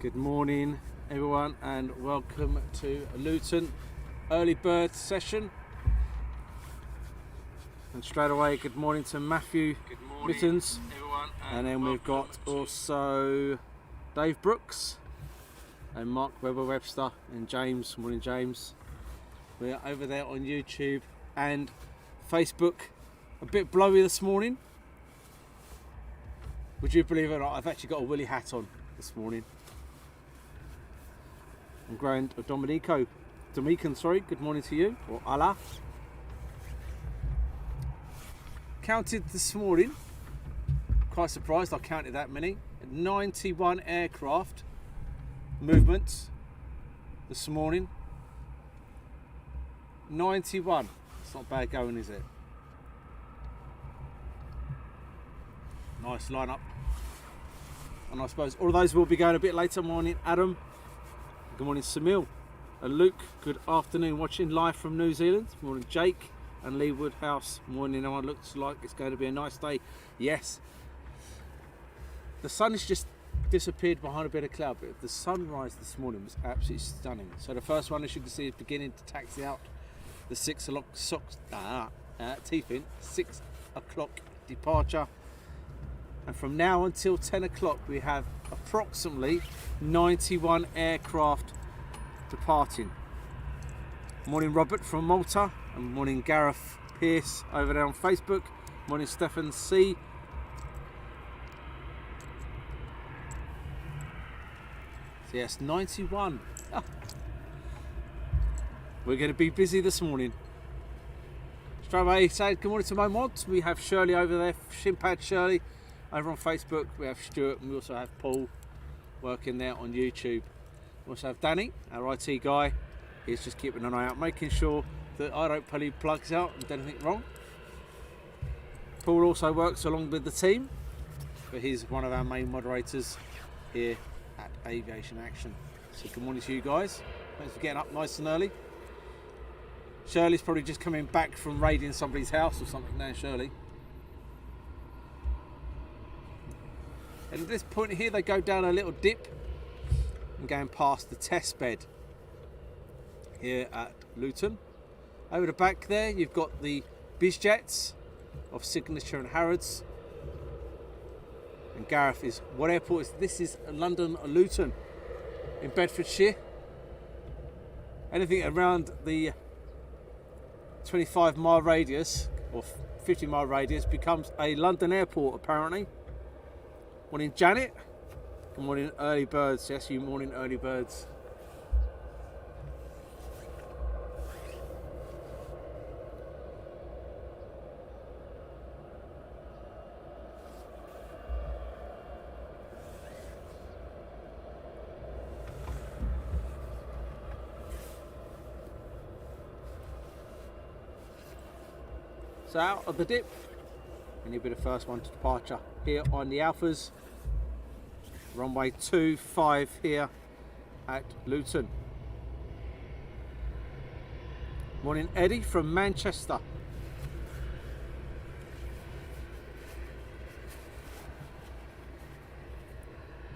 Good morning everyone and welcome to Luton early bird session. And straight away good morning to Matthew Mittens, and then we've got also Dave Brooks and Mark Webster and James. Morning James. We're over there on YouTube and Facebook. A bit blowy this morning. Would you believe it or not, I've actually got a woolly hat on this morning. And Grand Dominican, good morning to you, or Allah. Counted this morning, quite surprised I counted that many. 91 aircraft movements this morning. 91, it's not bad going, is it? Nice lineup. And I suppose all of those will be going a bit later. Morning Adam. Good morning Samil and Luke. Good afternoon, watching live from New Zealand. Morning Jake and Lee Woodhouse. Morning everyone. Looks like it's going to be a nice day. Yes. The sun has just disappeared behind a bit of cloud, but the sunrise this morning was absolutely stunning. So the first one, as you can see, is beginning to taxi out. The 6 o'clock Tiefin, 6 o'clock departure. And from now until 10 o'clock we have approximately 91 aircraft departing. Morning Robert from Malta, and morning Gareth Pierce over there on Facebook. Morning Stefan C. So yes, 91. We're going to be busy this morning. Straight away, said good morning to my mods. We have Shirley over there, Shimpad Shirley. Over on Facebook we have Stuart, and we also have Paul working there on YouTube. We also have Danny, our IT guy. He's just keeping an eye out, making sure that I don't pull any plugs out and do anything wrong. Paul also works along with the team, but he's one of our main moderators here at Aviation Action. So good morning to you guys. Thanks for getting up nice and early. Shirley's probably just coming back from raiding somebody's house or something now, Shirley. And at this point here they go down a little dip and going past the test bed here at Luton. Over the back there you've got the Bizjets of Signature and Harrods. And Gareth is, what airport is this? Is London Luton in Bedfordshire. Anything around the 25-mile radius or 50-mile radius becomes a London airport apparently. Morning Janet. Good morning early birds. Yes, you morning early birds. So out of the dip, and you'll be the first one to departure here on the Alphas. Runway 25 here at Luton. Morning Eddie from Manchester.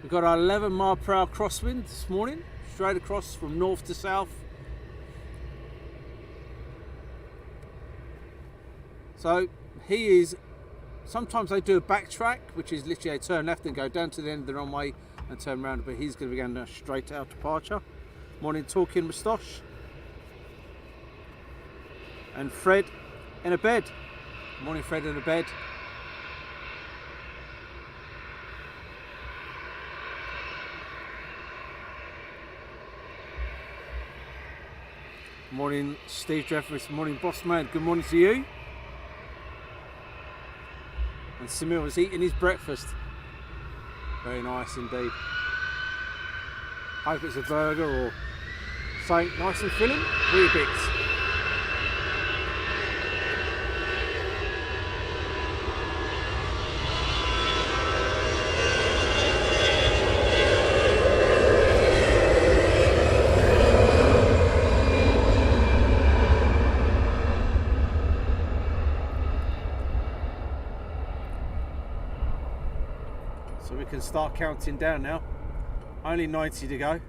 We've got our 11-mile-per-hour crosswind this morning, straight across from north to south. So he is, sometimes they do a backtrack, which is literally a turn left and go down to the end of the runway and turn around, but he's going to be going straight out departure. Morning Talking Moustache. And Fred in a bed. Morning Fred in a bed. Morning Steve Jeffries. Morning Boss Man. Good morning to you. And Samir was eating his breakfast. Very nice indeed. Hope it's a burger or something nice and filling. Weetabix. So we can start counting down now. Only 90 to go.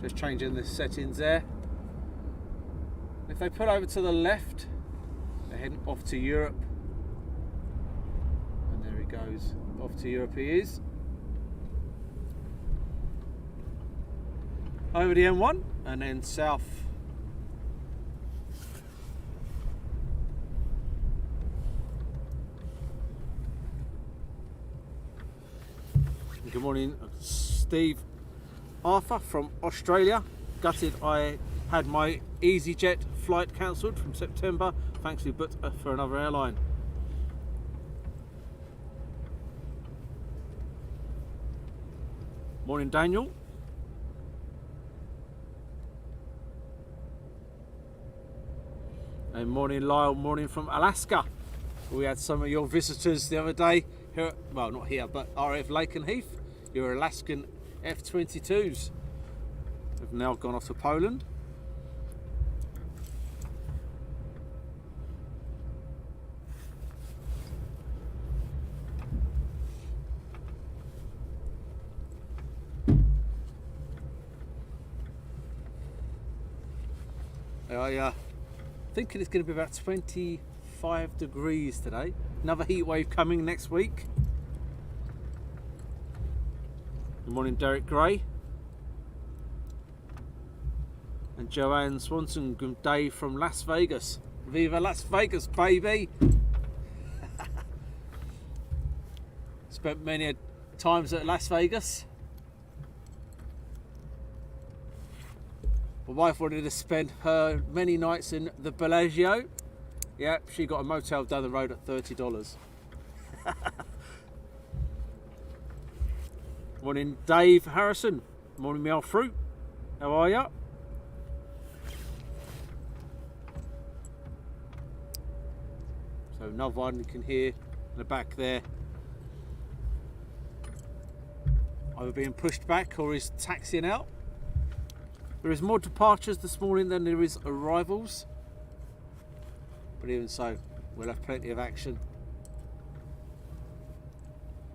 Just changing the settings there. If they pull over to the left, they're heading off to Europe. And there he goes. Off to Europe he is. Over the M1 and then south. Good morning, Steve Arthur from Australia. Gutted I had my EasyJet flight cancelled from September. Thankfully booked for another airline. Morning, Daniel. And morning, Lyle. Morning from Alaska. We had some of your visitors the other day here, well, not here, but RF Lakenheath. Your Alaskan F-22s have now gone off to Poland. I thinking it's going to be about 25 degrees today. Another heat wave coming next week. Good morning, Derek Gray. And Joanne Swanson. Good day from Las Vegas. Viva Las Vegas, baby! Spent many times at Las Vegas. My wife wanted to spend her many nights in the Bellagio. Yep, she got a motel down the road at $30. Morning, Dave Harrison. Morning, Mel Fruit. How are you? So another one you can hear in the back there. Either being pushed back or is taxiing out. There is more departures this morning than there is arrivals. But even so, we'll have plenty of action.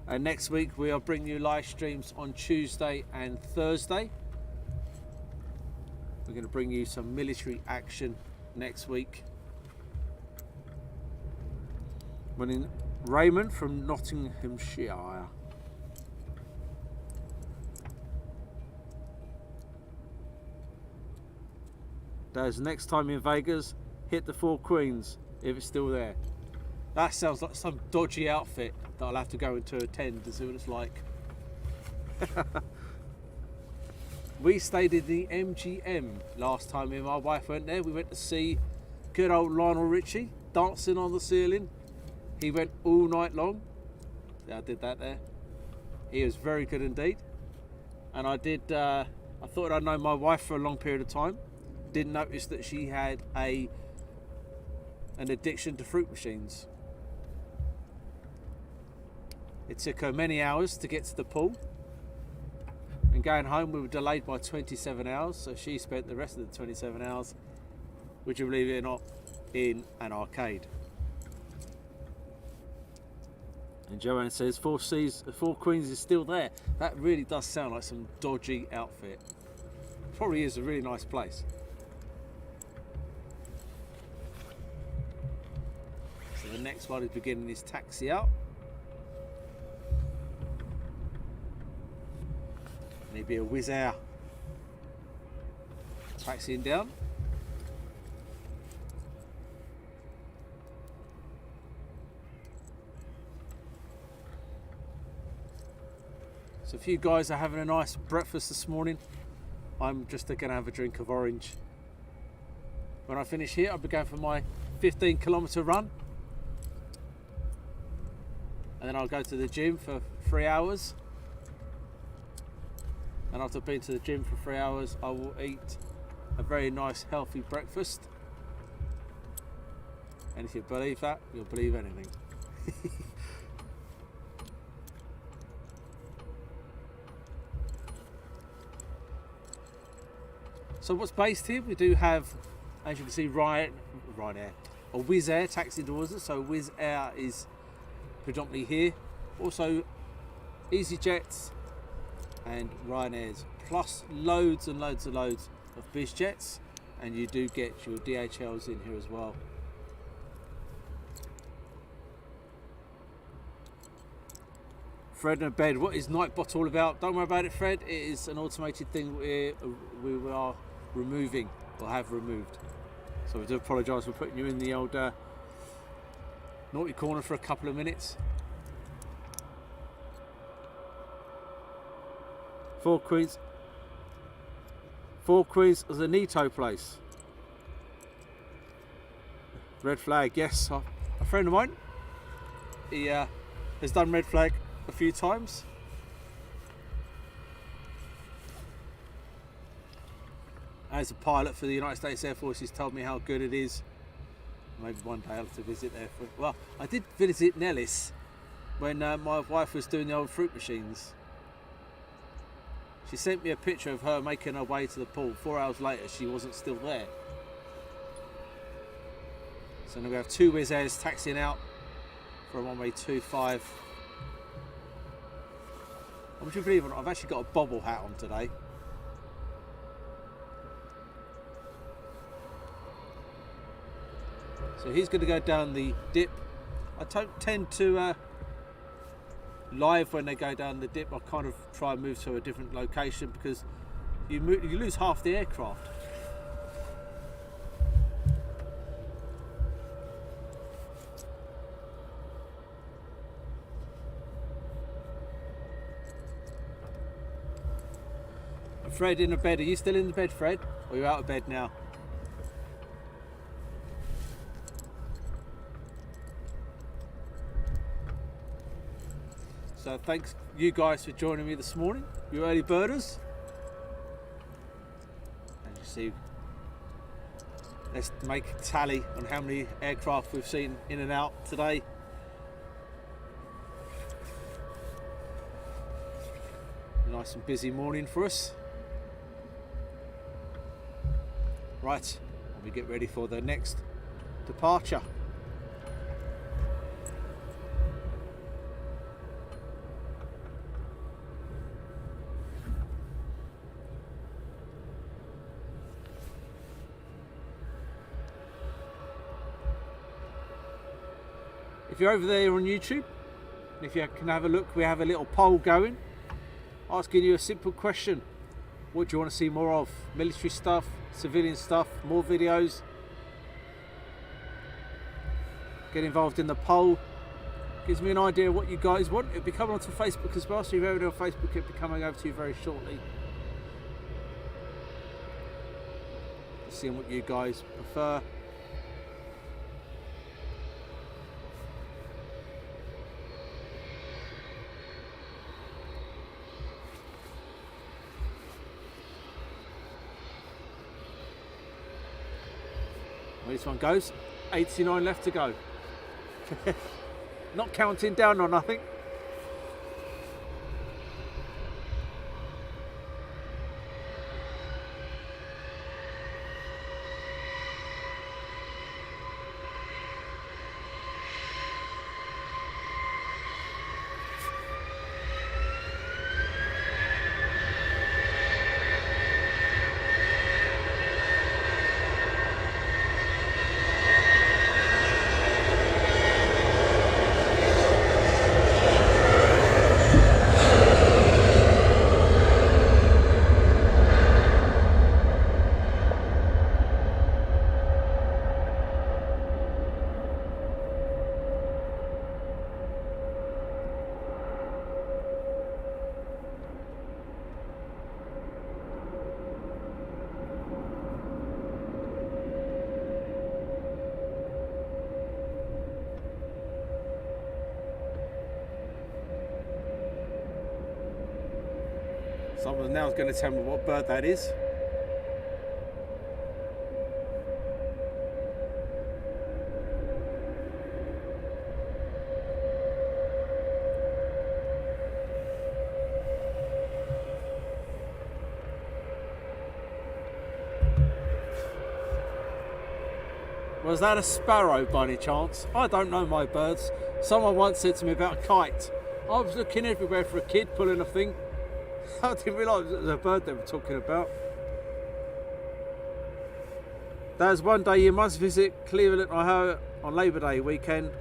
And next week we are bringing you live streams on Tuesday and Thursday. We're going to bring you some military action next week. Morning, Raymond from Nottinghamshire. Daz, next time in Vegas, hit the Four Queens if it's still there. That sounds like some dodgy outfit that I'll have to go into attend to see what it's like. We stayed in the MGM last time me and my wife went there. We went to see good old Lionel Richie dancing on the ceiling. He went all night long. Yeah, I did that there. He was very good indeed. And I did, I thought I'd known my wife for a long period of time. Didn't notice that she had an addiction to fruit machines. It took her many hours to get to the pool, and going home we were delayed by 27 hours, so she spent the rest of the 27 hours, would you believe it or not, in an arcade. And Joanne says Four Queens is still there. That really does sound like some dodgy outfit. Probably is a really nice place. So the next one is beginning his taxi out. Maybe a Wizz Air taxiing down. So a few guys are having a nice breakfast this morning. I'm just going to have a drink of orange. When I finish here, I'll be going for my 15-kilometre run. And then I'll go to the gym for 3 hours. And after being to the gym for 3 hours, I will eat a very nice healthy breakfast. And if you believe that, you'll believe anything. So what's based here? We do have, as you can see, Ryanair or Wizz Air taxiing towards us. So Wizz Air is predominantly here. Also EasyJets and Ryanair's, plus loads and loads and loads of Bizjets, and you do get your DHLs in here as well. Fred in a bed. What is Nightbot all about? Don't worry about it, Fred. It is an automated thing we are removing, or have removed. So we do apologise for putting you in the old naughty corner for a couple of minutes. Four Queens is a Nito place. Red Flag, yes. A friend of mine, he has done Red Flag a few times. As a pilot for the United States Air Force, he's told me how good it is. Maybe one day I'll have to visit there. Well, I did visit Nellis when my wife was doing the old fruit machines. She sent me a picture of her making her way to the pool. 4 hours later, she wasn't still there. So now we have two Wizz Airs taxiing out for a runway 25. Would you believe it or not, I've actually got a bobble hat on today. So he's going to go down the dip. I don't tend to live when they go down the dip. I kind of try and move to a different location because you lose half the aircraft. Fred in a bed. Are you still in the bed, Fred? Or are you out of bed now? So thanks you guys for joining me this morning, you early birders. As you see, let's make a tally on how many aircraft we've seen in and out today. Nice and busy morning for us. Right, and we get ready for the next departure. If you're over there on YouTube, if you can have a look, we have a little poll going asking you a simple question. What do you want to see more of? Military stuff, civilian stuff, more videos? Get involved in the poll. Gives me an idea of what you guys want. It'll be coming onto Facebook as well, so if you're over on Facebook, it'll be coming over to you very shortly. Seeing what you guys prefer. This one goes, 89 left to go. Not counting down or nothing. Someone now is going to tell me what bird that is. Was that a sparrow by any chance? I don't know my birds. Someone once said to me about a kite. I was looking everywhere for a kid pulling a thing. I didn't realise it was a bird they were talking about. There's one day you must visit Cleveland, Ohio on Labour Day weekend,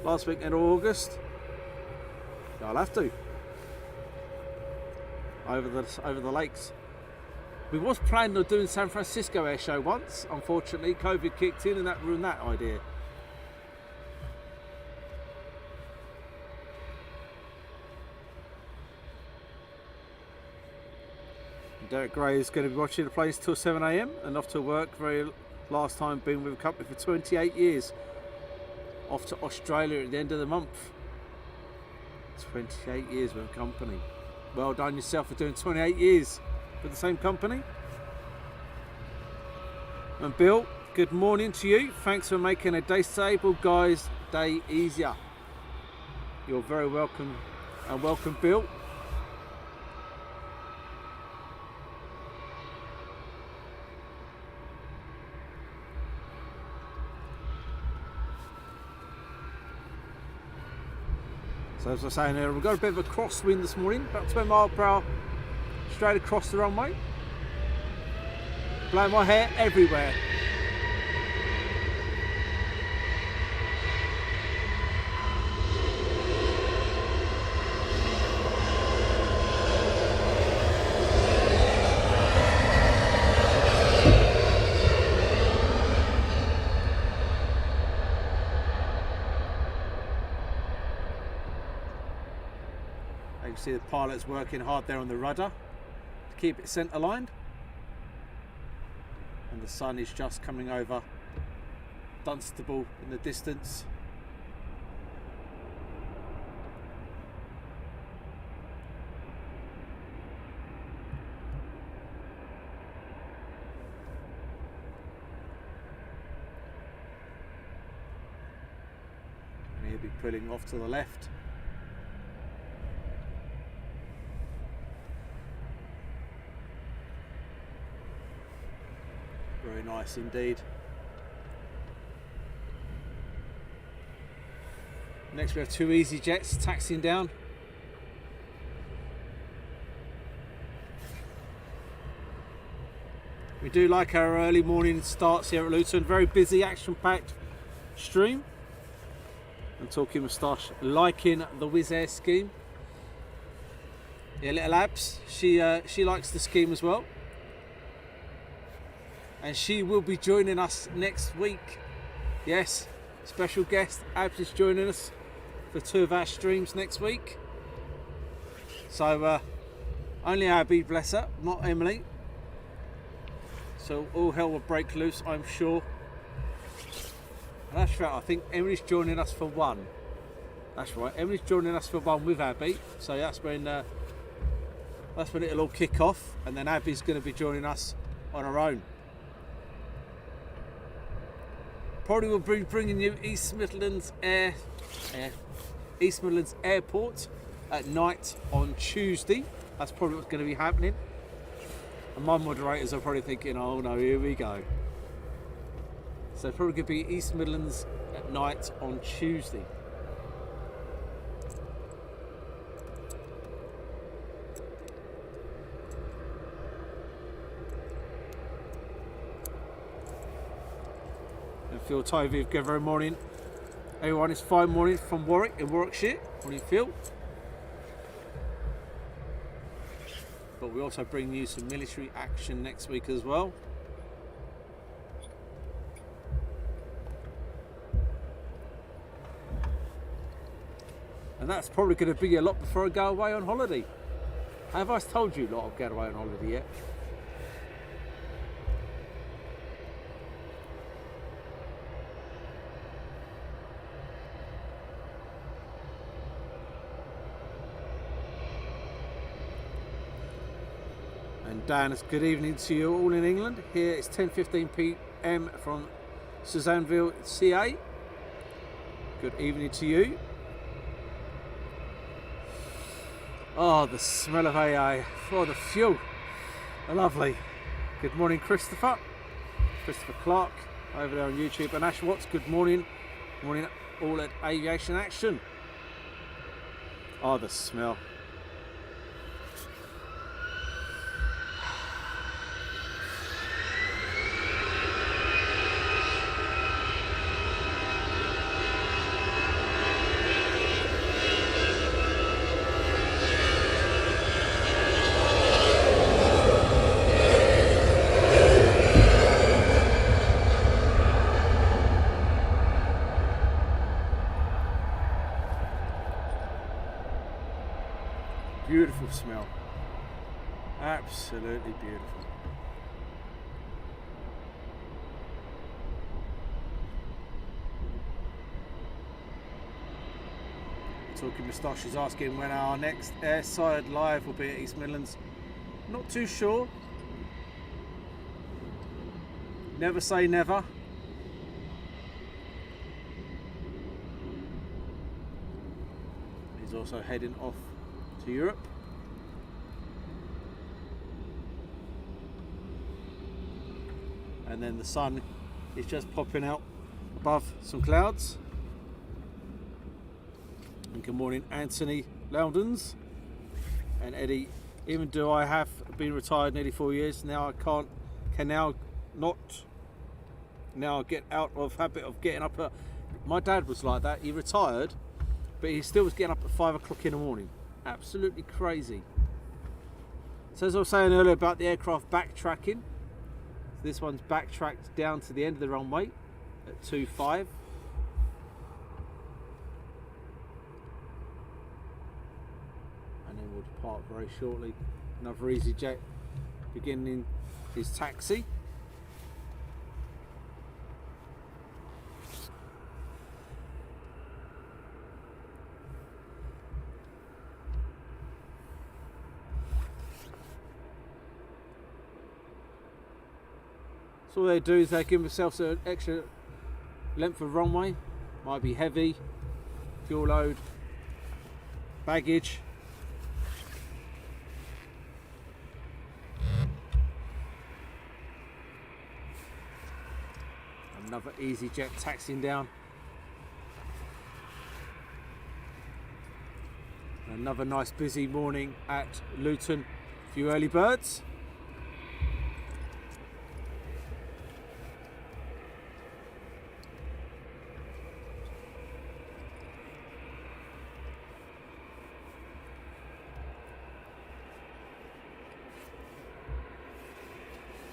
last weekend of August. I'll have to. Over the lakes. We was planning on doing San Francisco Air Show once. Unfortunately, COVID kicked in and that ruined that idea. Derek Gray is going to be watching the planes till 7 AM and off to work. Very last time been with the company for 28 years. Off to Australia at the end of the month. 28 years with the company. Well done yourself for doing 28 years with the same company. And Bill, good morning to you. Thanks for making a disabled guy's day easier. You're very welcome, and welcome, Bill. So as I was saying earlier, we've got a bit of a crosswind this morning, about 20 miles per hour, straight across the runway. Blowing my hair everywhere. You can see the pilot's working hard there on the rudder to keep it centre lined. And the sun is just coming over Dunstable in the distance. And he'll be pulling off to the left. Very nice indeed. Next we have two EasyJets taxiing down. We do like our early morning starts here at Luton. Very busy, action-packed stream. And talking moustache, liking the Wizz Air scheme. Yeah, little Abs, she likes the scheme as well. And she will be joining us next week. Yes, special guest Abs is joining us for 2 of our streams next week. So only Abby, bless her, not Emily. So all hell will break loose, I'm sure. And that's right, I think Emily's joining us for 1. That's right, Emily's joining us for 1 with Abby. So that's when it'll all kick off, and then Abby's going to be joining us on her own. Probably will be bringing you East Midlands Airport at night on Tuesday. That's probably what's going to be happening. And my moderators are probably thinking, oh no, here we go. So probably going to be East Midlands at night on Tuesday. Phil Tovey, good very morning. Everyone, it's fine morning from Warwick in Warwickshire. Morning, Phil. But we also bring you some military action next week as well. And that's probably going to be a lot before I go away on holiday. Have I told you lot of get away on holiday yet? And Dan, it's good evening to you all in England. Here it's 10:15 PM from Susanville, CA. Good evening to you. Oh, the smell of AA. Oh, the fuel. Lovely. Good morning, Christopher. Christopher Clark. over there on YouTube. And Ash Watts, good morning. Morning all at Aviation Action. Oh, the smell. Beautiful smell, absolutely beautiful. Talking Moustache is asking when our next airside live will be at East Midlands. Not too sure. Never say never. He's also heading off to Europe. And then the sun is just popping out above some clouds. And good morning Anthony Loudons and Eddie. Even though I have been retired nearly 4 years now, I can now get out of habit of getting up at, my dad was like that, he retired but he still was getting up at 5 o'clock in the morning. Absolutely crazy. So as I was saying earlier about the aircraft backtracking, this one's backtracked down to the end of the runway at 2.5. And then we'll depart very shortly. Another EasyJet beginning his taxi. So all they do is they give themselves an extra length of runway. Might be heavy, fuel load, baggage. Another EasyJet taxiing down. Another nice busy morning at Luton. A few early birds.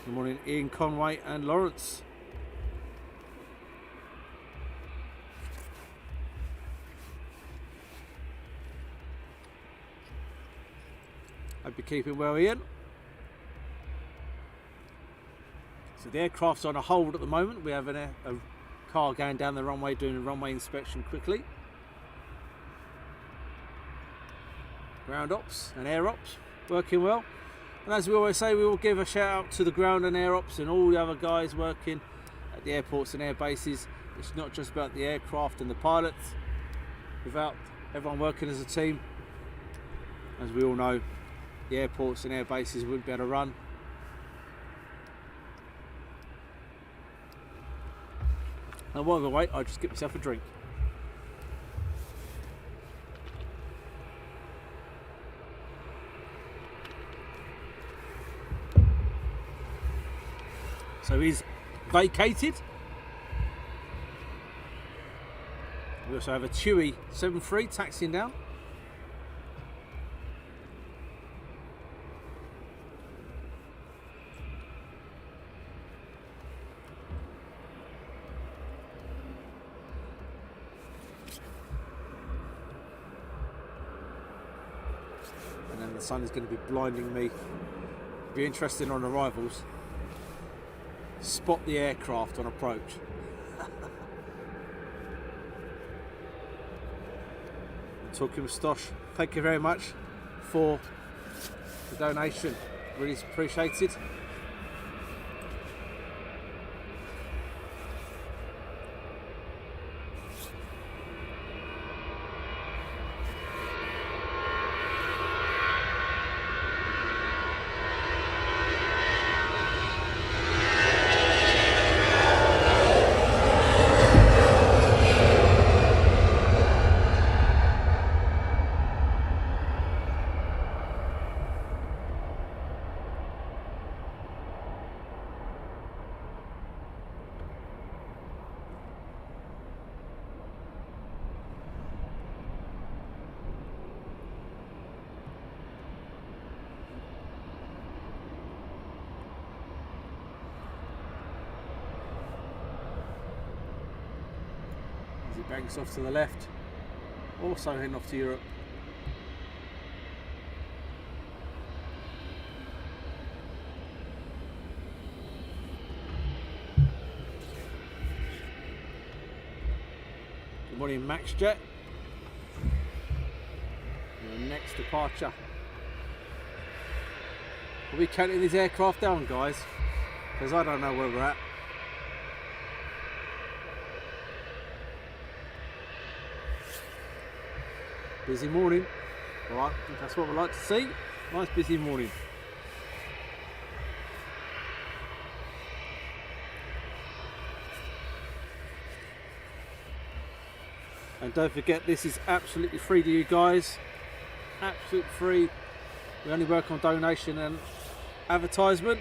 Good morning Ian Conway and Lawrence. Hope you're keeping well, Ian. So the aircraft's on a hold at the moment. We have a car going down the runway doing a runway inspection quickly. Ground ops and air ops working well. And as we always say, we will give a shout out to the ground and air ops and all the other guys working at the airports and air bases. It's not just about the aircraft and the pilots. Without everyone working as a team, as we all know, the airports and air bases wouldn't be able to run. And while we wait, I'll just get myself a drink. So he's vacated. We also have a Chewy 7.3 taxiing down. And then the sun is going to be blinding me. Be interesting on arrivals. Spot the aircraft on approach. Talking with Stosh, thank you very much for the donation, really appreciated. banks off to the left, also heading off to Europe. Good morning, Max Jet. Your next departure. Are we counting these aircraft down, guys? Because I don't know where we're at. Busy morning. Alright, that's what we like to see. Nice busy morning. And don't forget, this is absolutely free to you guys. Absolutely free. We only work on donation and advertisement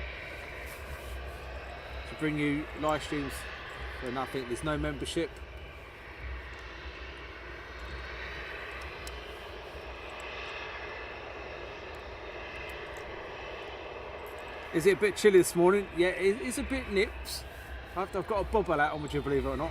to bring you live streams for nothing. There's no membership. Is it a bit chilly this morning? Yeah, it's a bit nips. I've got a bobble out on, would you believe it or not?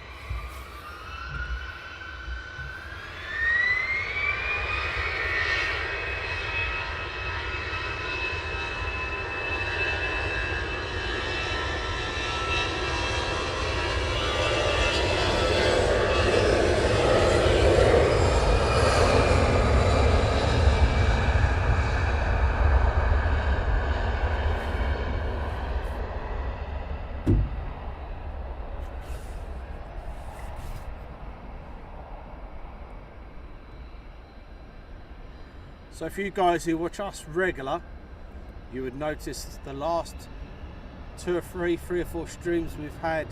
So for you guys who watch us regular, you would notice the last three or four streams we've had,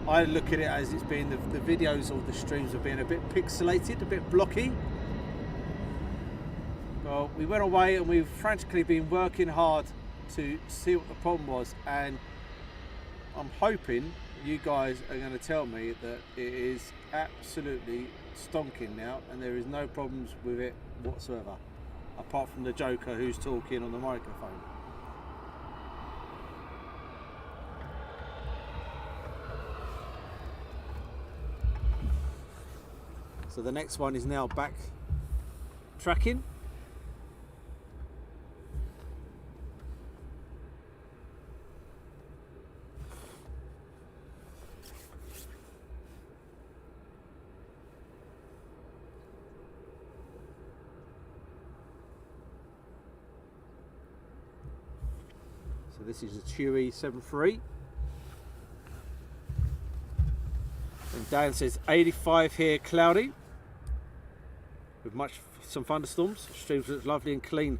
I look at it as it's been the videos or the streams have been a bit pixelated, a bit blocky. Well, we went away and we've frantically been working hard to see what the problem was, and I'm hoping you guys are going to tell me that it is absolutely stonking now and there is no problems with it whatsoever, apart from the joker who's talking on the microphone. So the next one is now back tracking. So this is a Chewy 7.3. And Dan says 85 here, cloudy, with some thunderstorms. Streams look lovely and clean,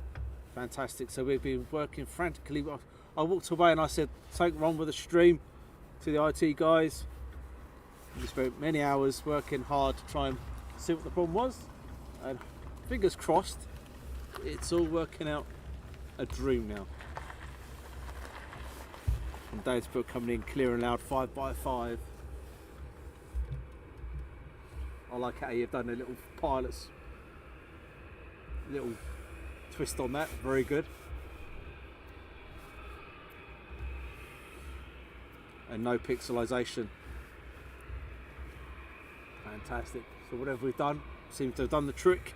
fantastic. So we've been working frantically. I walked away and I said, something wrong with the stream to the IT guys. We spent many hours working hard to try and see what the problem was, and fingers crossed, it's all working out a dream now. And Dave's book coming in clear and loud, 5x5. I like how you've done a little pilot's little twist on that, very good. And no pixelization. Fantastic. So whatever we've done seems to have done the trick.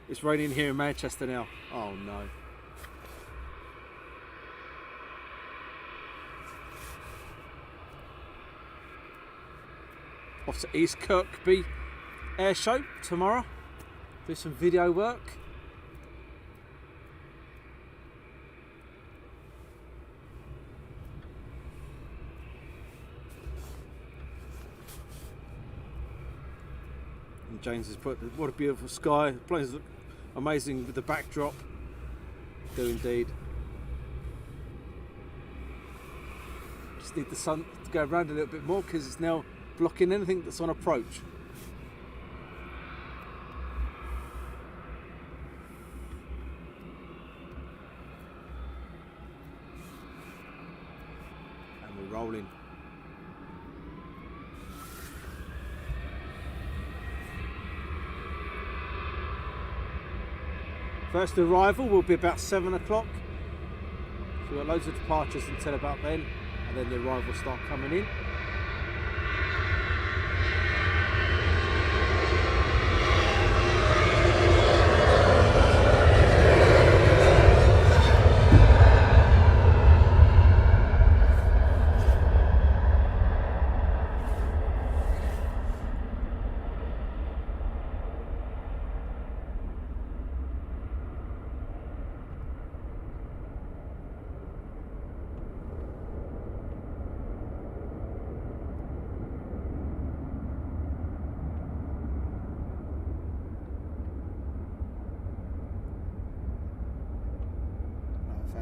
It's raining here in Manchester now. Oh no. Off to East Kirkby Air Show tomorrow. Do some video work. And James has put, what a beautiful sky. The planes look amazing with the backdrop. Do indeed. Just need the sun to go around a little bit more because it's now blocking anything that's on approach. And we're rolling. First arrival will be about 7 o'clock. So we've got loads of departures until about then, and then the arrivals start coming in.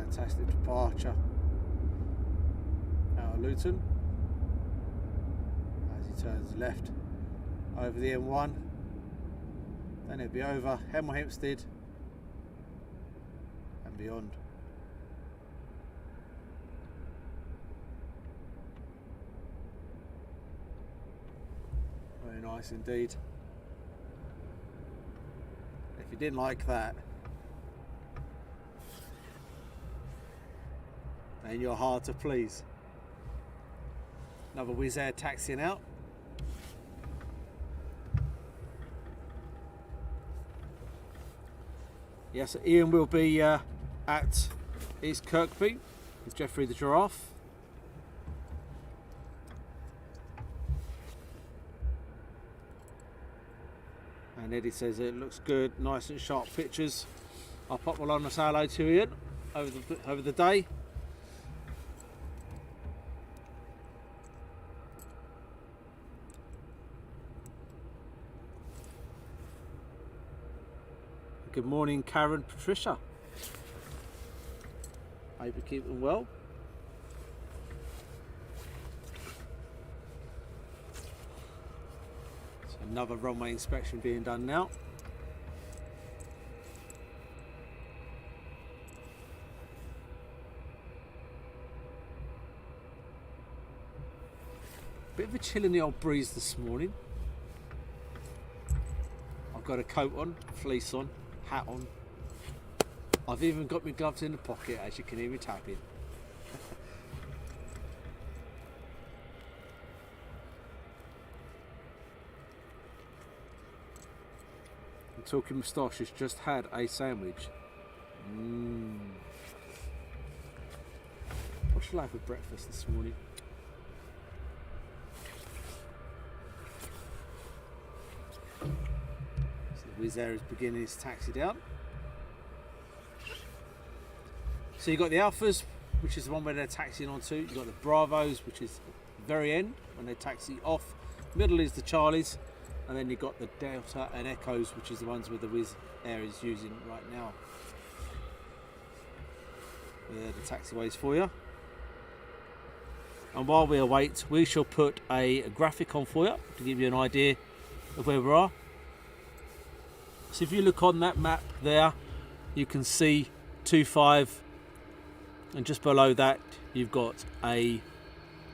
Fantastic departure out of Luton as he turns left over the M1, then it'll be over Hemel Hempstead and beyond. Very nice indeed. If you didn't like that, then you're hard to please. Another Wizz Air taxiing out. Yes, Ian will be at East Kirkby with Jeffrey the Giraffe. And Eddie says it looks good, nice and sharp pictures. I'll pop one on and say hello to Ian over the day. Good morning, Karen, Patricia. Hope you're keeping well. So another runway inspection being done now. Bit of a chill in the old breeze this morning. I've got a coat on, fleece on, hat on. I've even got my gloves in the pocket, as you can hear me tapping. I'm talking moustaches, just had a sandwich. What shall I have for breakfast this morning? Wizz Air is beginning his taxi down. So you've got the Alphas, which is the one where they're taxiing onto. You've got the Bravos, which is the very end when they taxi off. Middle is the Charlies, and then you've got the Delta and Echoes, which is the ones where the Wizz Air is using right now. They're the taxiways for you. And while we await, we shall put a graphic on for you to give you an idea of where we are. So if you look on that map there, you can see 25, and just below that you've got a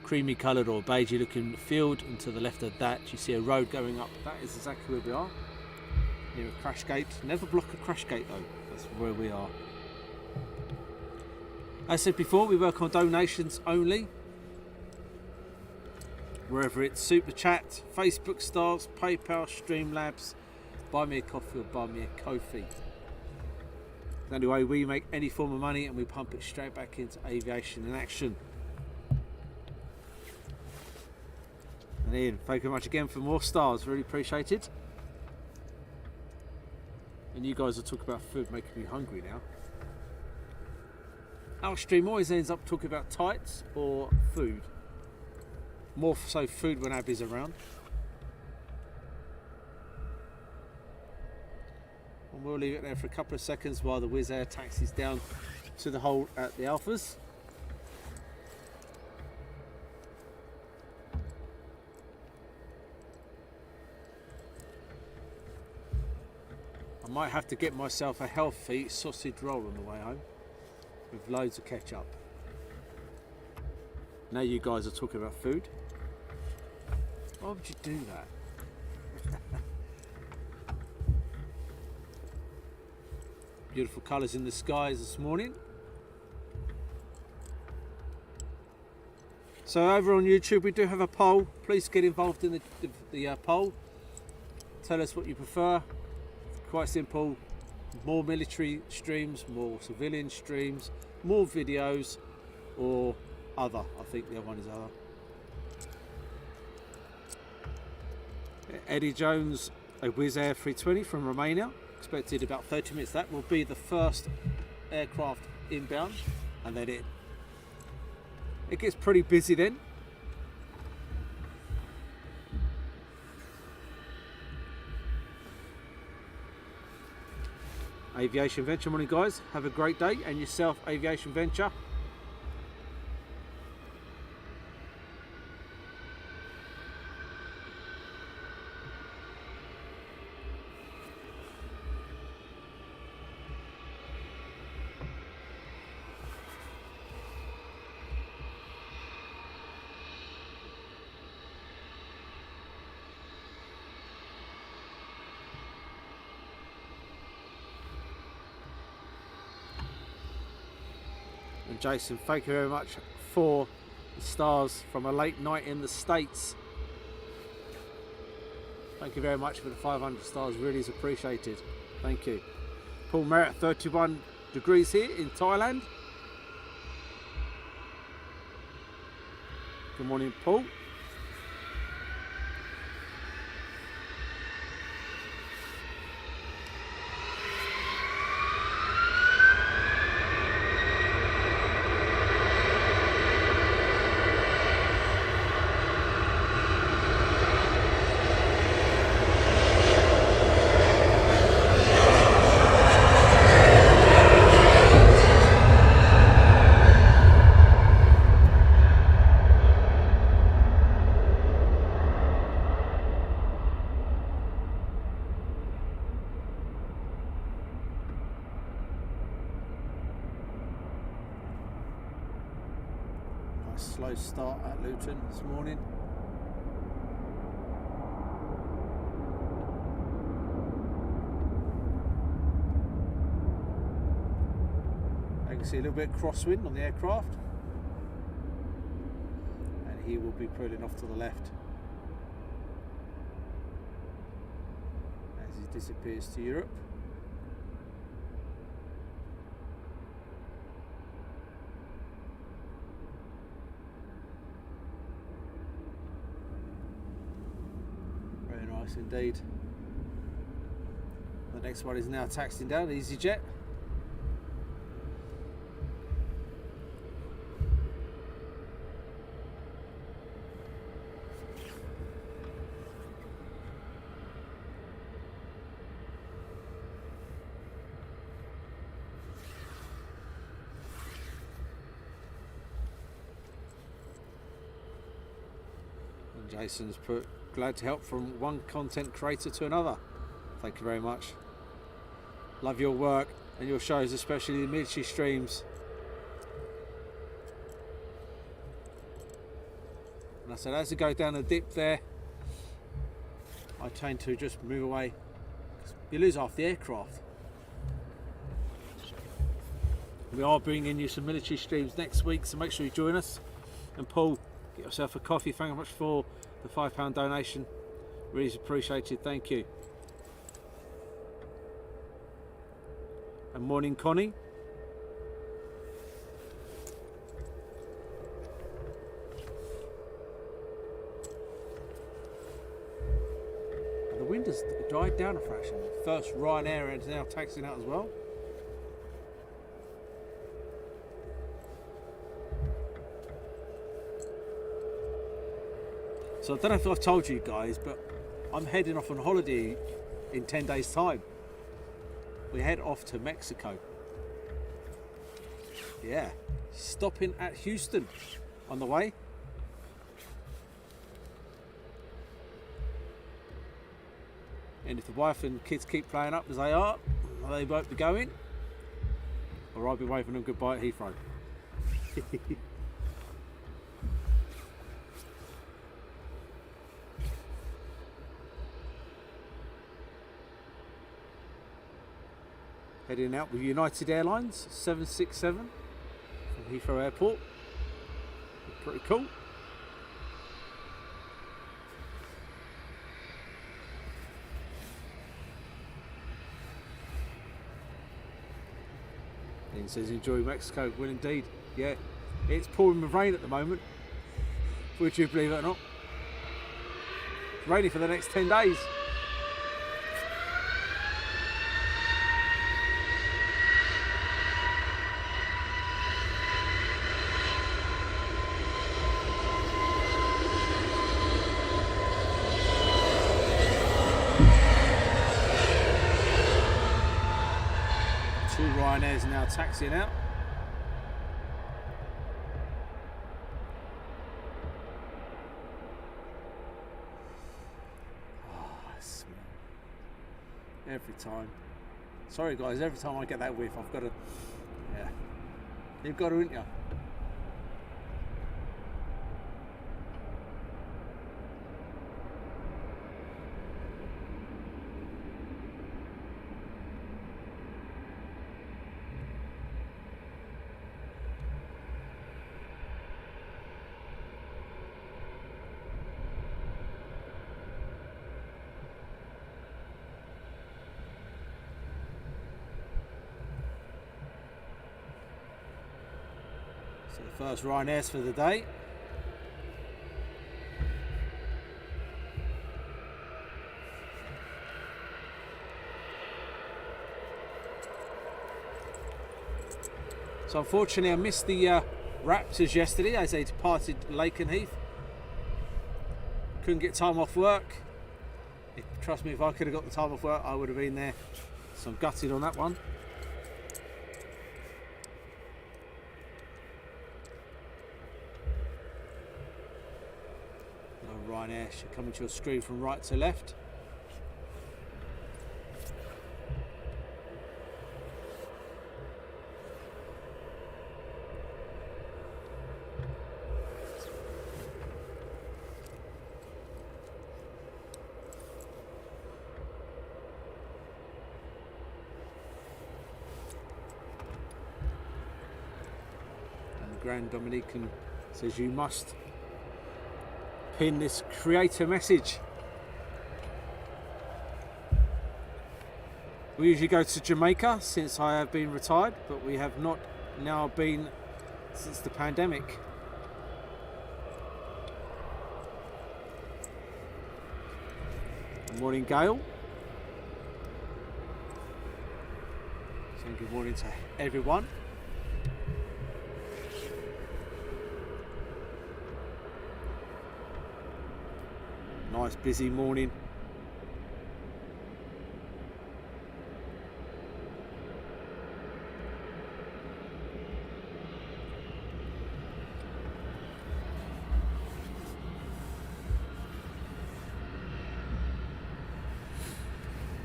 creamy coloured or beigey looking field, and to the left of that you see a road going up. That is exactly where we are, near a crash gate. Never block a crash gate though, that's where we are. As I said before, we work on donations only. Wherever it's Super Chat, Facebook Stars, PayPal, Streamlabs, buy me a coffee or buy me a Ko-fi. The only way we make any form of money, and we pump it straight back into Aviation Action. And Ian, thank you very much again for more stars, really appreciate it. And you guys will talk about food making me hungry now. Our stream always ends up talking about tights or food. More so food when Abby's around. And we'll leave it there for a couple of seconds while the Wizz Air taxis down to the hole at the Alphas. I might have to get myself a healthy sausage roll on the way home with loads of ketchup. Now you guys are talking about food. Why would you do that? Beautiful colours in the skies this morning. So over on YouTube we do have a poll. Please get involved in the poll. Tell us what you prefer. Quite simple. More military streams, more civilian streams, more videos, or other. I think the other one is other. Eddie Jones, a Wizz Air 320 from Romania. Expected about 30 minutes. That will be the first aircraft inbound, and then it gets pretty busy then. Aviation Venture. Morning guys, have a great day, and yourself Aviation Venture. And Jason, thank you very much for the stars from a late night in the States. Thank you very much for the 500 stars, really is appreciated. Thank you. Paul Merritt, 31 degrees here in Thailand. Good morning, Paul. Slow start at Luton this morning. I can see a little bit of crosswind on the aircraft, and he will be pulling off to the left as he disappears to Europe. Indeed. The next one is now taxiing down, EasyJet. And Jason's put glad to help from one content creator to another. Thank you very much. Love your work and your shows, especially the military streams. And I said, as I go down the dip there, I tend to just move away. You lose half the aircraft. We are bringing you some military streams next week, so make sure you join us. And Paul, get yourself a coffee. Thank you very much for the £5 donation, really appreciated, thank you. And morning Connie. And the wind has died down a fraction. First Ryanair is now taxiing out as well. So I don't know if I've told you guys, but I'm heading off on holiday in 10 days time. We head off to Mexico. Yeah, stopping at Houston on the way. And if the wife and kids keep playing up as they are, they won't be going. Or I'll be waving them goodbye at Heathrow. Heading out with United Airlines 767 from Heathrow Airport. Pretty cool. Ian says enjoy Mexico. Well indeed. Yeah, it's pouring with rain at the moment. Would you believe it or not? It's raining for the next 10 days. Ryanair's now taxiing out. Every time. Sorry guys, every time I get that whiff, I've got to, yeah, you've got to, haven't you? So the first Ryanair's for the day. So unfortunately I missed the Raptors yesterday as they departed Lakenheath. Couldn't get time off work. Trust me, if I could have got the time off work, I would have been there. So I'm gutted on that one. Ryanair should come into your screen from right to left. And the Grand Dominican says you must pin this creator message. We usually go to Jamaica since I have been retired, but we have not now been since the pandemic. Good morning, Gail. So good morning to everyone. Nice busy morning.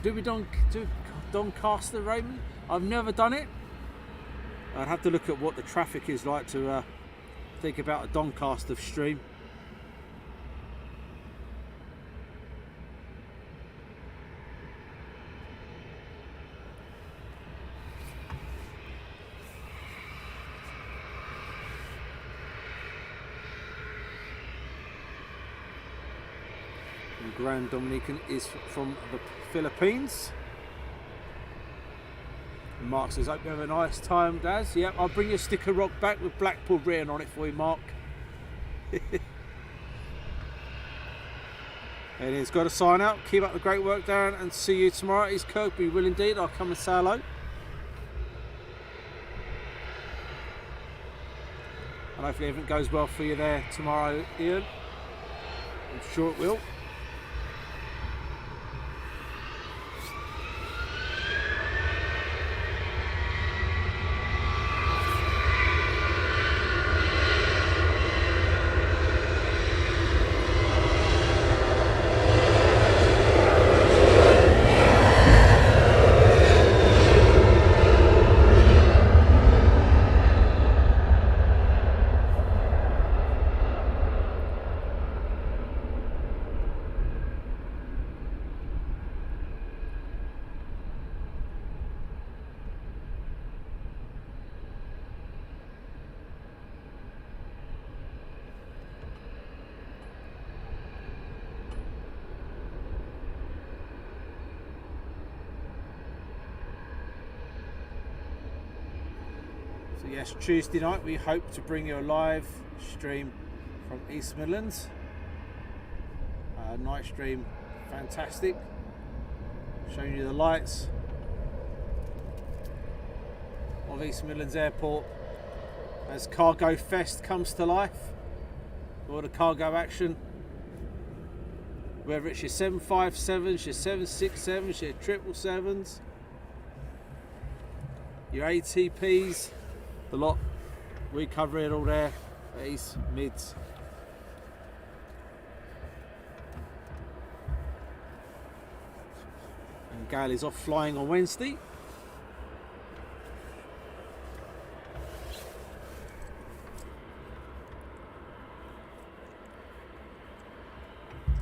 Do we Doncaster, Raymond? I've never done it. I'd have to look at what the traffic is like to think about a Doncaster stream. Grand Dominican is from the Philippines. Mark says, hope you have a nice time, Daz. Yep, I'll bring your sticker rock back with Blackpool written on it for you, Mark. And he's got to sign out. Keep up the great work, Darren, and see you tomorrow. It's Kirkby. Will indeed. I'll come and say hello. And hopefully everything goes well for you there tomorrow, Ian. I'm sure it will. So yes, Tuesday night we hope to bring you a live stream from East Midlands. Night stream, fantastic. Showing you the lights of East Midlands Airport as Cargo Fest comes to life. All the cargo action, whether it's your 757s, your 767s, your 777s. your ATPs, the lot. We cover it all there. Base, mids. And Gail is off flying on Wednesday.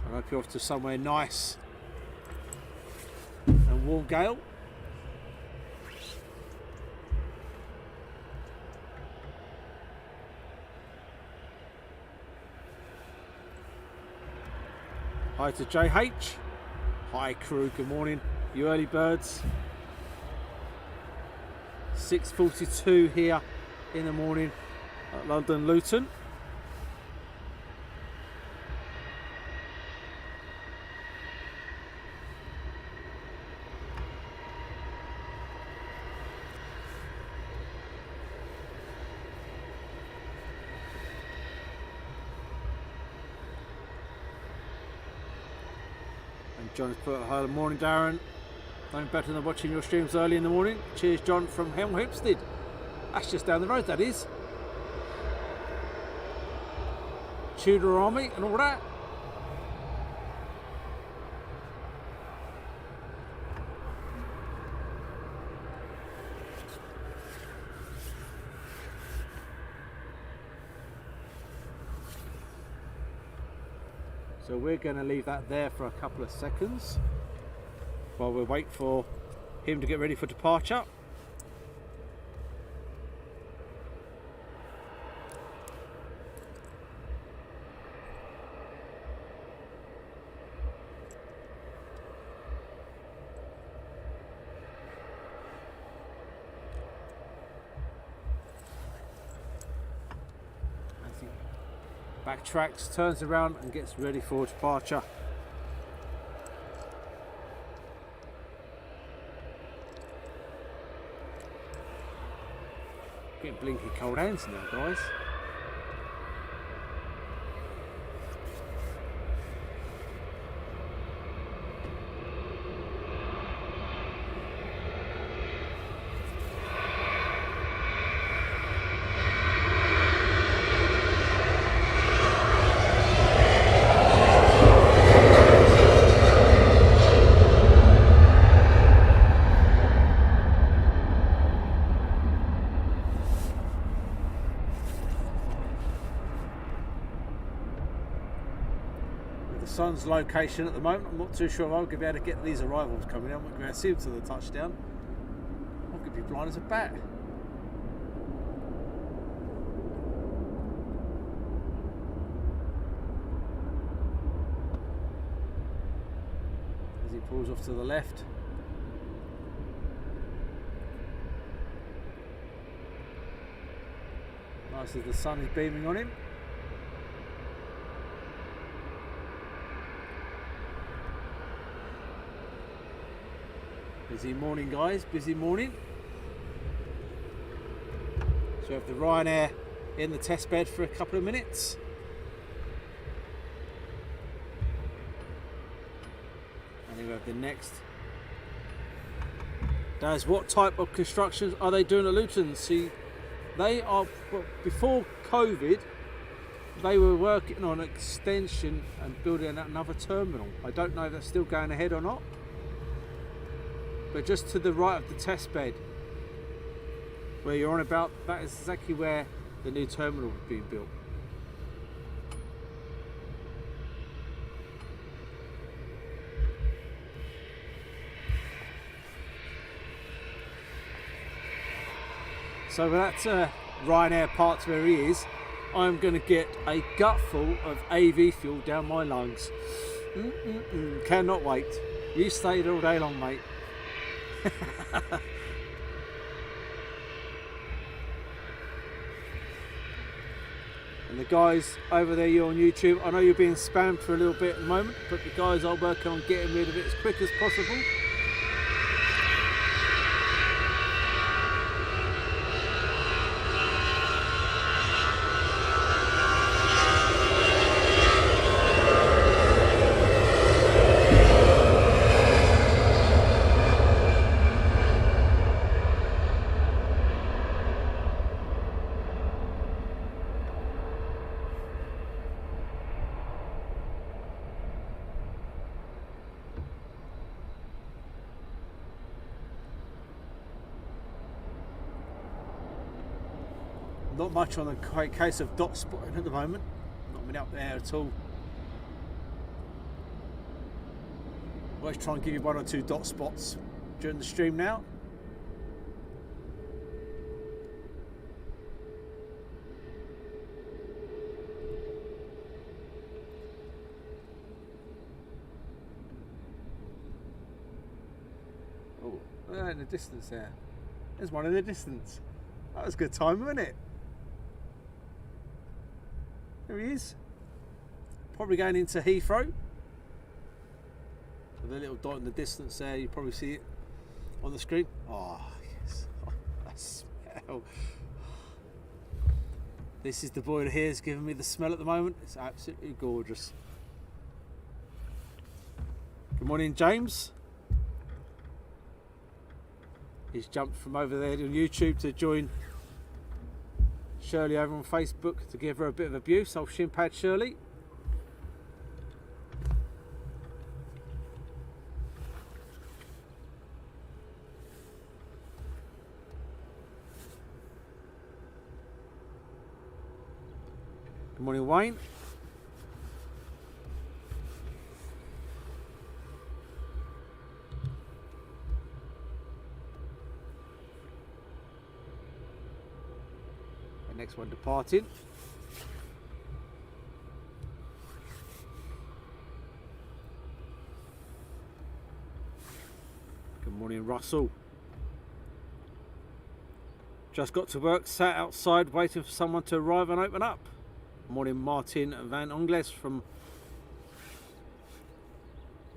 I hope you're off to somewhere nice and warm, Gail. Hi to JH. Hi crew, good morning. You early birds. 6:42 here in the morning at London Luton. John's put hi, morning Darren. Nothing better than watching your streams early in the morning. Cheers John from Helm Hempstead. That's just down the road, that is. Tudor Army and all that. So we're going to leave that there for a couple of seconds while we wait for him to get ready for departure. Backtracks, turns around and gets ready for departure. Getting blinking cold hands now, guys. Sun's location at the moment, I'm not too sure if I'm going to be able to get these arrivals coming in. I'm not going to see them to the touchdown. I'm going to be blind as a bat. As he pulls off to the left. Nice as the sun is beaming on him. Busy morning, guys, busy morning. So we have the Ryanair in the test bed for a couple of minutes. And then we have the next. Daz, what type of constructions are they doing at Luton? See, they are, before COVID, they were working on an extension and building another terminal. I don't know if that's still going ahead or not. But just to the right of the test bed, where you're on about, that is exactly where the new terminal is being built. So with that Ryanair parts where he is, I'm going to get a gutful of AV fuel down my lungs. Cannot wait. You stayed all day long, mate. And the guys over there, you're on YouTube, I know you're being spammed for a little bit at the moment, but the guys are working on getting rid of it as quick as possible. Not much on the case of dot spotting at the moment. Not been up there at all. Always try and give you 1 or 2 dot spots during the stream now. Oh, in the distance there. There's one in the distance. That was a good time, wasn't it? There he is. Probably going into Heathrow. With a little dot in the distance there, you probably see it on the screen. Oh, yes. Oh, that smell. This is the boiler here. It's giving me the smell at the moment. It's absolutely gorgeous. Good morning, James. He's jumped from over there on YouTube to join Shirley over on Facebook to give her a bit of abuse. Old shin pad Shirley. Good morning, Wayne. Next one departing. Good morning, Russell. Just got to work, sat outside waiting for someone to arrive and open up. Morning, Martin van Ongles from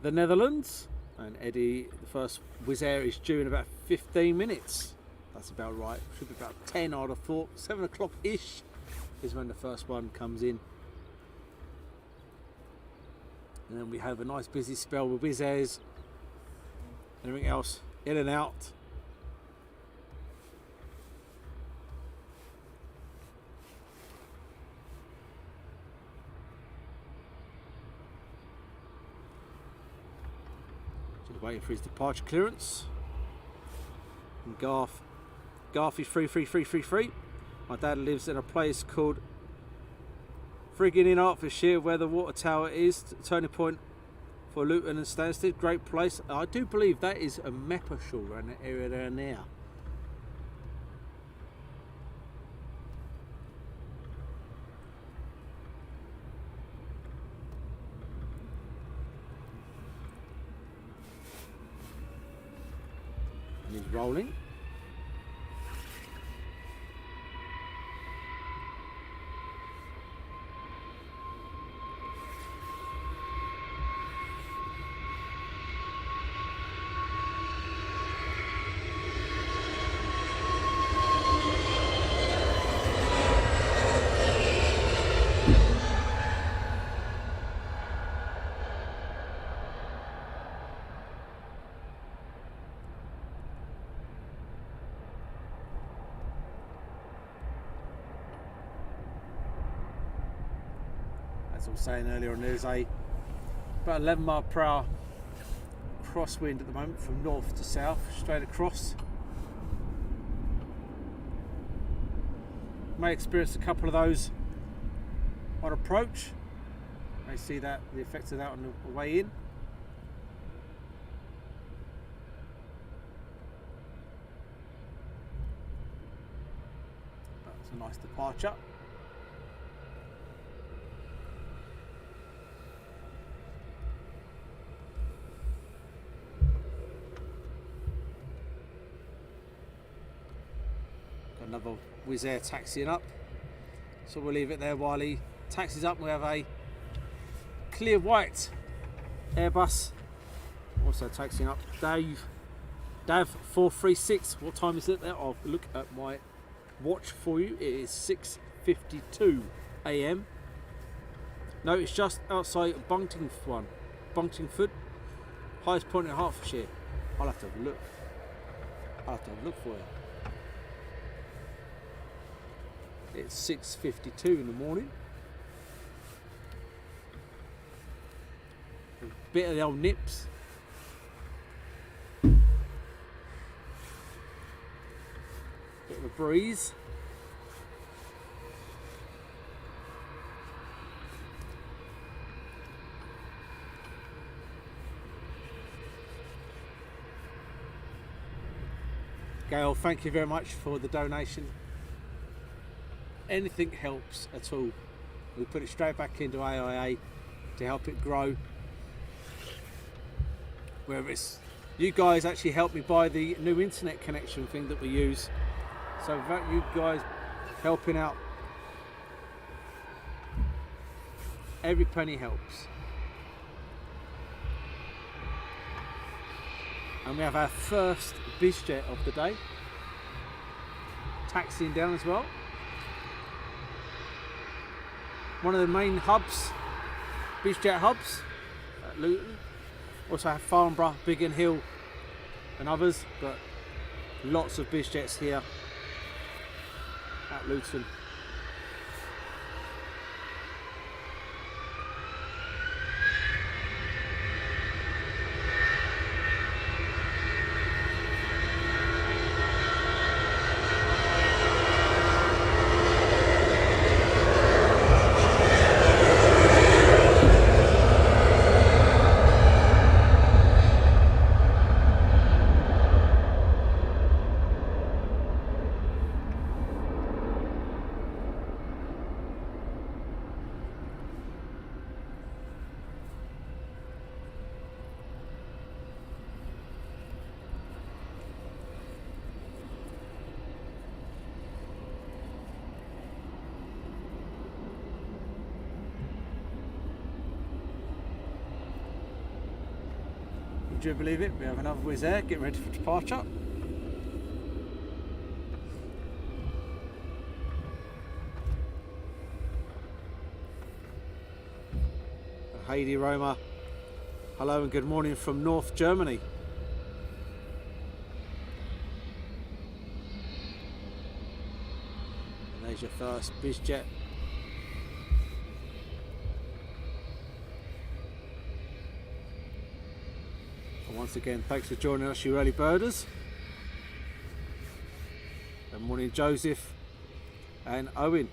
the Netherlands. And Eddie, the first Wizz Air is due in about 15 minutes. That's about right. Should be about 10, I'd have thought. 7 o'clock-ish is when the first one comes in. And then we have a nice busy spell with Wizz Airs and everything else in and out. Just waiting for his departure clearance. And Garth is free. My dad lives in a place called Friggin in Hertfordshire, where the water tower is, turning point for Luton and Stansted. Great place. I do believe that is a Bedfordshire around that area down there. And he's rolling. As I was saying earlier on, there's about 11 mile per hour crosswind at the moment from north to south, straight across. May experience a couple of those on approach. May see that the effects of that on the way in. That's a nice departure. Another Wizz Air taxiing up, so we'll leave it there while he taxis up. We have a clear white Airbus also taxiing up. Dav 436. What time is it there? I'll look at my watch for you. It is 6:52 AM. No, it's just outside Buntingford, highest point in Hertfordshire. I'll have to have a look. For you. It's 6:52 in the morning. A bit of the old nips. Bit of a breeze. Gail, thank you very much for the donation. Anything helps at all. We put it straight back into AIA to help it grow. Whether it's you guys actually helped me buy the new internet connection thing that we use. So without you guys helping out, every penny helps. And we have our first Bizjet of the day, taxiing down as well. One of the main hubs, Bizjet hubs at Luton. Also have Farnborough, Biggin Hill and others, but lots of Bizjets here at Luton. Would you believe it? We have another Wizz Air getting ready for departure. Heidi Roma, hello and good morning from North Germany. And there's your first Bizjet. Once again, thanks for joining us, you early birders. Good morning, Joseph and Owen.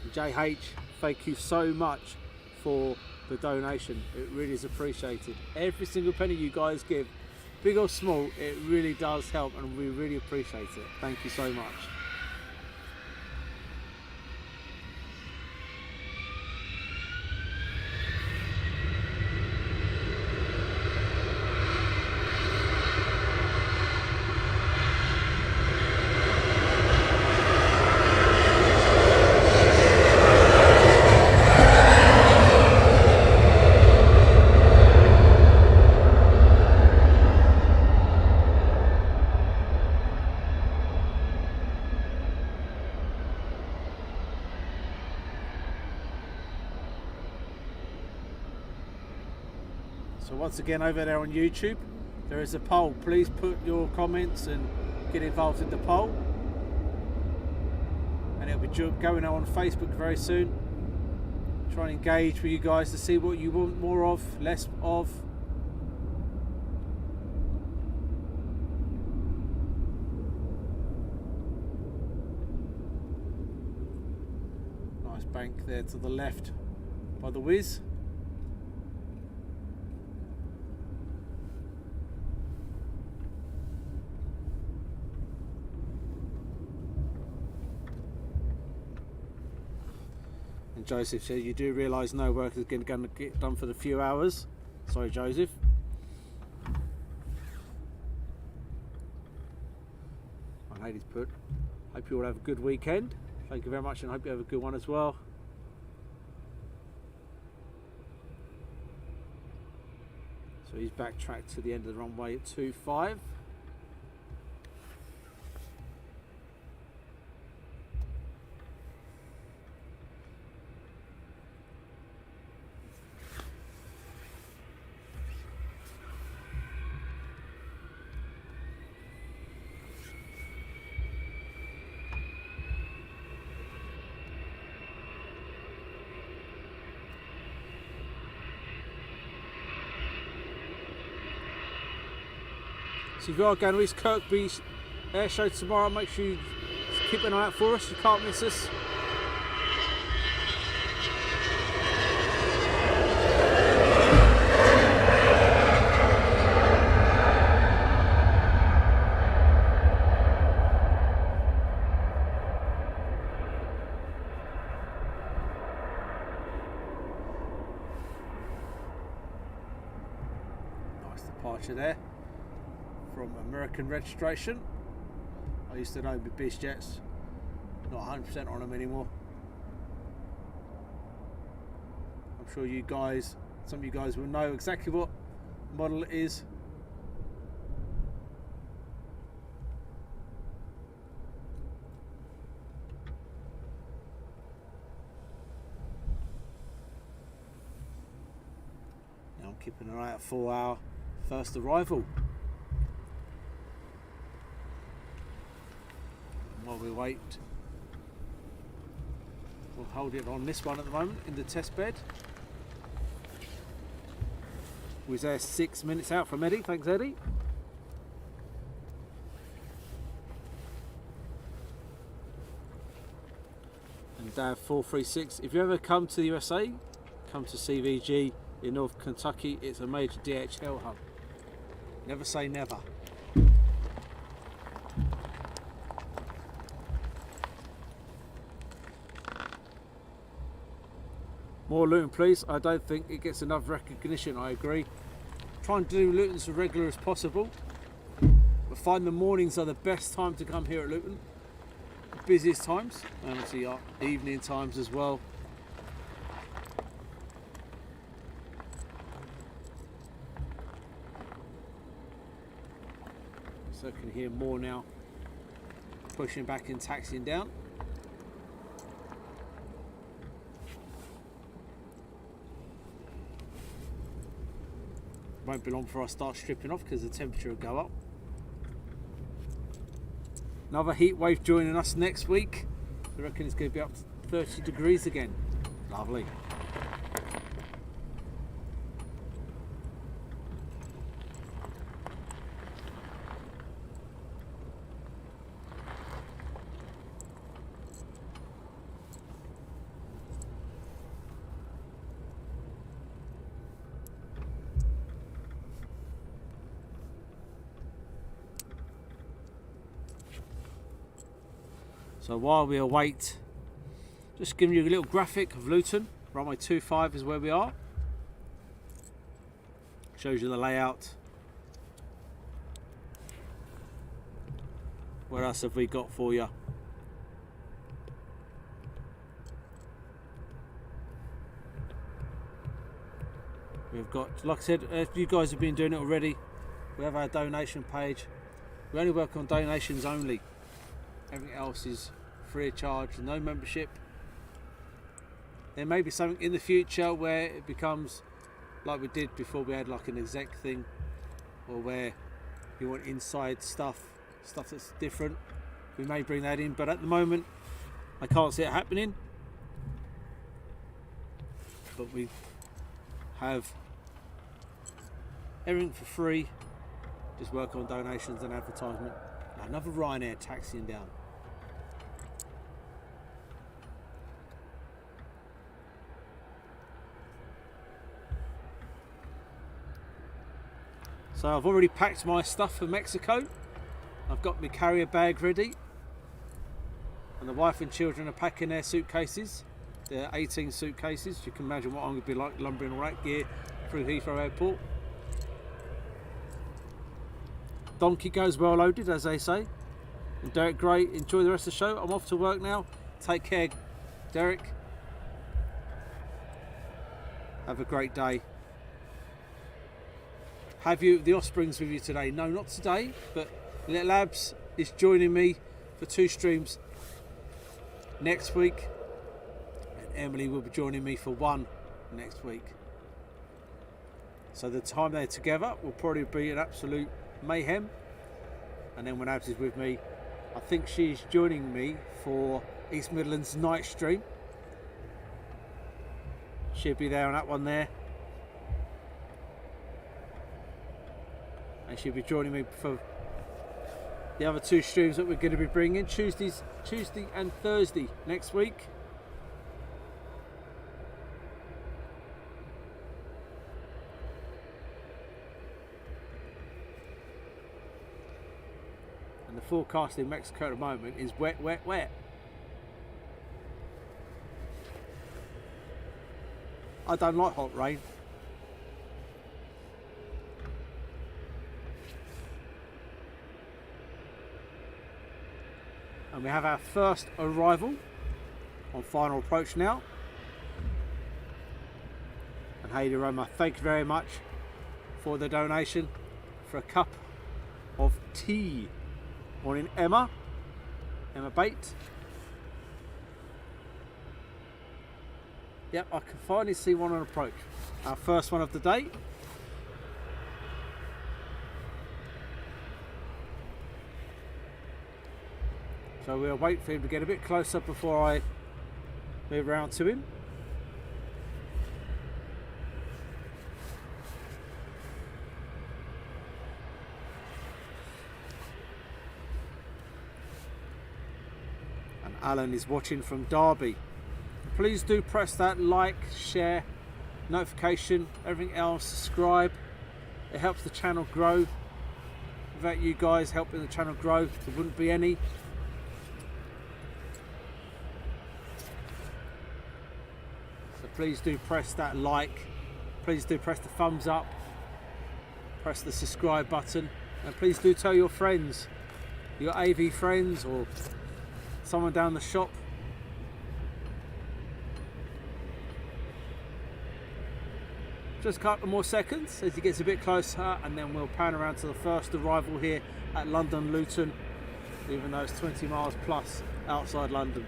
And JH, thank you so much for the donation. It really is appreciated. Every single penny you guys give, big or small, it really does help and we really appreciate it. Thank you so much. So once again, over there on YouTube, there is a poll. Please put your comments and get involved in the poll. And it'll be going on Facebook very soon. Try and engage with you guys to see what you want more of, less of. Nice bank there to the left by the Wizz. And Joseph said, you do realise no work is going to get done for the few hours. Sorry, Joseph. My lady's put, hope you all have a good weekend. Thank you very much and I hope you have a good one as well. So he's backtracked to the end of the runway at 2.5. So if you are going to East Kirkby's air show tomorrow, make sure you keep an eye out for us, you can't miss us. departure there from American registration. I used to know the Bizjets, not 100% on them anymore. I'm sure you guys, some of you guys will know exactly what model it is. Now I'm keeping an eye out for our first arrival. And while we wait, we'll hold it on this one at the moment in the test bed. Wizz Air 6 minutes out from Eddie. Thanks, Eddie. And 436. If you ever come to the USA, come to CVG in North Kentucky. It's a major DHL hub. Never say never. More Luton, please. I don't think it gets enough recognition. I agree. Try and do Luton as regular as possible, but find the mornings are the best time to come here at Luton. The busiest times, and obviously our evening times as well. So I can hear more now. Pushing back and taxiing down. Won't be long before I start stripping off because the temperature will go up. Another heat wave joining us next week. I reckon it's going to be up to 30 degrees again. Lovely. So while we await, just giving you a little graphic of Luton. Runway 25 is where we are. Shows you the layout. What else have we got for you? We've got, like I said, if you guys have been doing it already, we have our donation page. We only work on donations only. Everything else is free of charge, no membership. There may be something in the future where it becomes like we did before, we had like an exec thing, or where you want inside stuff that's different. We may bring that in, but at the moment I can't see it happening. But we have everything for free, just work on donations and advertisement. Another Ryanair taxiing down. So I've already packed my stuff for Mexico. I've got my carrier bag ready. And the wife and children are packing their suitcases. They're 18 suitcases. You can imagine what I'm going to be like lumbering all that gear through Heathrow Airport. Donkey goes well loaded, as they say. And Derek, great. Enjoy the rest of the show. I'm off to work now. Take care, Derek. Have a great day. Have you the offsprings with you today? No, not today, but Little Labs is joining me for 2 streams next week, and Emily will be joining me for 1 next week. So the time they're together will probably be an absolute mayhem. And then when Abs is with me, I think she's joining me for East Midlands night stream. She'll be there on that one there. And she'll be joining me for the other 2 streams that we're going to be bringing Tuesday and Thursday next week. And the forecast in Mexico at the moment is wet, wet, wet. I don't like hot rain. And we have our first arrival on final approach now. And Hayley Roma, thank you very much for the donation for a cup of tea. Morning Emma Bate. Yep, I can finally see one on approach. Our first one of the day. So we'll wait for him to get a bit closer before I move around to him. And Alan is watching from Derby. Please do press that like, share, notification, everything else, subscribe. It helps the channel grow. Without you guys helping the channel grow, there wouldn't be any. So please do press that like, please do press the thumbs up, press the subscribe button, and please do tell your friends, your AV friends or someone down the shop. Just a couple more seconds as he gets a bit closer, and then we'll pan around to the first arrival here at London Luton, even though it's 20 miles plus outside London.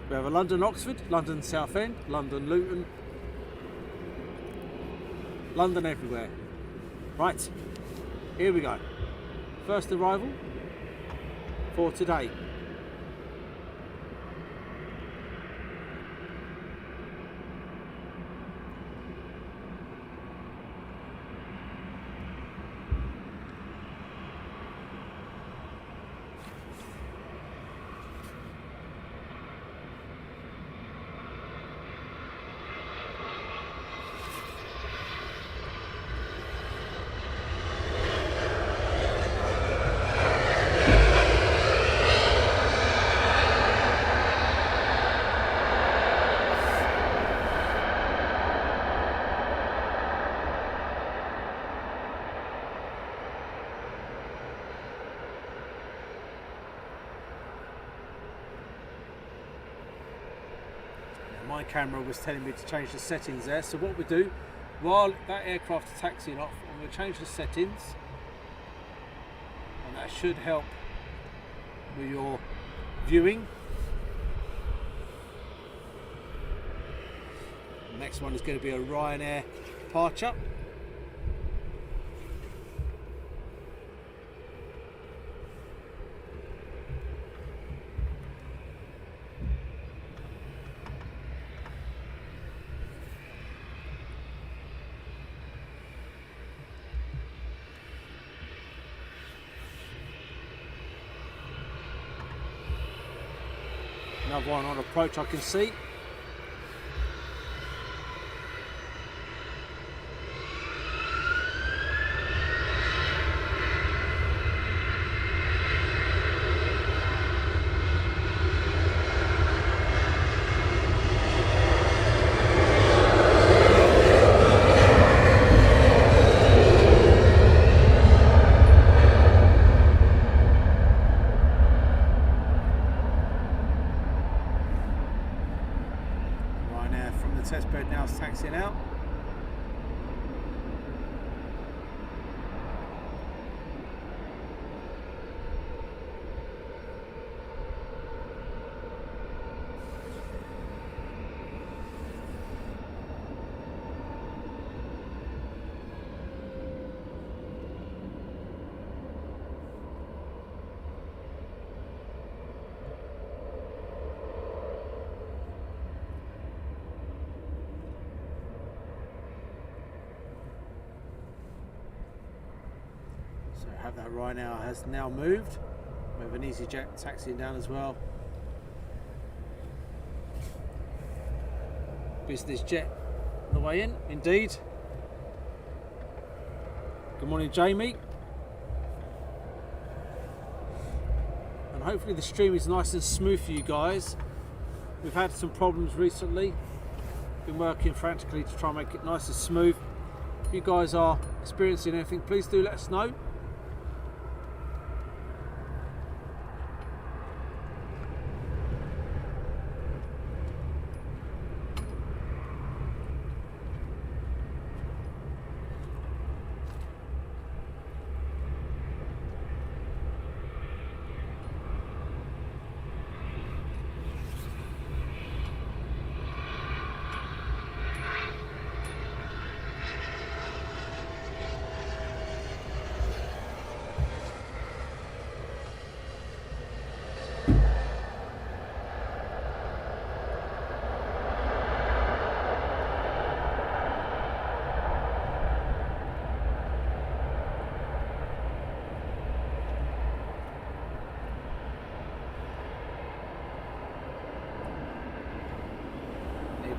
We have a London Oxford, London Southend, London Luton, London everywhere. Right, here we go. First arrival for today. My camera was telling me to change the settings there, so what we do while that aircraft is taxiing off, I'm going to change the settings, and that should help with your viewing. The next one is going to be a Ryanair departure. Another one on approach I can see. Test bed now is taxiing out. Have that Ryanair has now moved. We have an EasyJet taxiing down as well. Business jet on the way in, indeed. Good morning, Jamie. And hopefully the stream is nice and smooth for you guys. We've had some problems recently. Been working frantically to try and make it nice and smooth. If you guys are experiencing anything, please do let us know.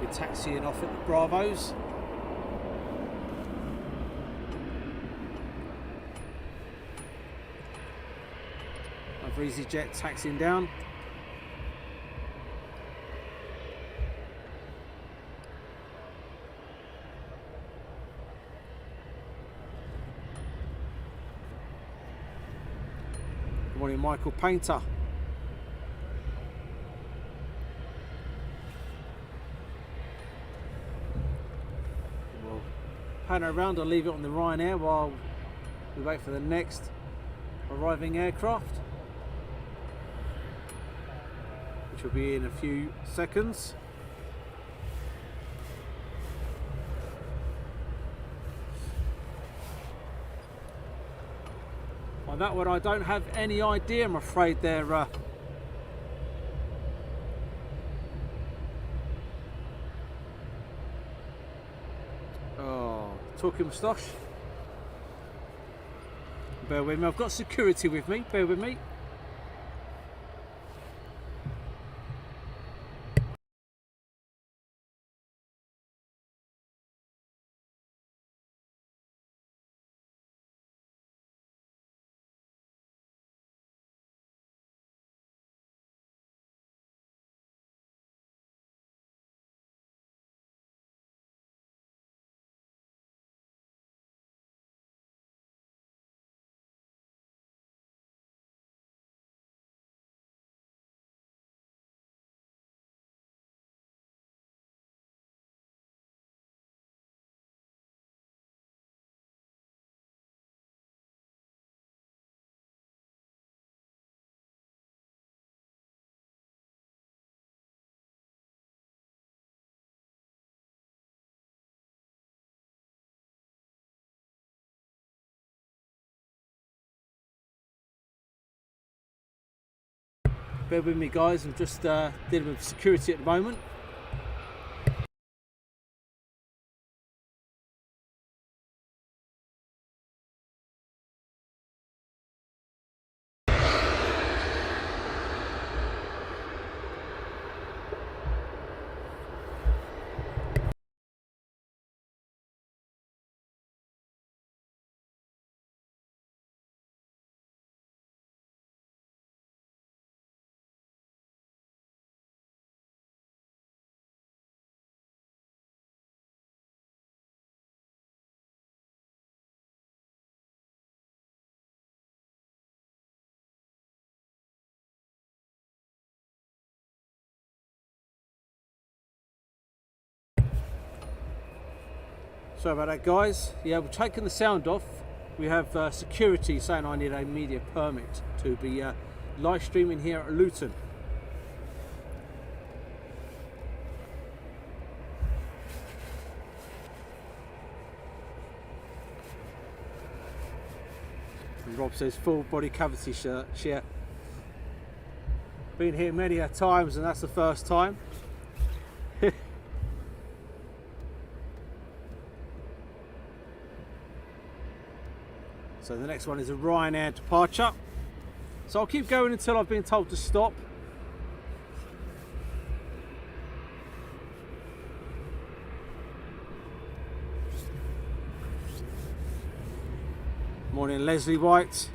We're taxiing off at the Bravos. Over EasyJet taxiing down. Good morning, Michael Painter. We'll pan around and leave it on the Ryanair while we wait for the next arriving aircraft, which will be in a few seconds. On that one, I don't have any idea, I'm afraid. They're talking moustache. Bear with me, I've got security with me, bear with me. Bear with me, guys, I'm just dealing with security at the moment. Sorry about that, guys. Yeah, we're taking the sound off. We have security saying I need a media permit to be live streaming here at Luton. And Rob says full body cavity shirt. Yeah. Been here many a times and that's the first time. So the next one is a Ryanair departure. So I'll keep going until I've been told to stop. Morning, Leslie White.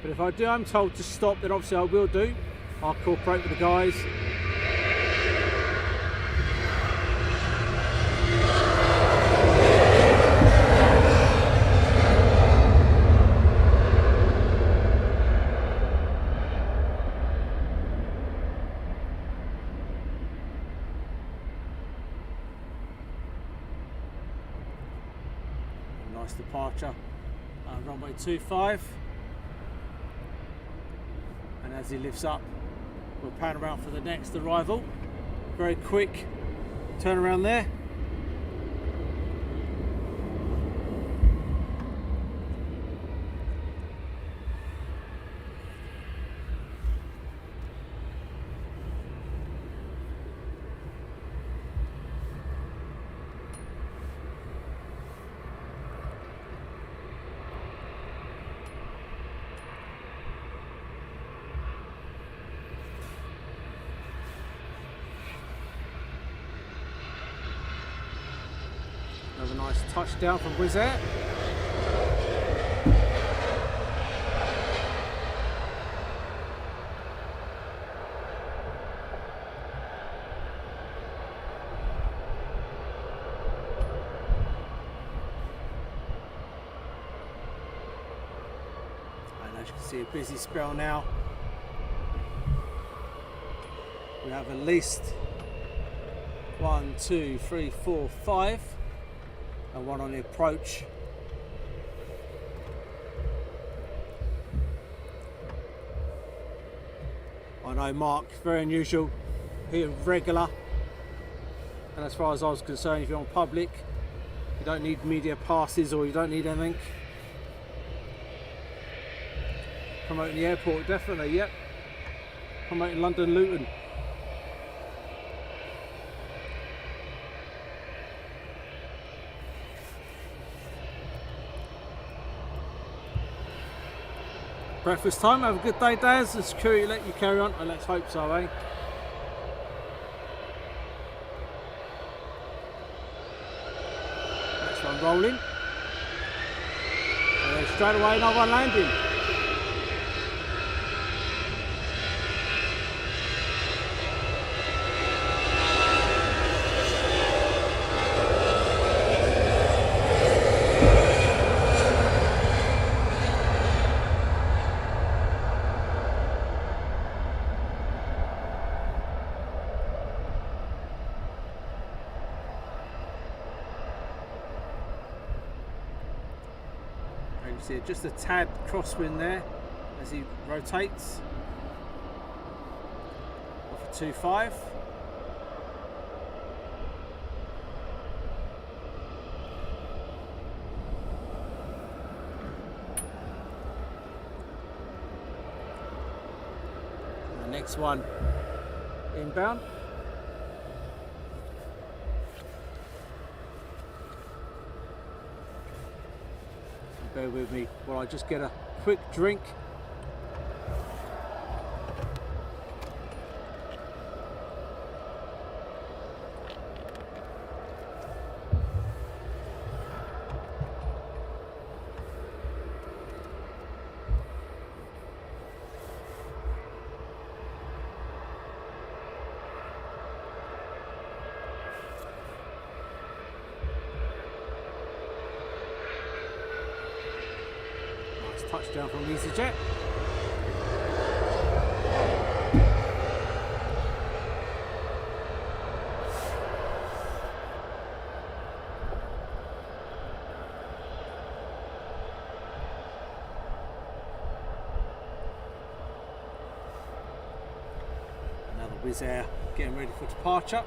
But if I do, I'm told to stop, then obviously I will do. I'll cooperate with the guys. Nice departure. Runway 25. And as he lifts up, we'll pan around for the next arrival. Very quick turn around there. Nice touchdown from Wizz Air. And as you can see, a busy spell now. We have at least 1, 2, 3, 4, 5, and one on the approach. I know Mark, very unusual, here regular, and as far as I was concerned, if you're on public, you don't need media passes or you don't need anything. Promoting the airport, definitely, yep. Promoting London Luton. Breakfast time, have a good day, Daz. The security let you carry on, and let's hope so, eh? Next one rolling. And then straight away, another one landing. See just a tad crosswind there as he rotates off a 2.5. The next one inbound. Bear with me while I just get a quick drink. Touchdown from EasyJet. Another Wizz Air getting ready for departure.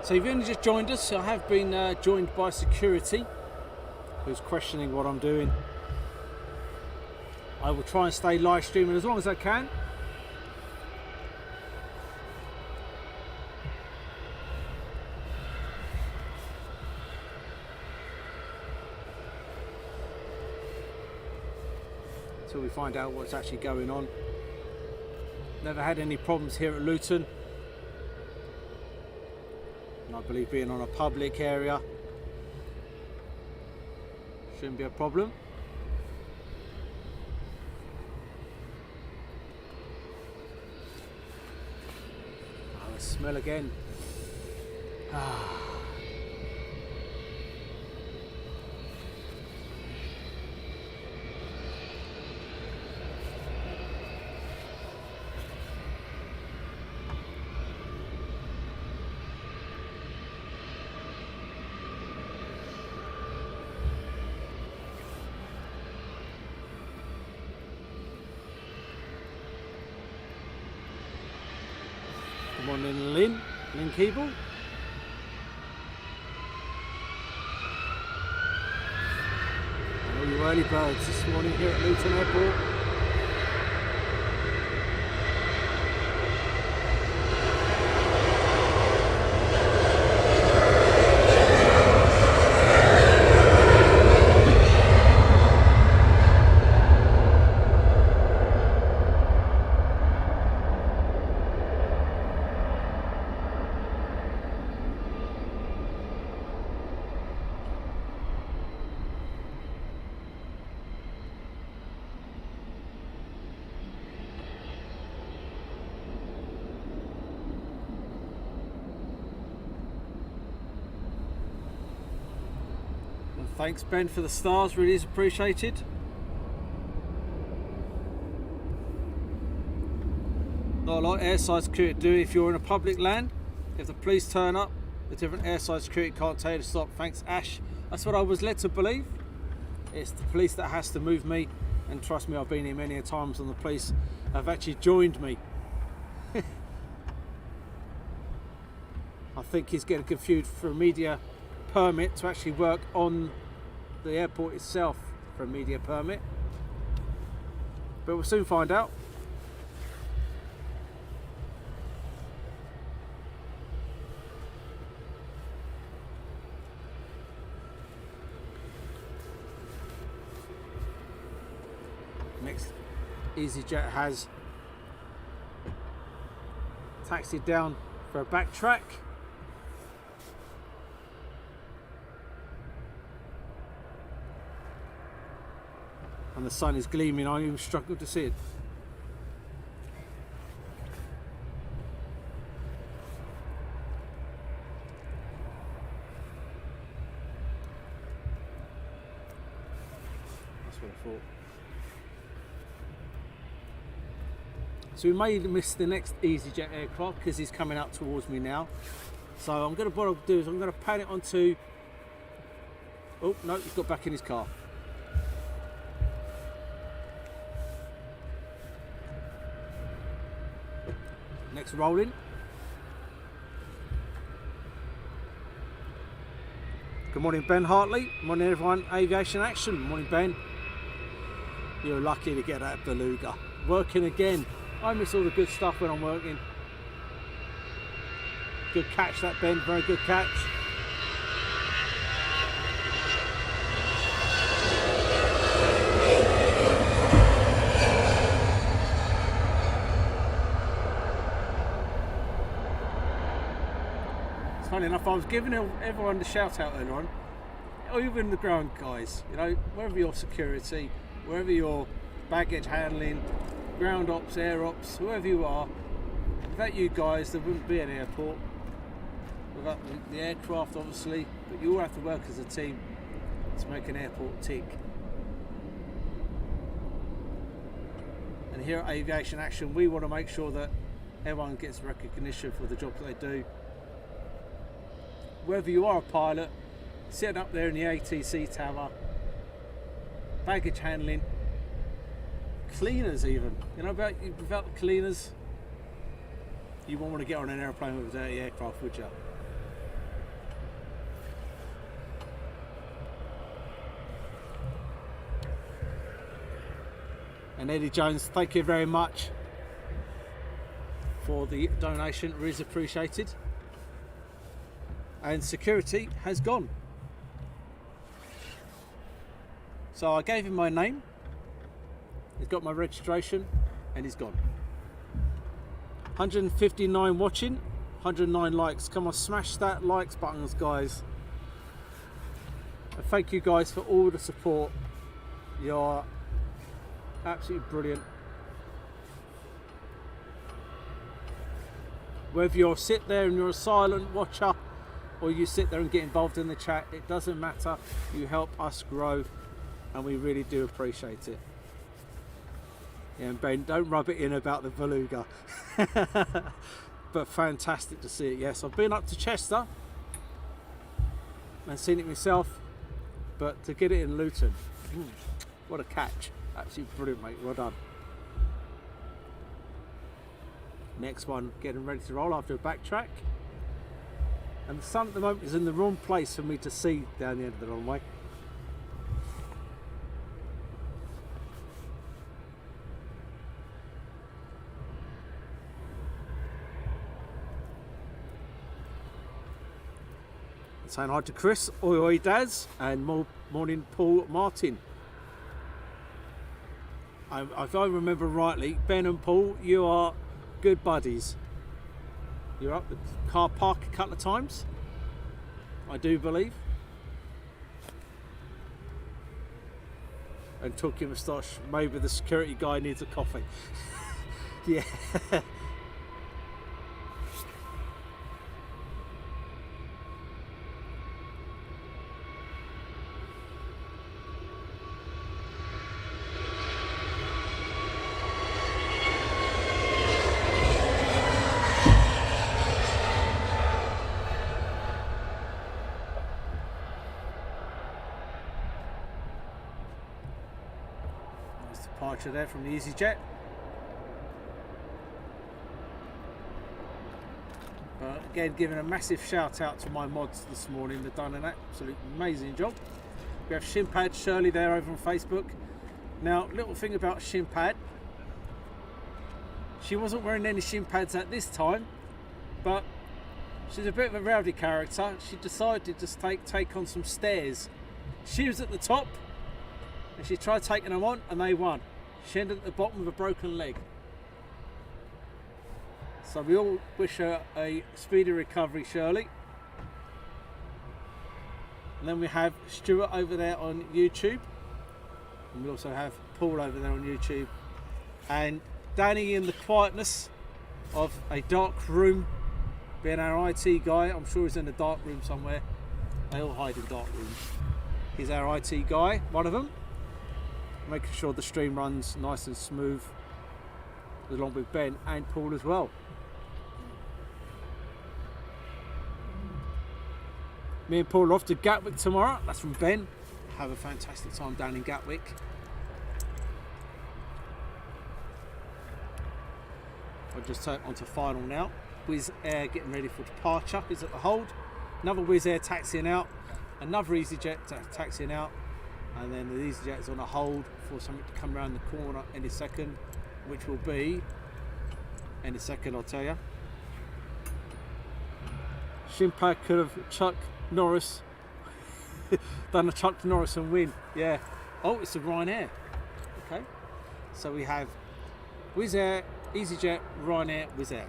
So if you've only just joined us, I have been joined by security who's questioning what I'm doing. I will try and stay live streaming as long as I can. Until we find out what's actually going on. Never had any problems here at Luton. And I believe being on a public area shouldn't be a problem. Oh, the smell again. Come on in, Lynn Keeble. And all you early birds this morning here at Luton Airport. Thanks Ben for the stars, really is appreciated. Not a lot of airside security do if you're in a public land. If the police turn up, the different airside security can't tell you to stop. Thanks Ash. That's what I was led to believe. It's the police that has to move me, and trust me, I've been here many a times and the police have actually joined me. I think he's getting confused for a media permit to actually work on the airport itself for a media permit. But we'll soon find out. Next, EasyJet has taxied down for a backtrack. And the sun is gleaming, I even struggle to see it. That's what I thought. So we may miss the next EasyJet aircraft because he's coming up towards me now. So what I'll do is I'm going to pan it onto... Oh no, he's got back in his car. Next rolling. Good morning Ben Hartley. Morning everyone. Aviation Action. Morning Ben. You're lucky to get that beluga. Working again. I miss all the good stuff when I'm working. Good catch that Ben. Very good catch. Funny enough, I was giving everyone the shout out earlier on, or even the ground guys, you know, wherever your security, wherever your baggage handling, ground ops, air ops, whoever you are, without you guys there wouldn't be an airport, without the aircraft obviously, but you all have to work as a team to make an airport tick. And here at Aviation Action we want to make sure that everyone gets recognition for the job that they do. Whether you are a pilot, sitting up there in the ATC tower, baggage handling, cleaners even, you know, without the cleaners, you won't want to get on an airplane with a dirty aircraft, would you? And Eddie Jones, thank you very much for the donation, it is appreciated. And security has gone. So I gave him my name, he's got my registration, and he's gone. 159 watching, 109 likes. Come on, smash that likes buttons, guys. And thank you guys for all the support. You're absolutely brilliant. Whether you're sit there and you're a silent watcher, or you sit there and get involved in the chat, it doesn't matter. You help us grow and we really do appreciate it. Yeah, and Ben, don't rub it in about the beluga. But fantastic to see it. Yes, I've been up to Chester and seen it myself, but to get it in Luton, what a catch. Absolutely brilliant, mate. Well done. Next one, getting ready to roll after a backtrack. And the sun at the moment is in the wrong place for me to see down the end of the runway. And saying hi to Chris, oi oi Daz, and morning Paul Martin. If I remember rightly, Ben and Paul, you are good buddies. You're up the car park a couple of times, I do believe. And took your moustache, maybe the security guy needs a coffee. Yeah. departure there from the EasyJet. But again, giving a massive shout out to my mods this morning. They've done an absolute amazing job. We have Shimpad Shirley there over on Facebook. Now, little thing about Shimpad. She wasn't wearing any shin pads at this time, but she's a bit of a rowdy character. She decided to take on some stairs. She was at the top, and she tried taking them on, and they won. She ended at the bottom with a broken leg. So we all wish her a speedy recovery, Shirley. And then we have Stuart over there on YouTube. And we also have Paul over there on YouTube. And Danny in the quietness of a dark room, being our IT guy. I'm sure he's in a dark room somewhere. They all hide in dark rooms. He's our IT guy, one of them. Making sure the stream runs nice and smooth, along with Ben and Paul as well. Me and Paul are off to Gatwick tomorrow. That's from Ben. Have a fantastic time down in Gatwick. I'll just turn onto final now. Wizz Air getting ready for departure. Is at the hold. Another Wizz Air taxiing out. Another EasyJet taxiing out. And then the EasyJet is on a hold for something to come around the corner any second, which will be any second, I'll tell you. Shimpad could have chucked Norris, done a Chuck Norris and win. Yeah. Oh, it's a Ryanair. Okay. So we have Wizz Air, EasyJet, Ryanair, Wizz Air.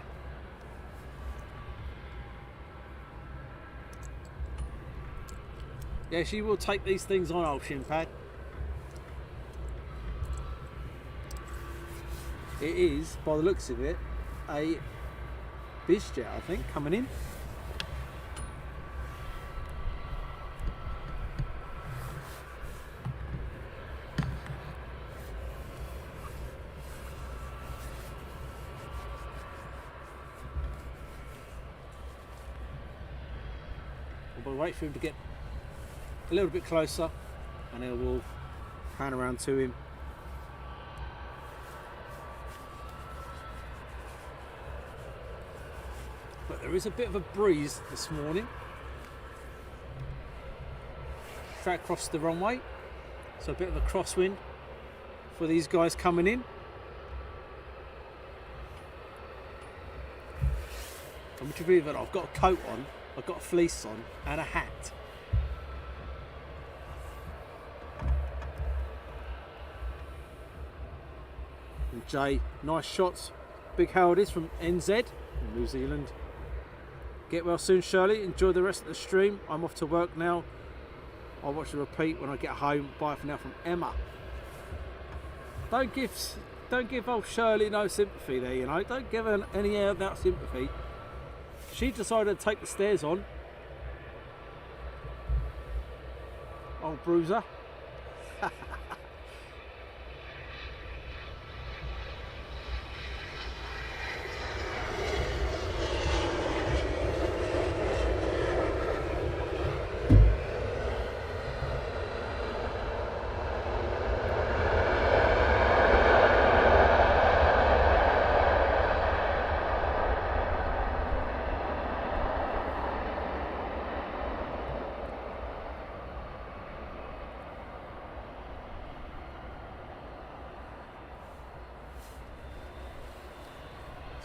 Yeah, she will take these things on, old Shimpad. It is, by the looks of it, a Bizjet, I think, coming in. We'll wait for him to get a little bit closer and then we'll pan around to him. But there is a bit of a breeze this morning. Straight across the runway, so a bit of a crosswind for these guys coming in. And would you believe it? I've got a coat on, I've got a fleece on and a hat. And Jay, nice shots. Big how it is from NZ in New Zealand. Get well soon, Shirley. Enjoy the rest of the stream. I'm off to work now. I'll watch the repeat when I get home. Bye for now from Emma. Don't give old Shirley no sympathy there, you know. Don't give her any air of that sympathy. She decided to take the stairs on. Old bruiser.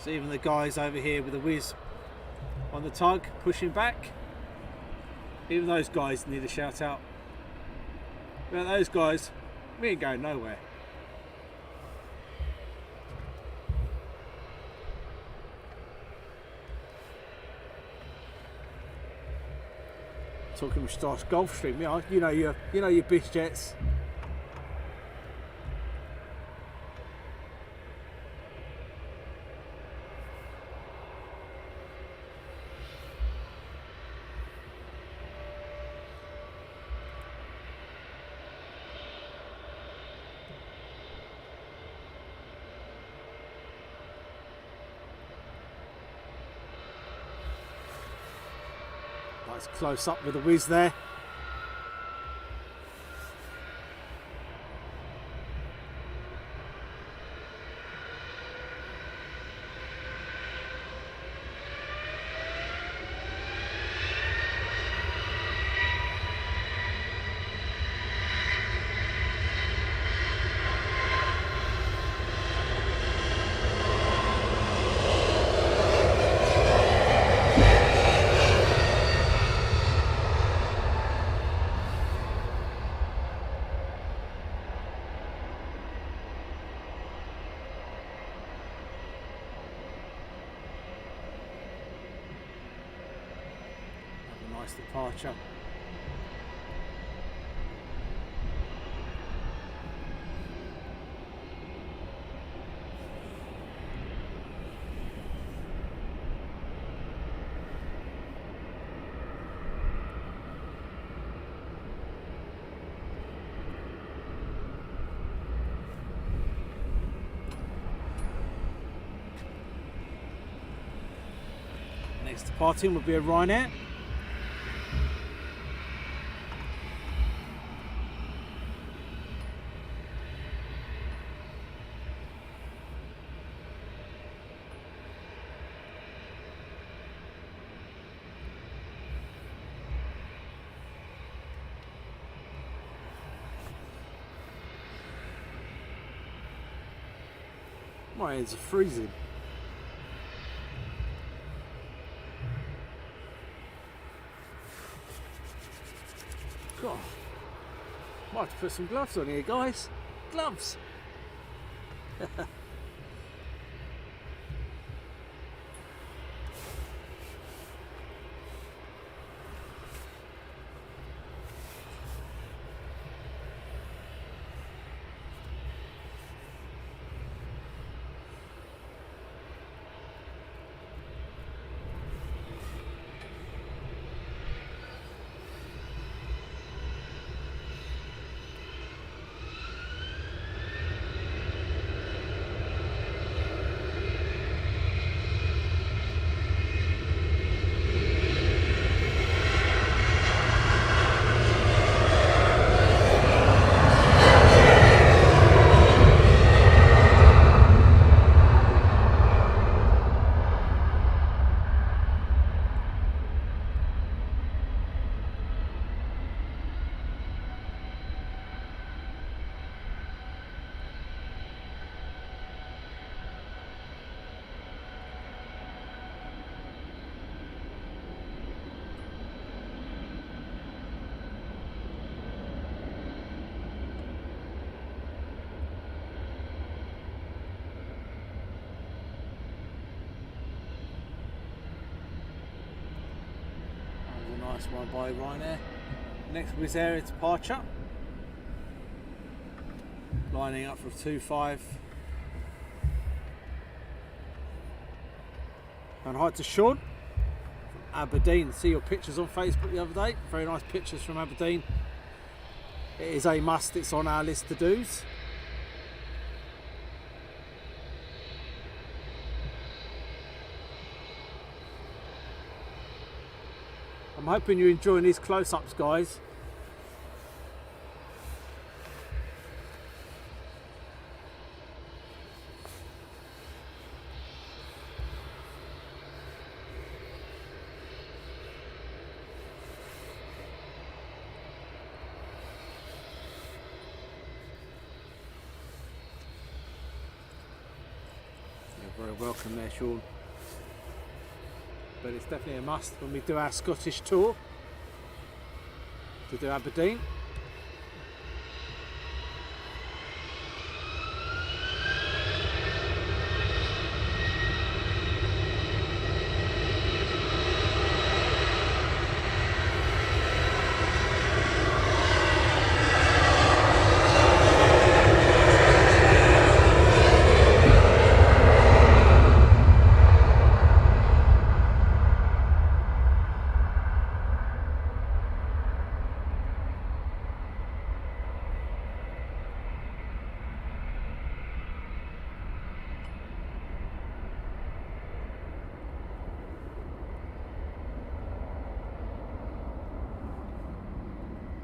So even the guys over here with the whiz on the tug pushing back, even those guys need a shout out. Without those guys, we ain't going nowhere. Talking with Stars Gulfstream, you know your Bizjets. Nice close up with the whiz there. Nice departure. Next departing will be a Ryanair. My hands are freezing. God, might have to put some gloves on here, guys. Gloves. Nice one by Ryanair. Next Wizz Air departure. Lining up for 2-5. And hi to Sean from Aberdeen. See your pictures on Facebook the other day. Very nice pictures from Aberdeen. It is a must, it's on our list to do's. I'm hoping you're enjoying these close-ups, guys. You're very welcome there, Sean. But it's definitely a must when we do our Scottish tour to do Aberdeen.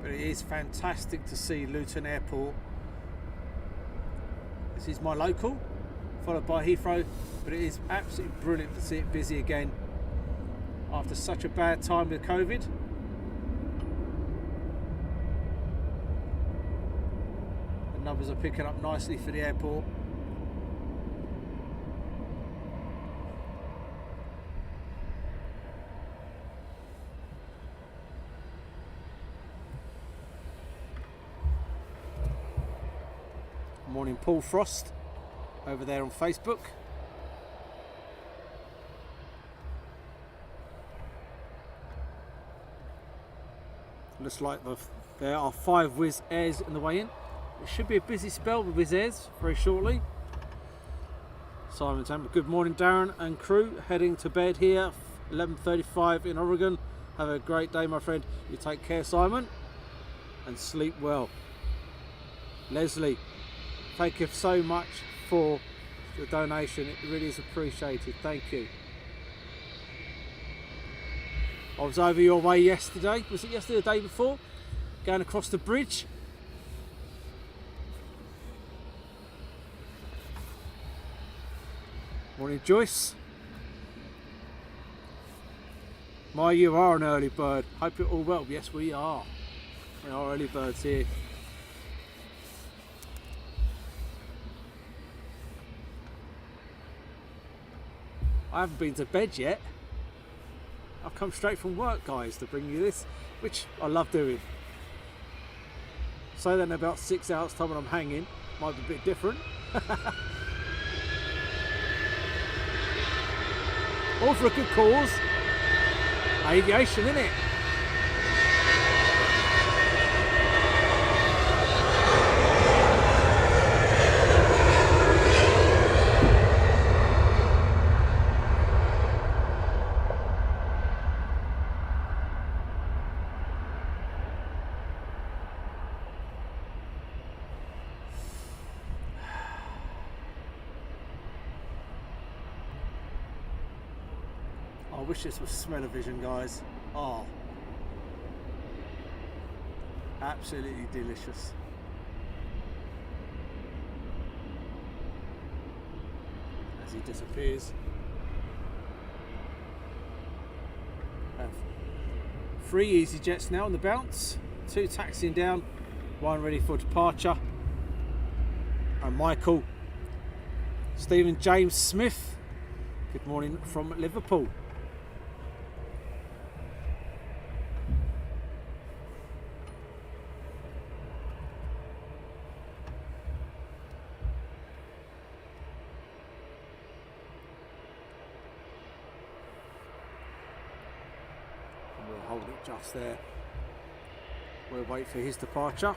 But it is fantastic to see Luton Airport. This is my local, followed by Heathrow, but it is absolutely brilliant to see it busy again after such a bad time with COVID. The numbers are picking up nicely for the airport. Morning, Paul Frost over there on Facebook. Looks like there are 5 Wizz Airs in the way in. It should be a busy spell with Wizz Airs very shortly. Simon Tamper, good morning Darren and crew. Heading to bed here, 11:35 in Oregon. Have a great day my friend. You take care Simon and sleep well. Leslie, thank you so much for the donation. It really is appreciated. Thank you. I was over your way yesterday. Was it yesterday or the day before? Going across the bridge. Morning Joyce. You are an early bird. Hope you're all well. Yes we are. We are early birds here. I haven't been to bed yet. I've come straight from work guys to bring you this, which I love doing. So then about 6 hours time when I'm hanging, might be a bit different. All for a good cause. Aviation, innit? I wish this was smell-o-vision, guys. Oh, absolutely delicious. As he disappears. Have 3 EasyJets now on the bounce, 2 taxiing down, 1 ready for departure. And Michael, Stephen James Smith, good morning from Liverpool. Hold it just there. We'll wait for his departure.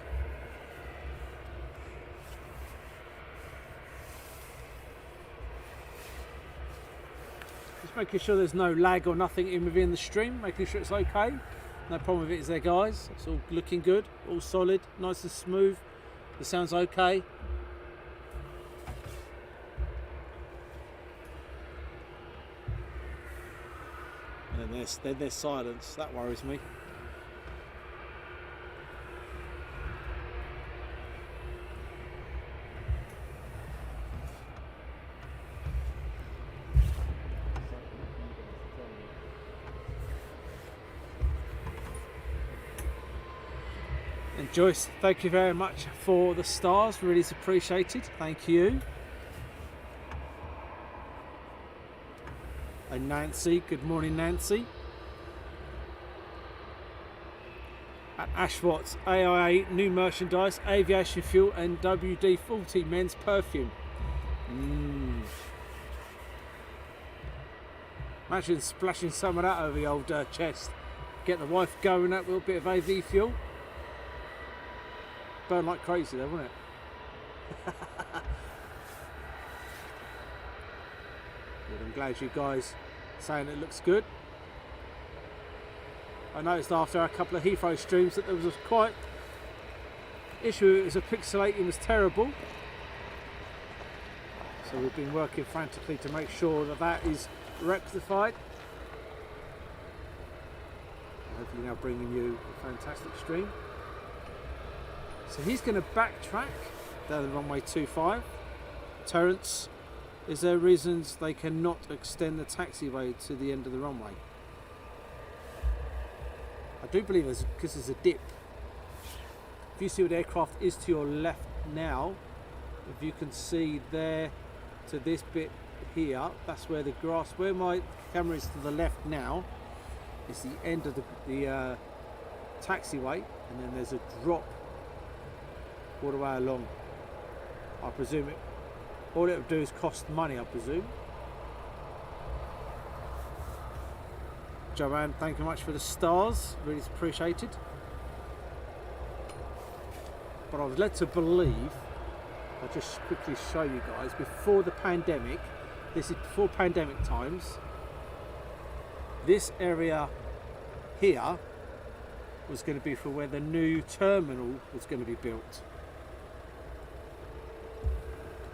Just making sure there's no lag or nothing in within the stream, making sure it's okay. No problem with it, is there guys? It's all looking good, all solid, nice and smooth. The sound's okay. Then there's silence, that worries me. And Joyce, thank you very much for the stars, really is appreciated, thank you. And Nancy, good morning Nancy. At Ashwatts, AIA, new merchandise, aviation fuel and WD-40 men's perfume. Imagine splashing some of that over the old chest. Get the wife going, that little bit of AV fuel. Burn like crazy though, wouldn't it? Good, I'm glad you guys saying it looks good. I noticed after a couple of Heathrow streams that there was a quite issue, the pixelating was terrible. So we've been working frantically to make sure that that is rectified. Hopefully now bringing you a fantastic stream. So he's going to backtrack down the runway 25. Terence, is there reasons they cannot extend the taxiway to the end of the runway? I do believe it's because there's a dip. If you see what the aircraft is to your left now, if you can see there to this bit here, that's where the grass, where my camera is to the left now, is the end of the taxiway, and then there's a drop all the way along. I presume it, all it would do is cost money, I presume. Joanne, thank you much for the stars, really appreciated. but I was led to believe, I'll just quickly show you guys, before the pandemic, this is before pandemic times, this area here was going to be for where the new terminal was going to be built.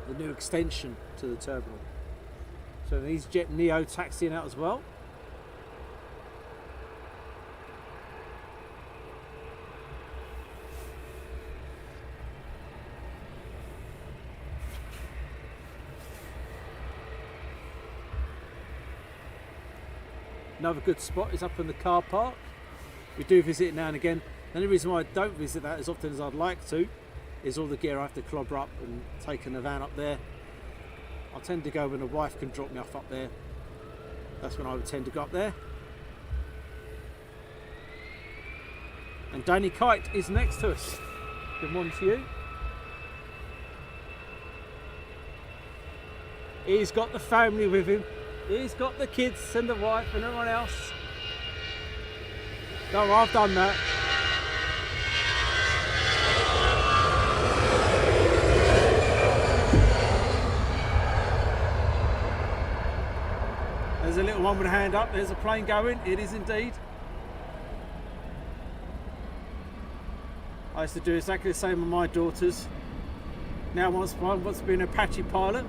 The new extension to the terminal. So these EasyJet Neo taxiing out as well. Another good spot is up in the car park. We do visit it now and again. The only reason why I don't visit that as often as I'd like to is all the gear I have to clobber up and taking the van up there. I tend to go when the wife can drop me off up there. That's when I would tend to go up there. And Danny Kite is next to us. Good morning to you. He's got the family with him. He's got the kids and the wife and everyone else. No, I've done that. There's a little one with a hand up. There's a plane going. It is indeed. I used to do exactly the same with my daughters. Now one wants to be an Apache pilot.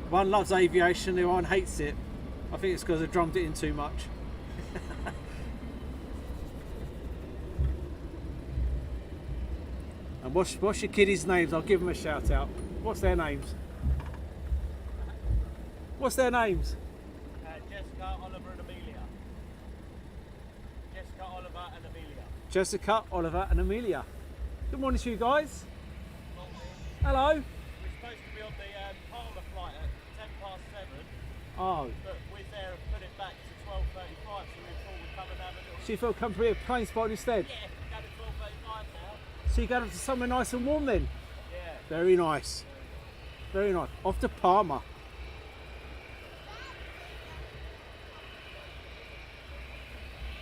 One loves aviation, the other one hates it. I think it's because I drummed it in too much. And what's your kiddies' names? I'll give them a shout out. What's their names? What's their names? Jessica, Oliver and Amelia. Jessica, Oliver and Amelia. Jessica, Oliver and Amelia. Good morning to you guys. Morning. Hello. We're supposed to be on the Palmer flight at 7:10. Oh. But Wizz Air have put it back to 12:35, so we thought we'd come and have a little... So you feel comfortable at a plane spot instead? Yeah, we're going to 12:35 now. So you go up to somewhere nice and warm then? Yeah. Very nice. Very nice. Off to Palmer.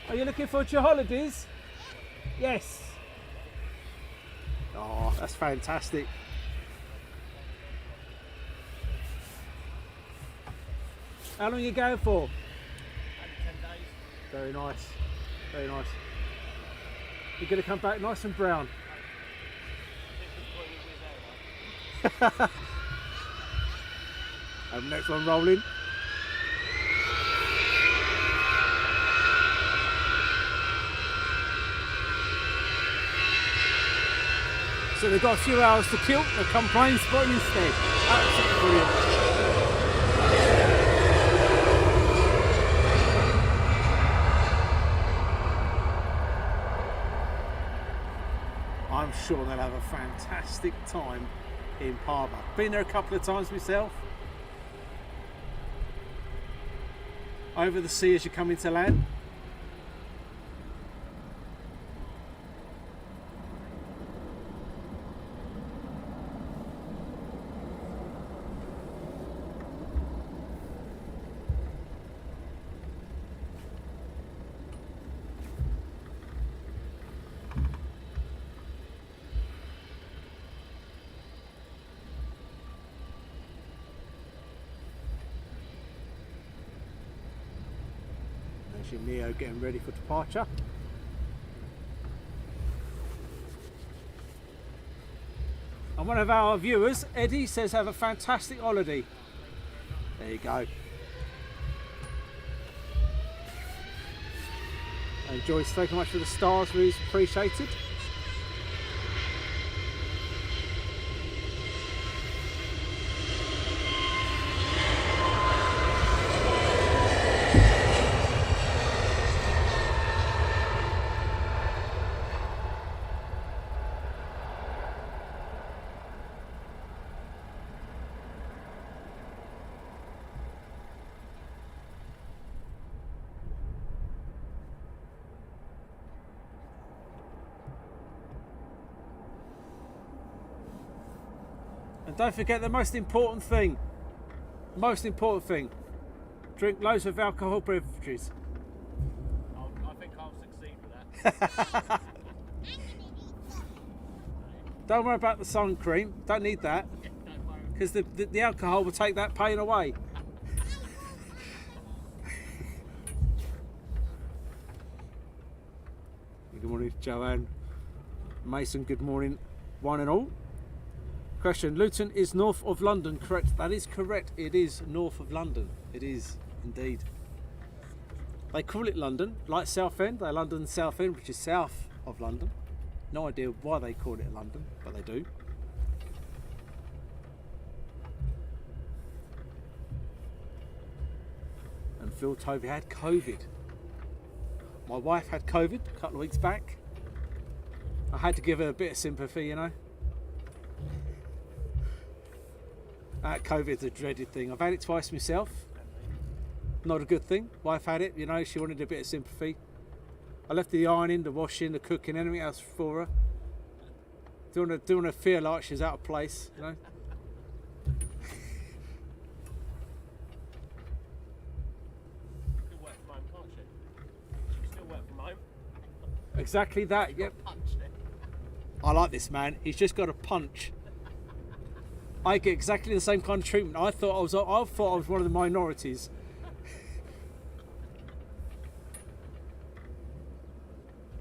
Are you looking forward to your holidays? Yes. Oh, that's fantastic. How long are you going for? Only 10 days. Very nice. Very nice. You're going to come back nice and brown. And next one rolling. So they've got a few hours to kill. They'll come plane spotting instead. Absolutely brilliant. I'm sure they'll have a fantastic time in Palmer. Been there a couple of times myself. Over the sea as you come into land. There's your Neo getting ready for departure. And one of our viewers, Eddie, says have a fantastic holiday. There you go. And Joyce, thank you very much for the stars, really appreciated. And don't forget the most important thing, drink loads of alcohol beverages. Don't worry about the sun cream. Don't need that. Because the alcohol will take that pain away. Good morning, Joanne. Mason, good morning, one and all. Question, Luton is north of London, correct? That is correct. It is north of London. It is, indeed. They call it London, like Southend. They're London Southend, which is south of London. No idea why they call it London, but they do. And Phil Tovey had COVID. My wife had COVID a couple of weeks back. I had to give her a bit of sympathy, you know. COVID's a dreaded thing. I've had it twice myself. Not a good thing. Wife had it, you know, she wanted a bit of sympathy. I left the ironing, the washing, the cooking, anything else for her. Doing her feel like she's out of place, you know. Still work from home, can't she? She can still work from home. Exactly that, yep. I like this man. He's just got a punch. I get exactly the same kind of treatment. I thought I was one of the minorities.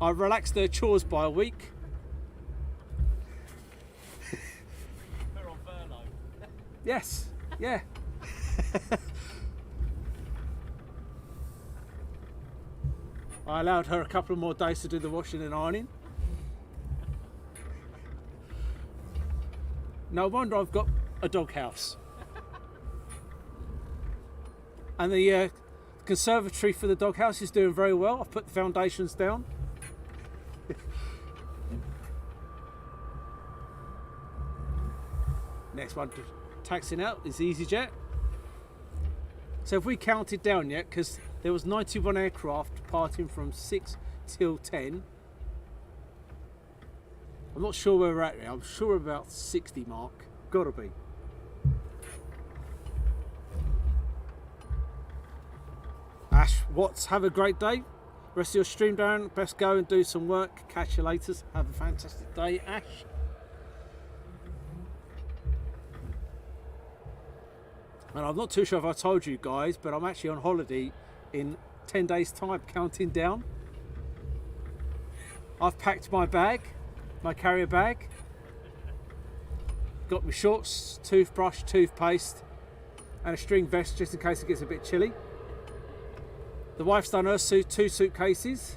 I relaxed their chores by a week. They're on furlough. Yes, yeah. I allowed her a couple of more days to do the washing and ironing. No wonder I've got a doghouse. And the conservatory for the doghouse is doing very well. I've put the foundations down. Next one taxiing out is EasyJet. So if we counted down yet, because there was 91 aircraft departing from 6 till 10. I'm not sure where we're at now. I'm sure we're about 60 mark. Gotta be. Ash Watts, have a great day. Rest of your stream down. Best go and do some work. Catch you later. Have a fantastic day, Ash. And I'm not too sure if I told you guys, but I'm actually on holiday in 10 days' time, counting down. I've packed my bag, my carrier bag. Got my shorts, toothbrush, toothpaste, and a string vest just in case it gets a bit chilly. The wife's done her 2 suitcases.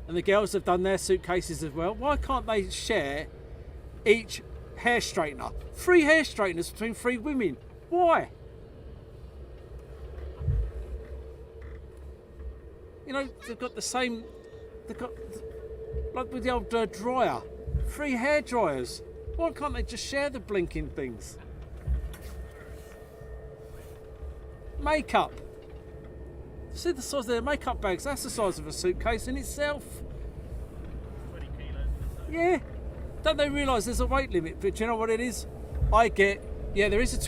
And the girls have done their suitcases as well. Why can't they share each hair straightener? 3 hair straighteners between 3 women. Why? You know, they've got the same, like with the old dryer, 3 hair dryers. Why can't they just share the blinking things? Makeup. See the size of their makeup bags, that's the size of a suitcase in itself. 20 kilos. Yeah. Don't they realise there's a weight limit? But do you know what it is? I get, yeah, there is a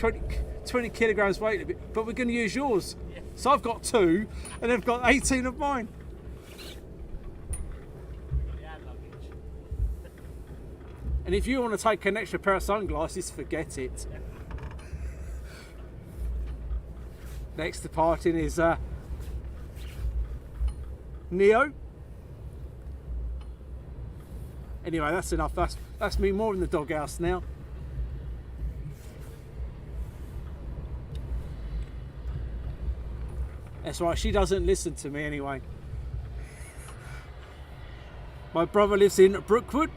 20 kilograms weight limit, but we're going to use yours. Yeah. So I've got 2, and they've got 18 of mine. And if you want to take an extra pair of sunglasses, forget it. Yeah. Next departing is Neo. Anyway, that's enough. That's me more in the doghouse now. That's right, she doesn't listen to me anyway. My brother lives in Brookwood.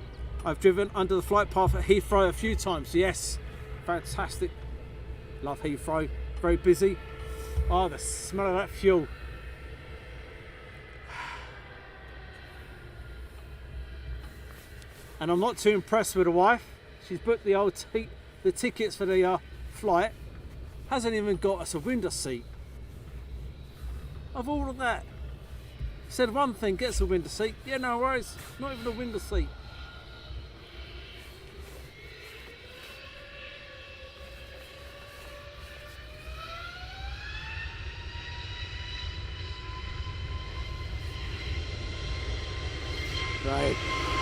I've driven under the flight path at Heathrow a few times. Yes, fantastic. Love Heathrow. Very busy. Oh, the smell of that fuel. And I'm not too impressed with the wife. She's booked the tickets for the flight. Hasn't even got us a window seat. Of all of that, said one thing, gets a window seat. Yeah, no worries. Not even a window seat. way.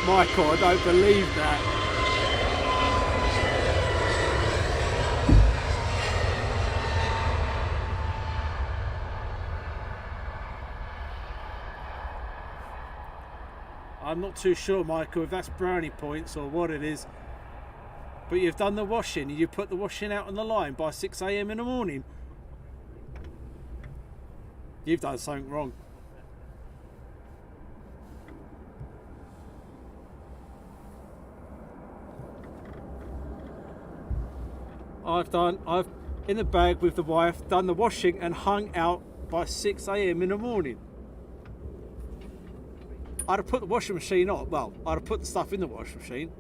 Michael, I don't believe that. I'm not too sure, Michael, if that's brownie points or what it is. But you've done the washing. You put the washing out on the line by 6 AM in the morning. You've done something wrong. I've in the bag with the wife done the washing and hung out by 6 AM in the morning. I'd have put the washing machine on. Well, I'd have put the stuff in the washing machine.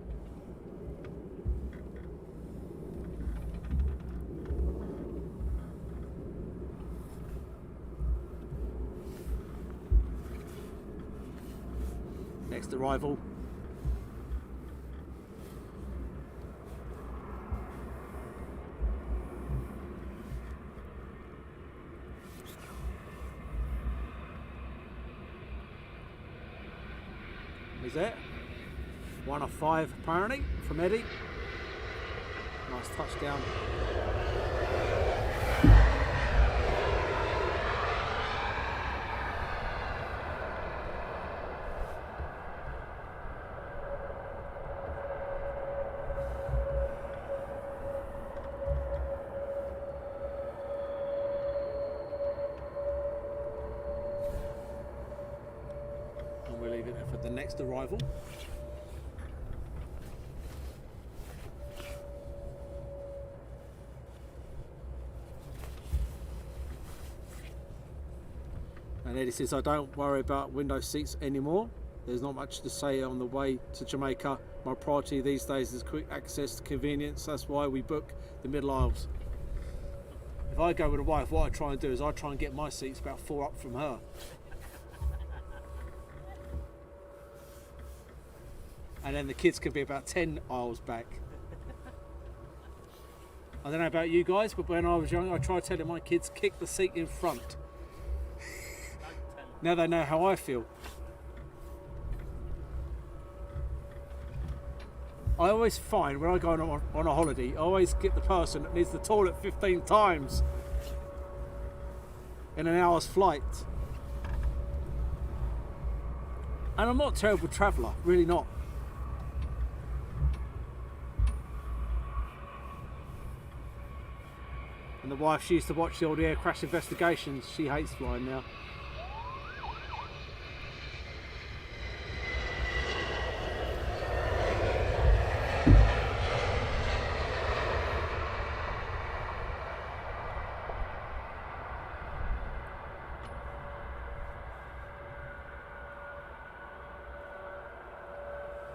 Next arrival. Is that 1 of 5 apparently from Eddie. Nice touchdown. We'll leave it there for the next arrival. And Eddie says, I don't worry about window seats anymore. There's not much to say on the way to Jamaica. My priority these days is quick access to convenience. That's why we book the middle aisles. If I go with a wife, what I try and do is I try and get my seats about 4 up from her. And then the kids can be about 10 aisles back. I don't know about you guys, but when I was young, I tried telling my kids, kick the seat in front. Now they know how I feel. I always find when I go on a holiday, I always get the person that needs the toilet 15 times in an hour's flight. And I'm not a terrible traveller, really not. And the wife, she used to watch the old air crash investigations. She hates flying now.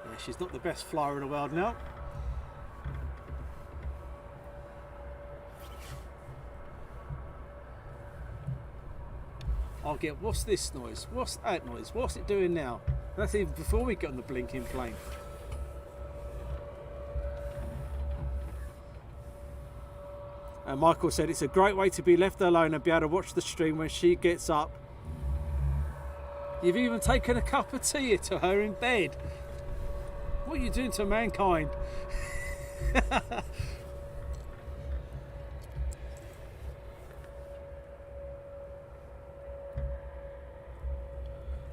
Yeah, she's not the best flyer in the world now. I'll get, what's this noise? What's that noise? What's it doing now? That's even before we get on the blinking plane. And Michael said it's a great way to be left alone and be able to watch the stream when she gets up. You've even taken a cup of tea to her in bed. What are you doing to mankind?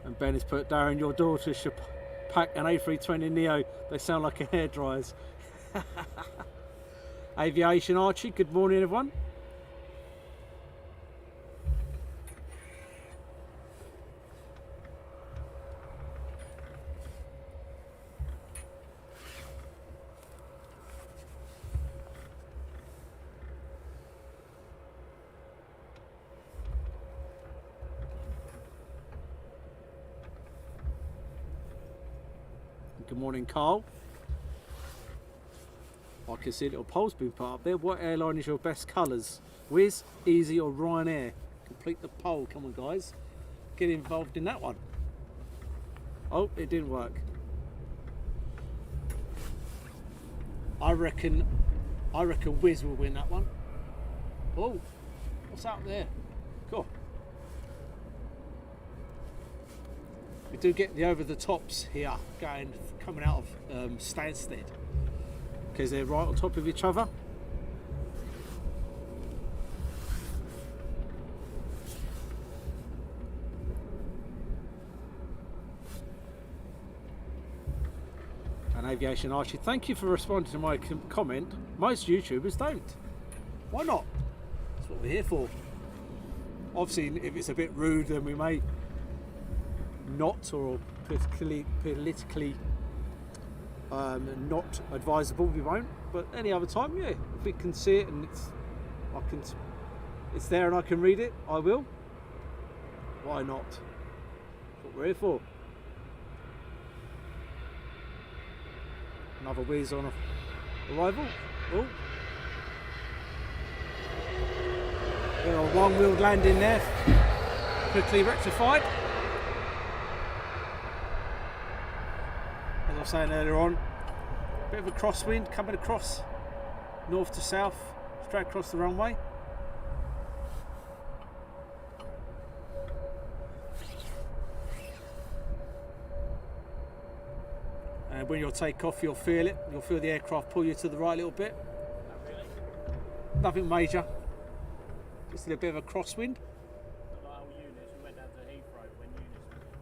And Ben has put, Darren, your daughter should pack an A320 Neo. They sound like a hairdryers. Aviation Archie, good morning everyone. Good morning, Carl. I can see a little poll's been put up there. What airline is your best colours? Wizz, Easy or Ryanair? Complete the poll. Come on, guys. Get involved in that one. Oh, it didn't work. I reckon Wizz will win that one. Oh, what's out there? Cool. We do get the over the tops here coming out of Stansted because they're right on top of each other. And Aviation Archie, thank you for responding to my comment. Most YouTubers don't. Why not? That's what we're here for. Obviously, if it's a bit rude, then we may not, or politically not advisable, we won't. But any other time, yeah, if we can see it and it's there and I can read it, I will. Why not? That's what we're here for. Another whiz on arrival. Oh. We're on one-wheeled landing there. Quickly rectified. As I was saying earlier on, bit of a crosswind coming across north to south, straight across the runway. And when you'll take off, you'll feel it. You'll feel the aircraft pull you to the right a little bit. Not really. Nothing major. Just a little bit of a crosswind. Not like old Eunice, we went down to Heathrow when Eunice was it?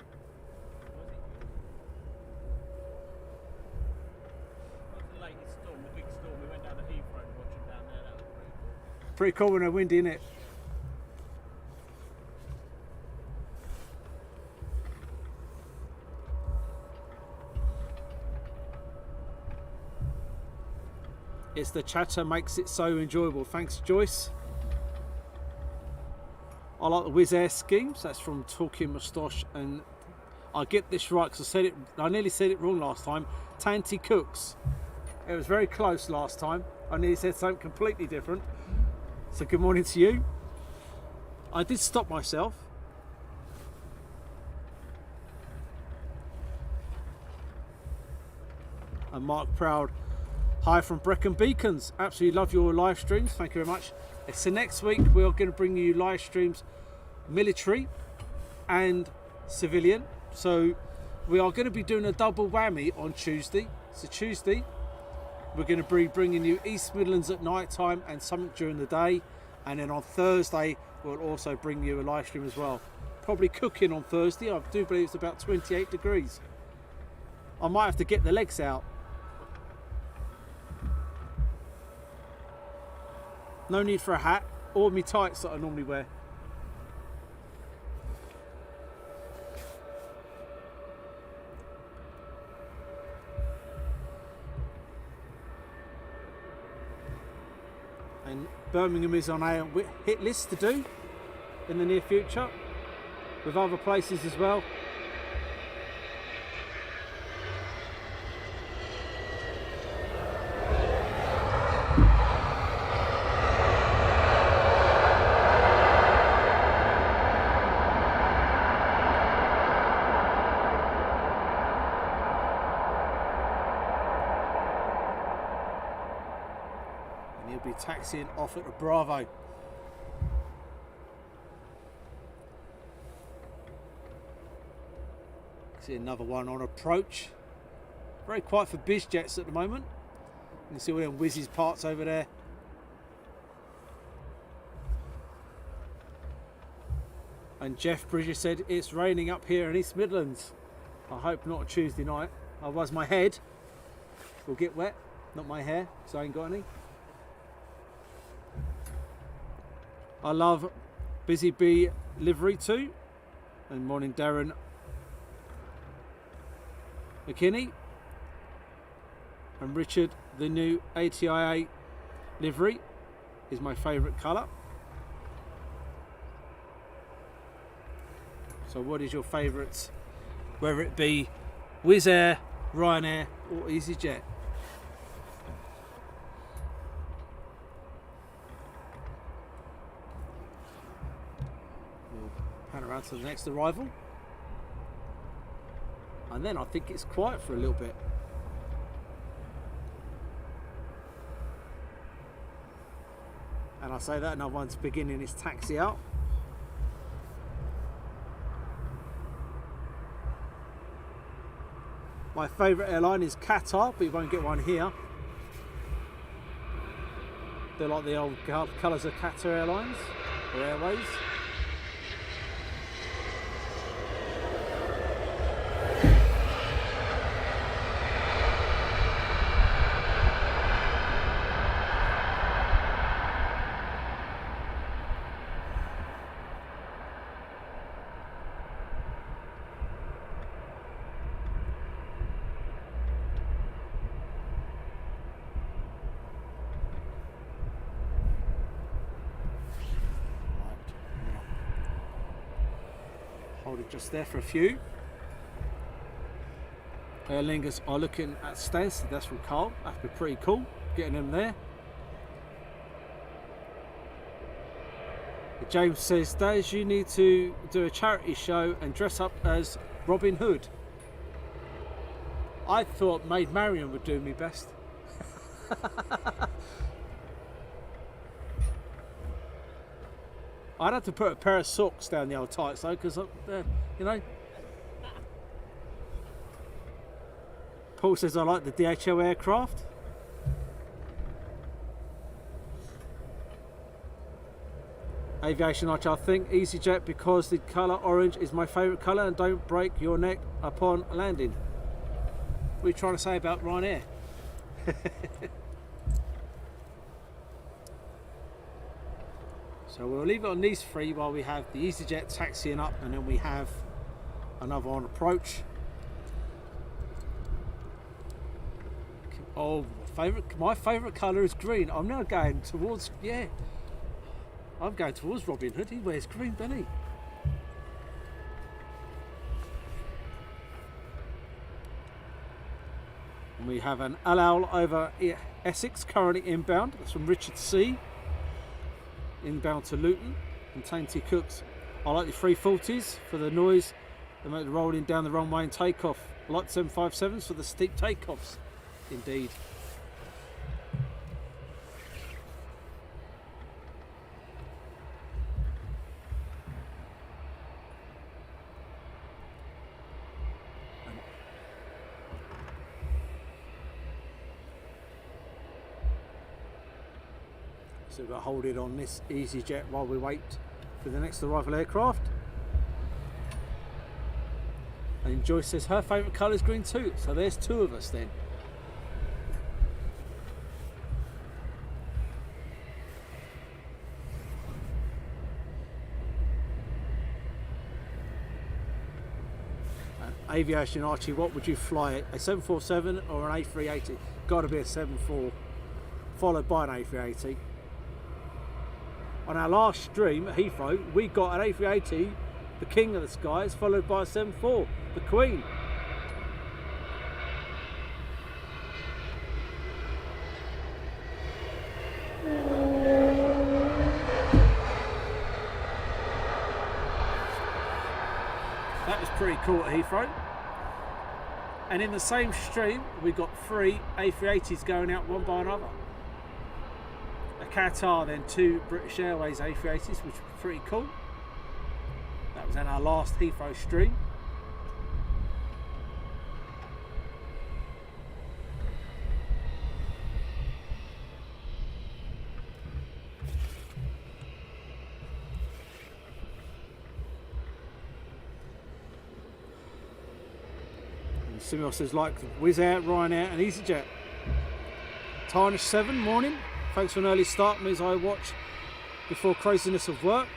What's the latest storm, the big storm? We went down to Heathrow and watched it down there. That was pretty cool. Pretty cool when they're windy, isn't it? It's the chatter makes it so enjoyable. Thanks, Joyce. I like the Wizz Air schemes. That's from Talking Moustache, and I get this right because I nearly said it wrong last time. Tanty Cooks. It was very close last time. I nearly said something completely different. So good morning to you. I did stop myself. And Mark Proud. Hi from Brecon Beacons. Absolutely love your live streams. Thank you very much. So next week we are going to bring you live streams, military and civilian. So we are going to be doing a double whammy on Tuesday. So Tuesday we're going to be bringing you East Midlands at night time and something during the day. And then on Thursday we'll also bring you a live stream as well. Probably cooking on Thursday. I do believe it's about 28 degrees. I might have to get the legs out. No need for a hat or my tights that I normally wear. And Birmingham is on a hit list to do in the near future with other places as well. Taxiing off at the Bravo. See another one on approach. Very quiet for Bizjets at the moment. You can see all them Wizz's parts over there. And Jeff Bridger said it's raining up here in East Midlands. I hope not a Tuesday night. Otherwise my head will get wet, not my hair, because I ain't got any. I love Busy Bee livery too. And morning Darren McKinney. And Richard, the new ATIA livery is my favourite colour. So what is your favourites? Whether it be Wizz Air, Ryanair or EasyJet. Pan around to the next arrival, and then I think it's quiet for a little bit. And I say that another one's beginning its taxi out. My favourite airline is Qatar, but you won't get one here. They're like the old colours of Qatar Airlines or Airways. Hold it just there for a few. Airlingers are looking at Stansted, that's from Carl. That'd be pretty cool, getting them there. James says, Daz, you need to do a charity show and dress up as Robin Hood. I thought Maid Marian would do me best. I'd have to put a pair of socks down the old tights though, because you know. Paul says I like the DHL aircraft. Aviation Action, I think EasyJet because the colour orange is my favourite colour and don't break your neck upon landing. What are you trying to say about Ryanair? So we'll leave it on these three while we have the EasyJet taxiing up, and then we have another on approach. Oh, my favourite colour is green. I'm now going towards, yeah, I'm going towards Robin Hood. He wears green, doesn't he? And we have an Al Owl over Essex currently inbound. That's from Richard C. Inbound to Luton and Tainty Cooks. I like the 340s for the noise they make the rolling down the runway and takeoff. I like the 757s for the steep takeoffs. Indeed. So we've got to hold it on this EasyJet while we wait for the next arrival aircraft. And Joyce says her favourite colour is green too. So there's two of us then. Aviation Archie, what would you fly? A 747 or an A380? Got to be a 74, followed by an A380. On our last stream at Heathrow, we got an A380, the king of the skies, followed by a 74, the queen. That was pretty cool at Heathrow. And in the same stream, we got 3 A380s going out one by another. A Qatar, then 2 British Airways A380s, which was pretty cool. That was in our last Heathrow stream. And Simil says like Wizz Air, Ryanair and EasyJet. Tarnish 7, morning. Thanks for an early start, means I watch before craziness of work.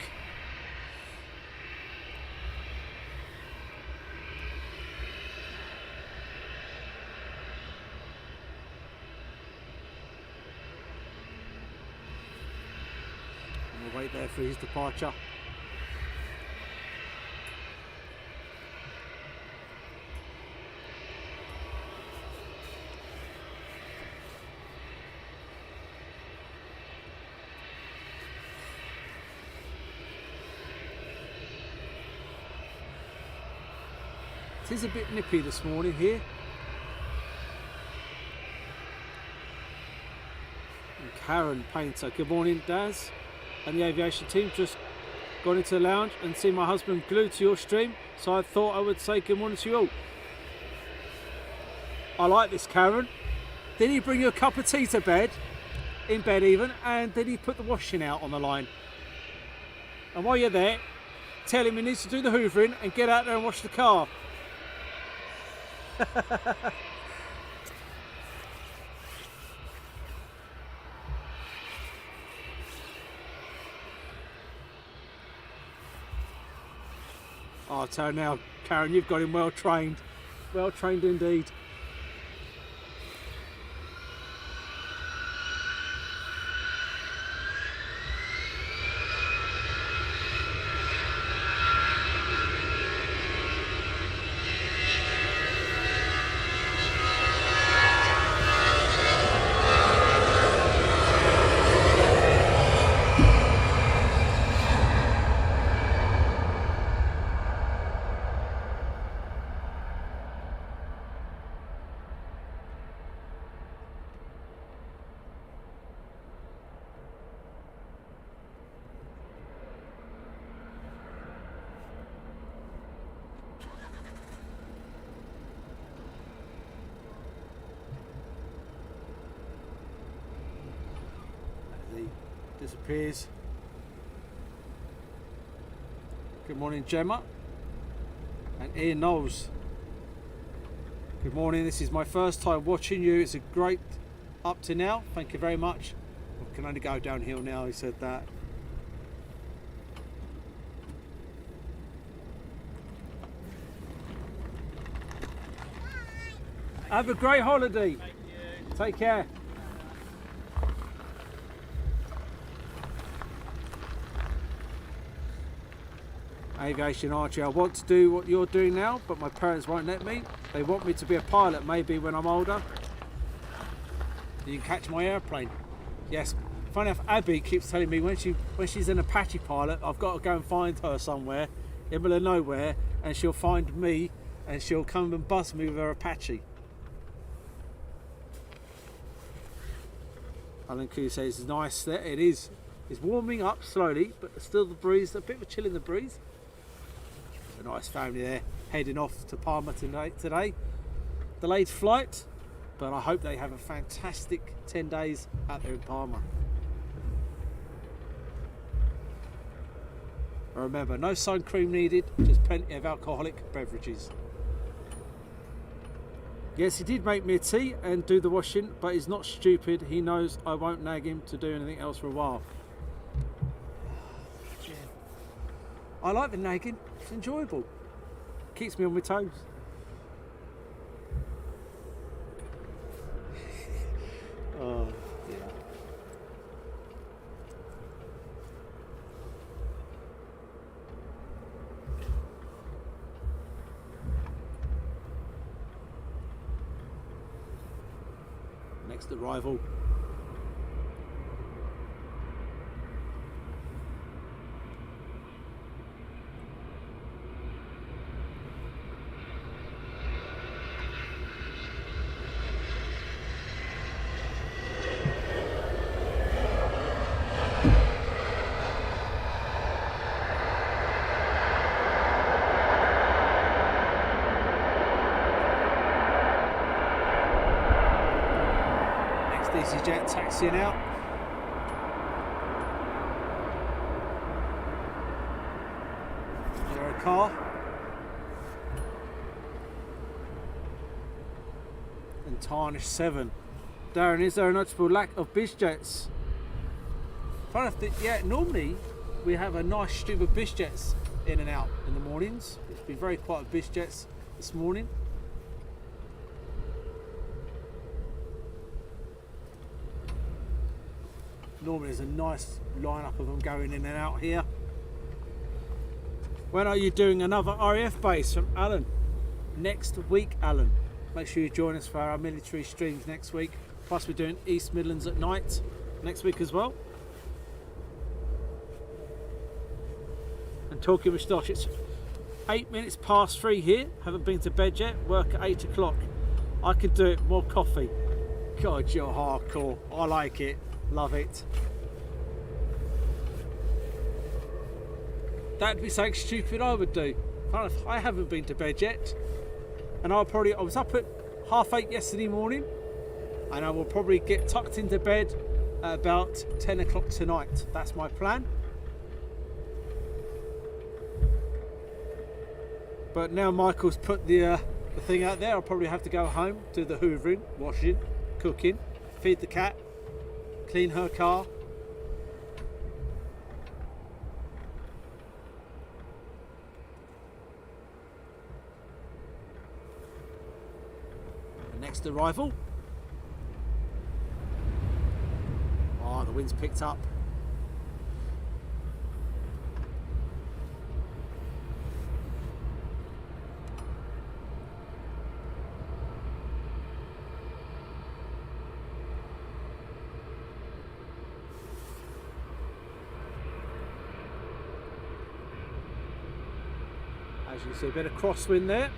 And we'll wait there for his departure. It is a bit nippy this morning here. And Karen Painter, good morning Daz and the aviation team. Just gone into the lounge and seen my husband glued to your stream, so I thought I would say good morning to you all. I like this, Karen. Did he bring you a cup of tea to bed? In bed even, and did he put the washing out on the line? And while you're there, tell him he needs to do the hoovering and get out there and wash the car. Oh, I'll tell you now, Karen, you've got him well trained. Well trained indeed. Disappears. Good morning, Gemma and Ian Knowles. Good morning. This is my first time watching you. It's a great up to now. Thank you very much. I can only go downhill now. He said that. Have a great holiday. Thank you. Take care. Aviation Archie, I want to do what you're doing now, but my parents won't let me. They want me to be a pilot maybe when I'm older. You can catch my airplane. Yes. Funny enough, Abby keeps telling me when she's an Apache pilot, I've got to go and find her somewhere in the middle of nowhere, and she'll find me and she'll come and bust me with her Apache. Alan Q says it's nice there. It is. It's warming up slowly, but still the breeze, a bit of a chill in the breeze. A nice family there, heading off to Palma today. Delayed flight, but I hope they have a fantastic 10 days out there in Palma. Remember, no sun cream needed, just plenty of alcoholic beverages. Yes, he did make me a tea and do the washing, but he's not stupid. He knows I won't nag him to do anything else for a while. I like the nagging, it's enjoyable. Keeps me on my toes. Oh, yeah. Next arrival. EasyJet taxiing out. Is there a car? And Tarnish 7. Darren, is there a noticeable lack of Bizjets? Yeah, normally we have a nice stream of Bizjets in and out in the mornings. It's been very quiet with Bizjets this morning. Normally there's a nice lineup of them going in and out here. When are you doing another RAF base? From Alan. Next week, Alan. Make sure you join us for our military streams next week. Plus we're doing East Midlands at night next week as well. And talking with Stosh, it's 8 minutes past 3 here. Haven't been to bed yet. Work at 8 o'clock. I could do it. More coffee. God, you're hardcore. I like it. Love it. That'd be something stupid I would do. I haven't been to bed yet, and I was up at 8:30 yesterday morning, and I will probably get tucked into bed at about 10 o'clock tonight. That's my plan. But now Michael's put the thing out there, I'll probably have to go home, do the hoovering, washing, cooking, feed the cat, clean her car. The next arrival. Oh, the wind's picked up. As you can see, a bit of crosswind there.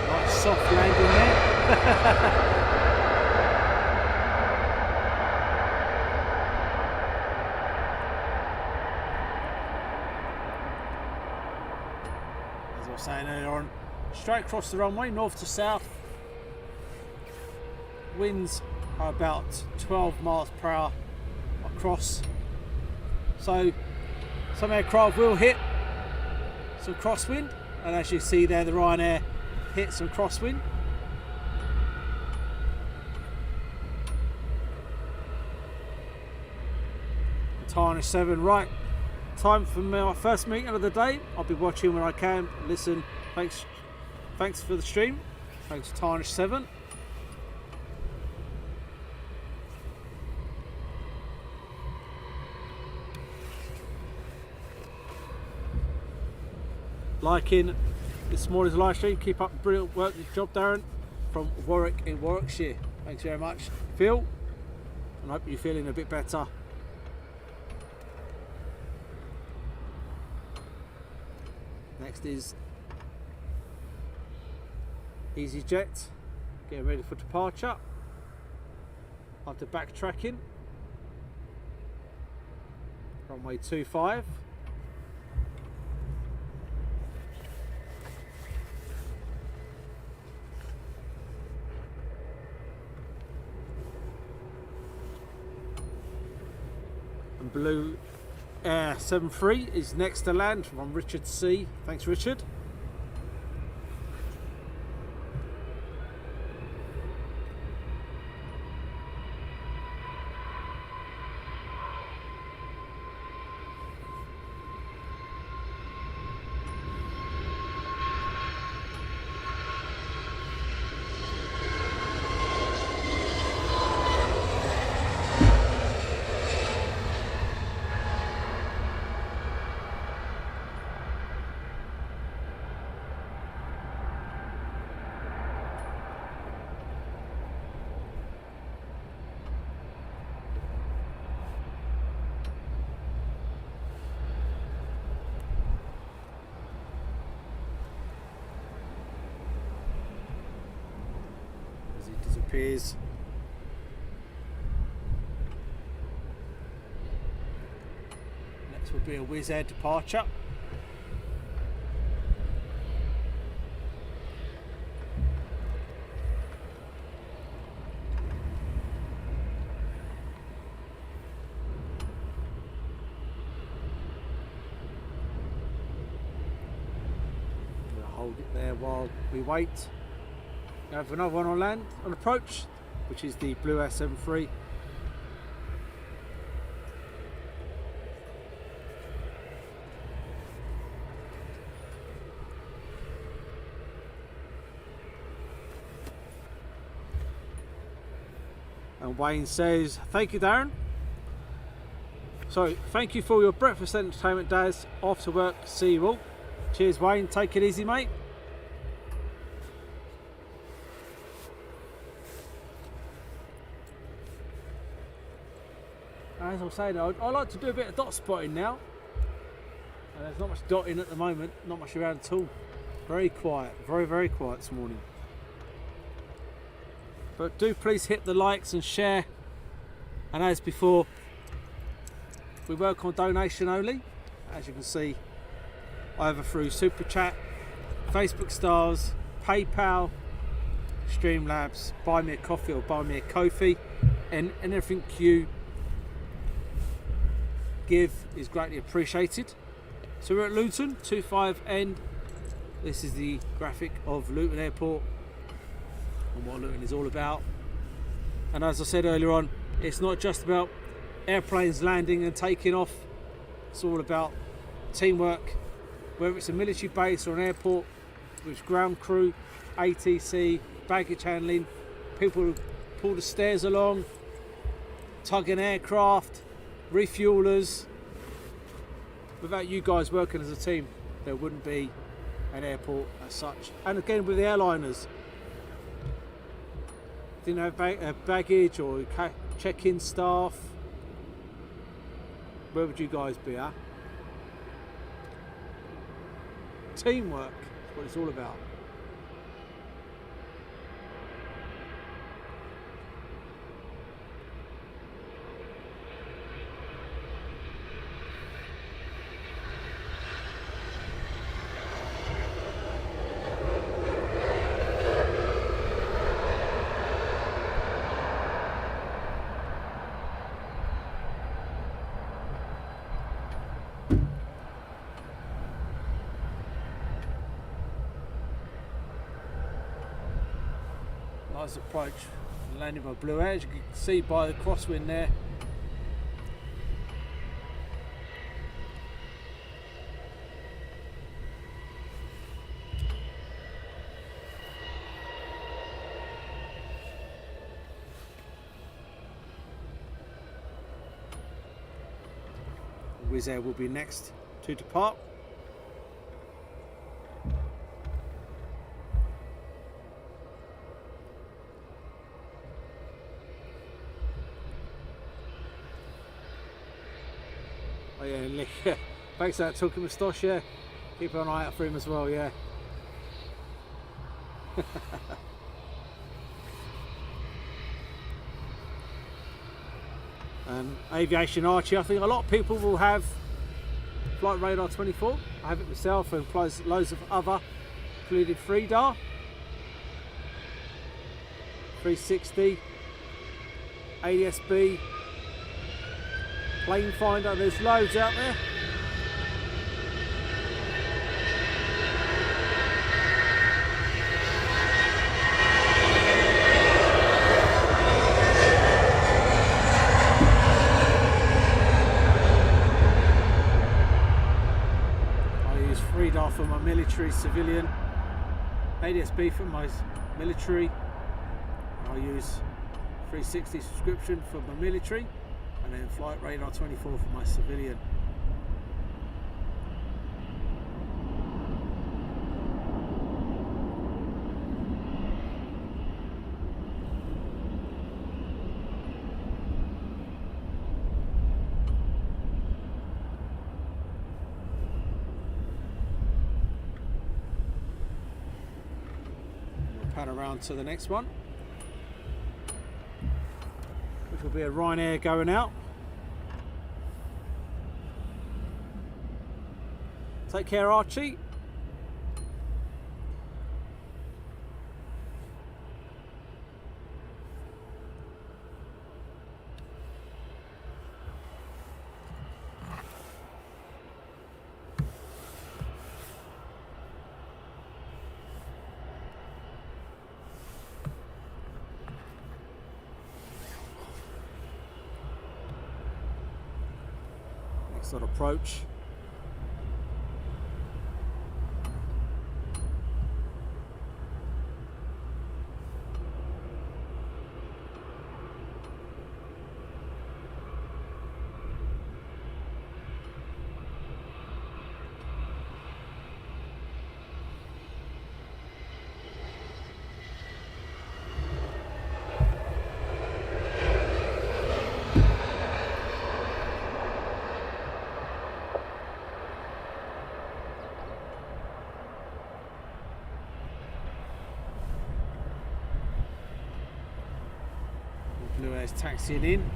Nice soft landing there. As I was saying earlier on, straight across the runway, north to south. Winds are about 12 miles per hour across, so some aircraft will hit some crosswind, and as you see there, the Ryanair hit some crosswind. Tarnish 7, right, time for my first meeting of the day. I'll be watching when I can, listen. Thanks for the stream. Thanks to Tarnish 7. Liking this morning's live stream. Keep up the brilliant work. Good job, Darren, from Warwick in Warwickshire. Thanks very much, Phil, and I hope you're feeling a bit better. Next is EasyJet, getting ready for departure after backtracking. Runway 25. Blue Air 73 is next to land from Richard C. Thanks, Richard. Disappears. Next will be a Wizz Air departure. We'll hold it there while we wait. We have another one on land, on approach, which is the Blue S73. And Wayne says, thank you, Darren. So, thank you for your breakfast entertainment, Daz. After work, see you all. Cheers, Wayne. Take it easy, mate. As I was saying, I like to do a bit of dot spotting now. And there's not much dotting at the moment, not much around at all. Very quiet, very, very quiet this morning. But do please hit the likes and share. And as before, We work on donation only, as you can see, either through Super Chat, Facebook Stars, PayPal, Streamlabs, Buy Me a Coffee or Buy Me a Ko-fi, and anything you give is greatly appreciated. So we're at Luton, 25 end. This is the graphic of Luton Airport and what Luton is all about. And as I said earlier on, it's not just about airplanes landing and taking off. It's all about teamwork, whether it's a military base or an airport, with ground crew, ATC, baggage handling, people who pull the stairs along, tugging aircraft, refuelers. Without you guys working as a team, there wouldn't be an airport as such. And again with the airliners, didn't have baggage or check-in staff, where would you guys be at? Teamwork is what it's all about. Nice approach, landing by Blue Air, as you can see by the crosswind there. Wizz Air will be next to depart. Oh yeah, Nick, thanks for that talking moustache, yeah. Keep an eye out for him as well, yeah. And Aviation Archie, I think a lot of people will have Flight Radar 24. I have it myself and loads of other, including FreeDAR, 360, ADSB, Plane Finder, there's loads out there. I use FreeDAR for my military civilian, ADSB for my military, I use 360 subscription for my military, and then Flight Radar 24 for my civilian. We'll pan around to the next one, which will be a Ryanair going out. Take care, Archie. Next on approach. Blue Air's taxiing in.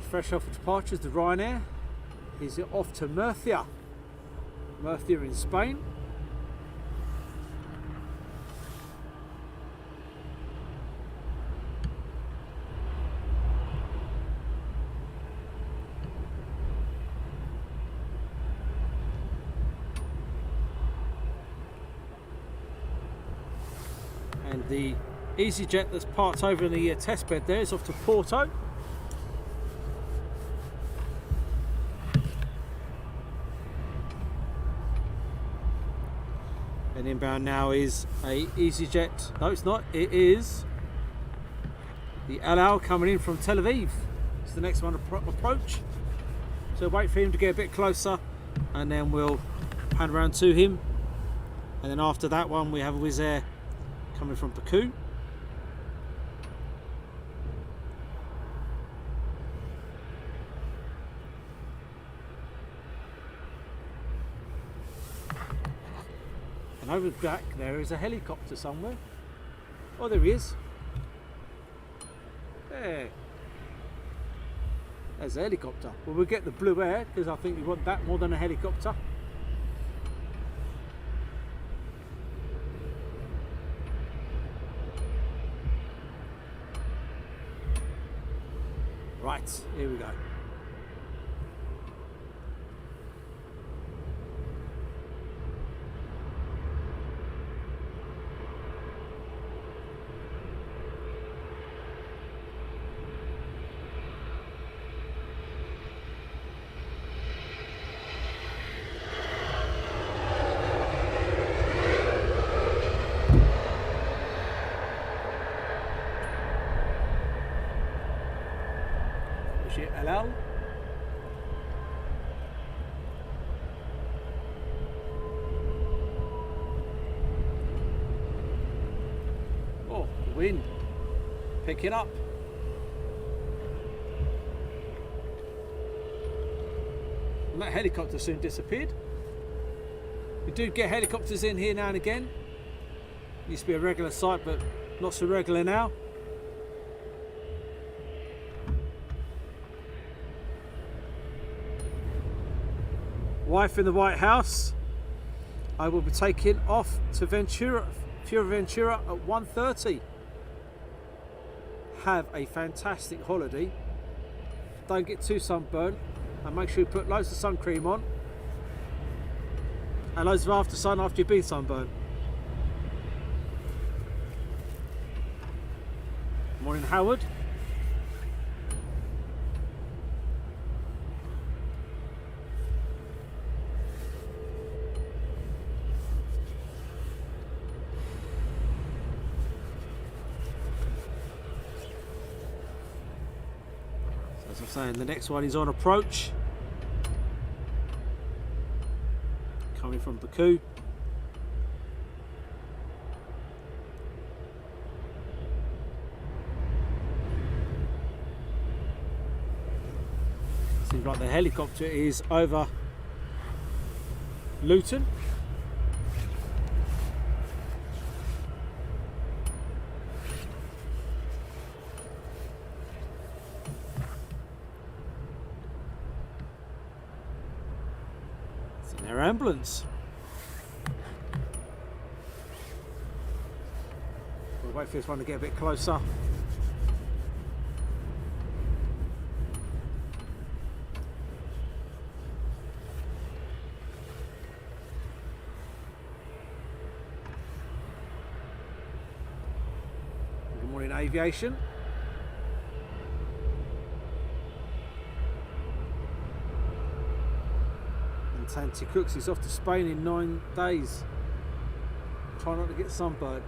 fresh off of departures, the Ryanair is off to Murcia. Murcia in Spain. And the EasyJet that's parked over in the test bed there is off to Porto. And inbound now is a EasyJet. No, it's not. It is the El Al coming in from Tel Aviv. It's the next one approach. So wait for him to get a bit closer, and then we'll pan around to him. And then after that one, we have a Wizz Air coming from Baku. And over the back there is a helicopter somewhere. Oh, there he is. There. There's a helicopter. Well, we'll get the Blue Air because I think we want that more than a helicopter. Right, here we go. Hello. Oh, the wind picking up. And that helicopter soon disappeared. We do get helicopters in here now and again. Used to be a regular sight, but not so regular now. Wife in the White House. I will be taking off to Fuerteventura at 1:30. Have a fantastic holiday. Don't get too sunburned, and make sure you put loads of sun cream on and loads of after sun after you've been sunburned. Morning, Howard. As I'm saying, the next one is on approach, coming from Baku. Seems like the helicopter is over Luton. Their ambulance. We'll wait for this one to get a bit closer. Good morning, Aviation. Tanti Cooks is off to Spain in 9 days. Try not to get sunburned.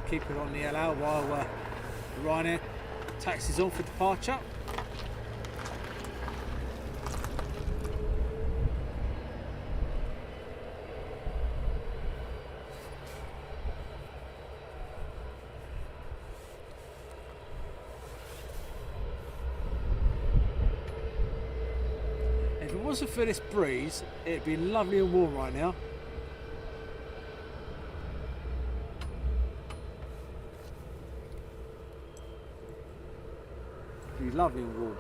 keep it on the LL while Ryanair taxis on for departure. If it wasn't for this breeze, it'd be lovely and warm right now. It'd be lovely and warm.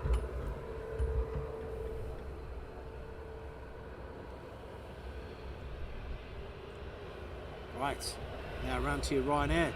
Right, now round to your Ryanair.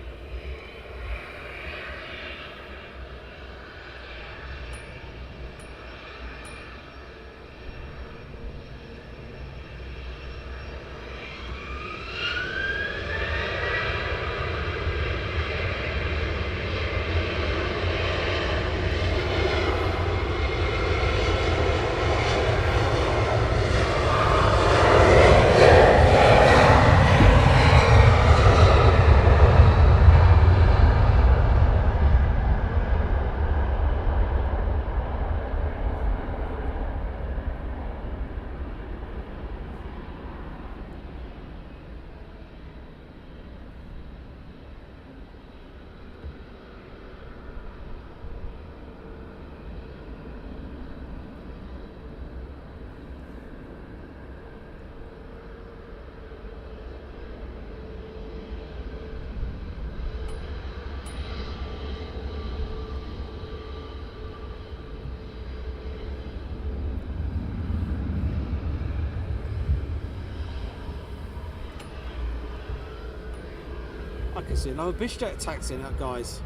I can see another Bizjet taxi in that, guys.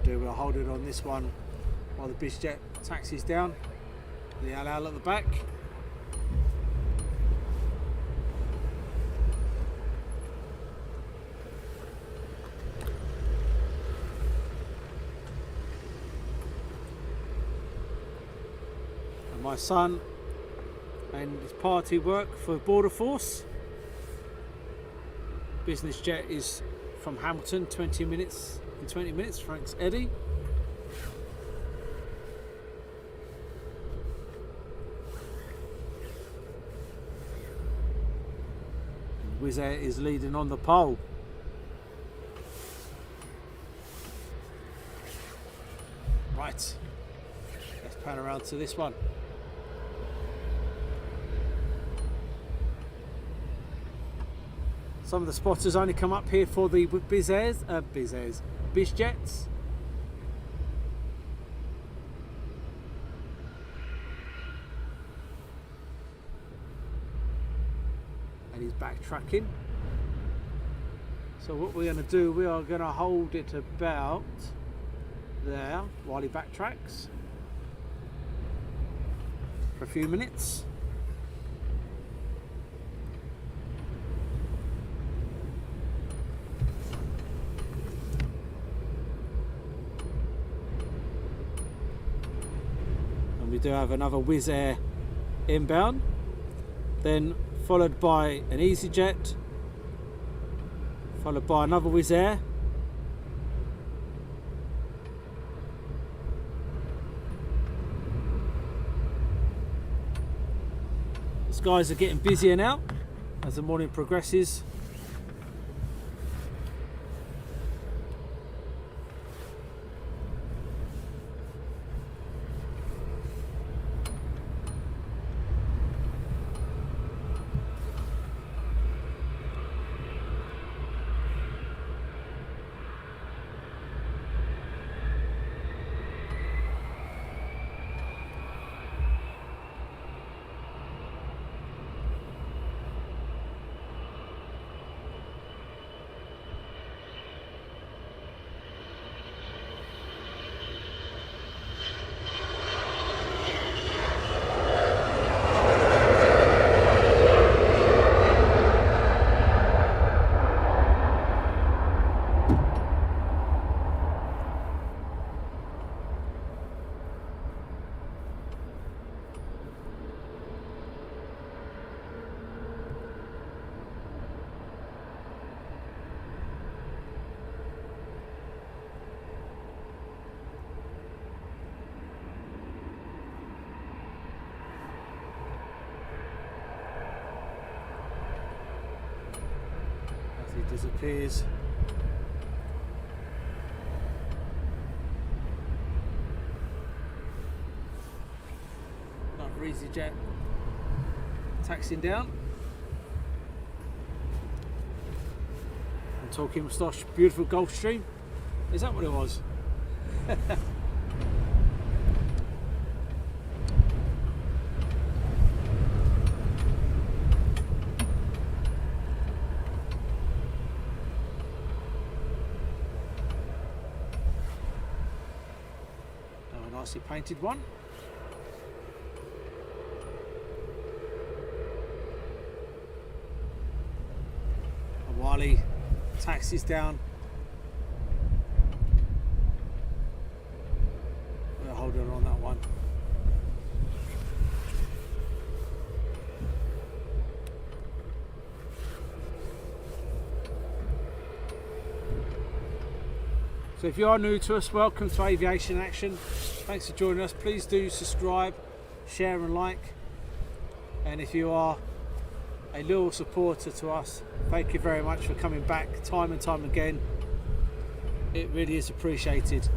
We'll hold it on this one while the Bizjet taxis down. The LL at the back. And my son and his party work for Border Force. Business jet is from Hamilton, 20 minutes. In 20 minutes, thanks Eddie. Wizz Air is leading on the pole. Right, let's pan around to this one. Some of the spotters only come up here for the Bizjets. And he's backtracking. So what we're going to do, we are going to hold it about there while he backtracks for a few minutes. we do have another Wizz Air inbound, then followed by an EasyJet, followed by another Wizz Air, the skies are getting busier now as the morning progresses. Disappears. Another EasyJet taxiing down. And talking moustache, beautiful Gulfstream. Is that what it was? Nicely painted one. And while he taxis down, we'll hold her on that one. So if you are new to us, welcome to Aviation Action. Thanks for joining us. Please do subscribe, share and like. And if you are a loyal supporter to us, thank you very much for coming back time and time again. It really is appreciated.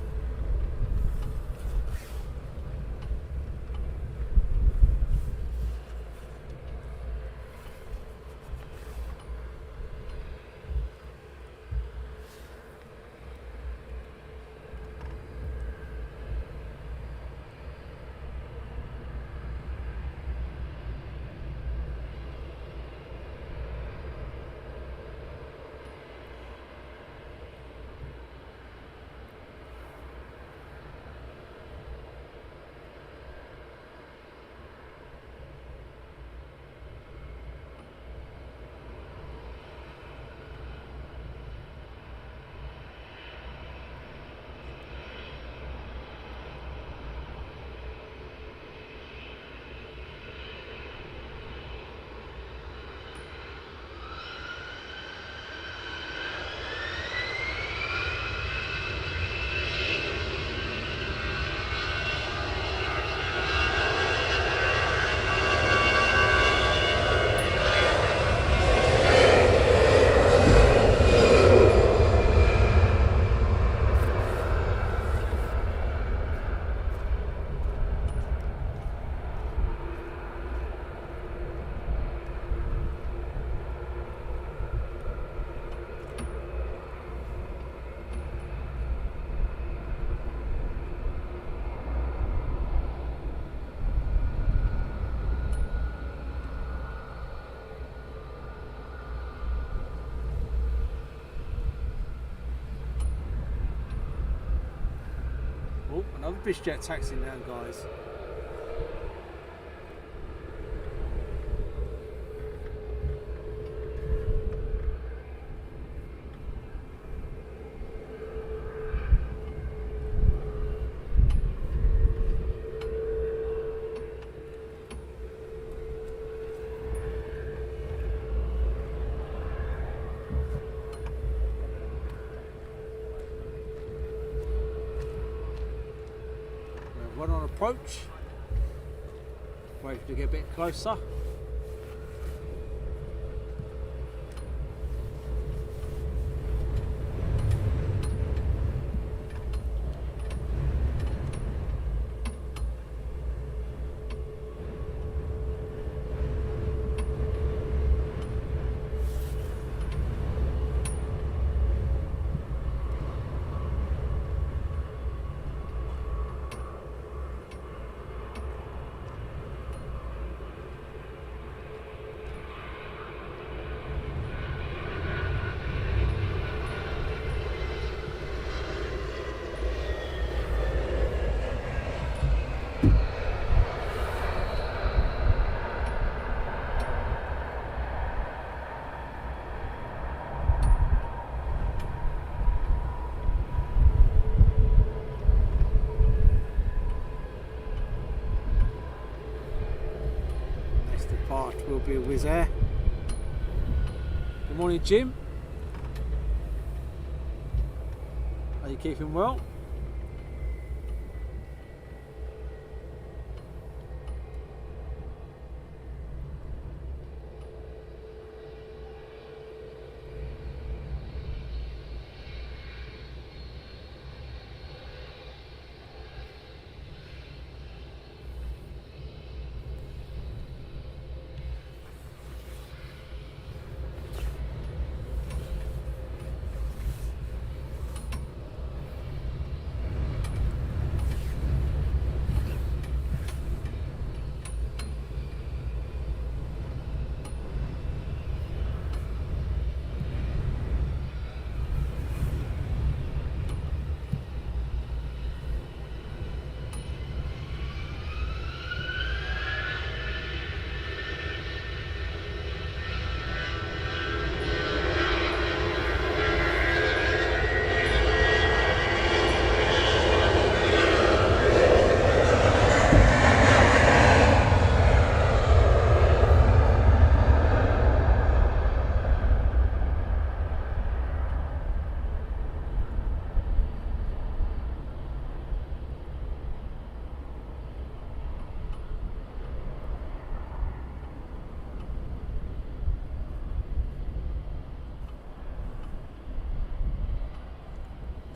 Oh, another Bizjet taxiing down, guys. on approach. Wait to get a bit closer. Will be a Wizz Air. Good morning, Jim. Are you keeping well?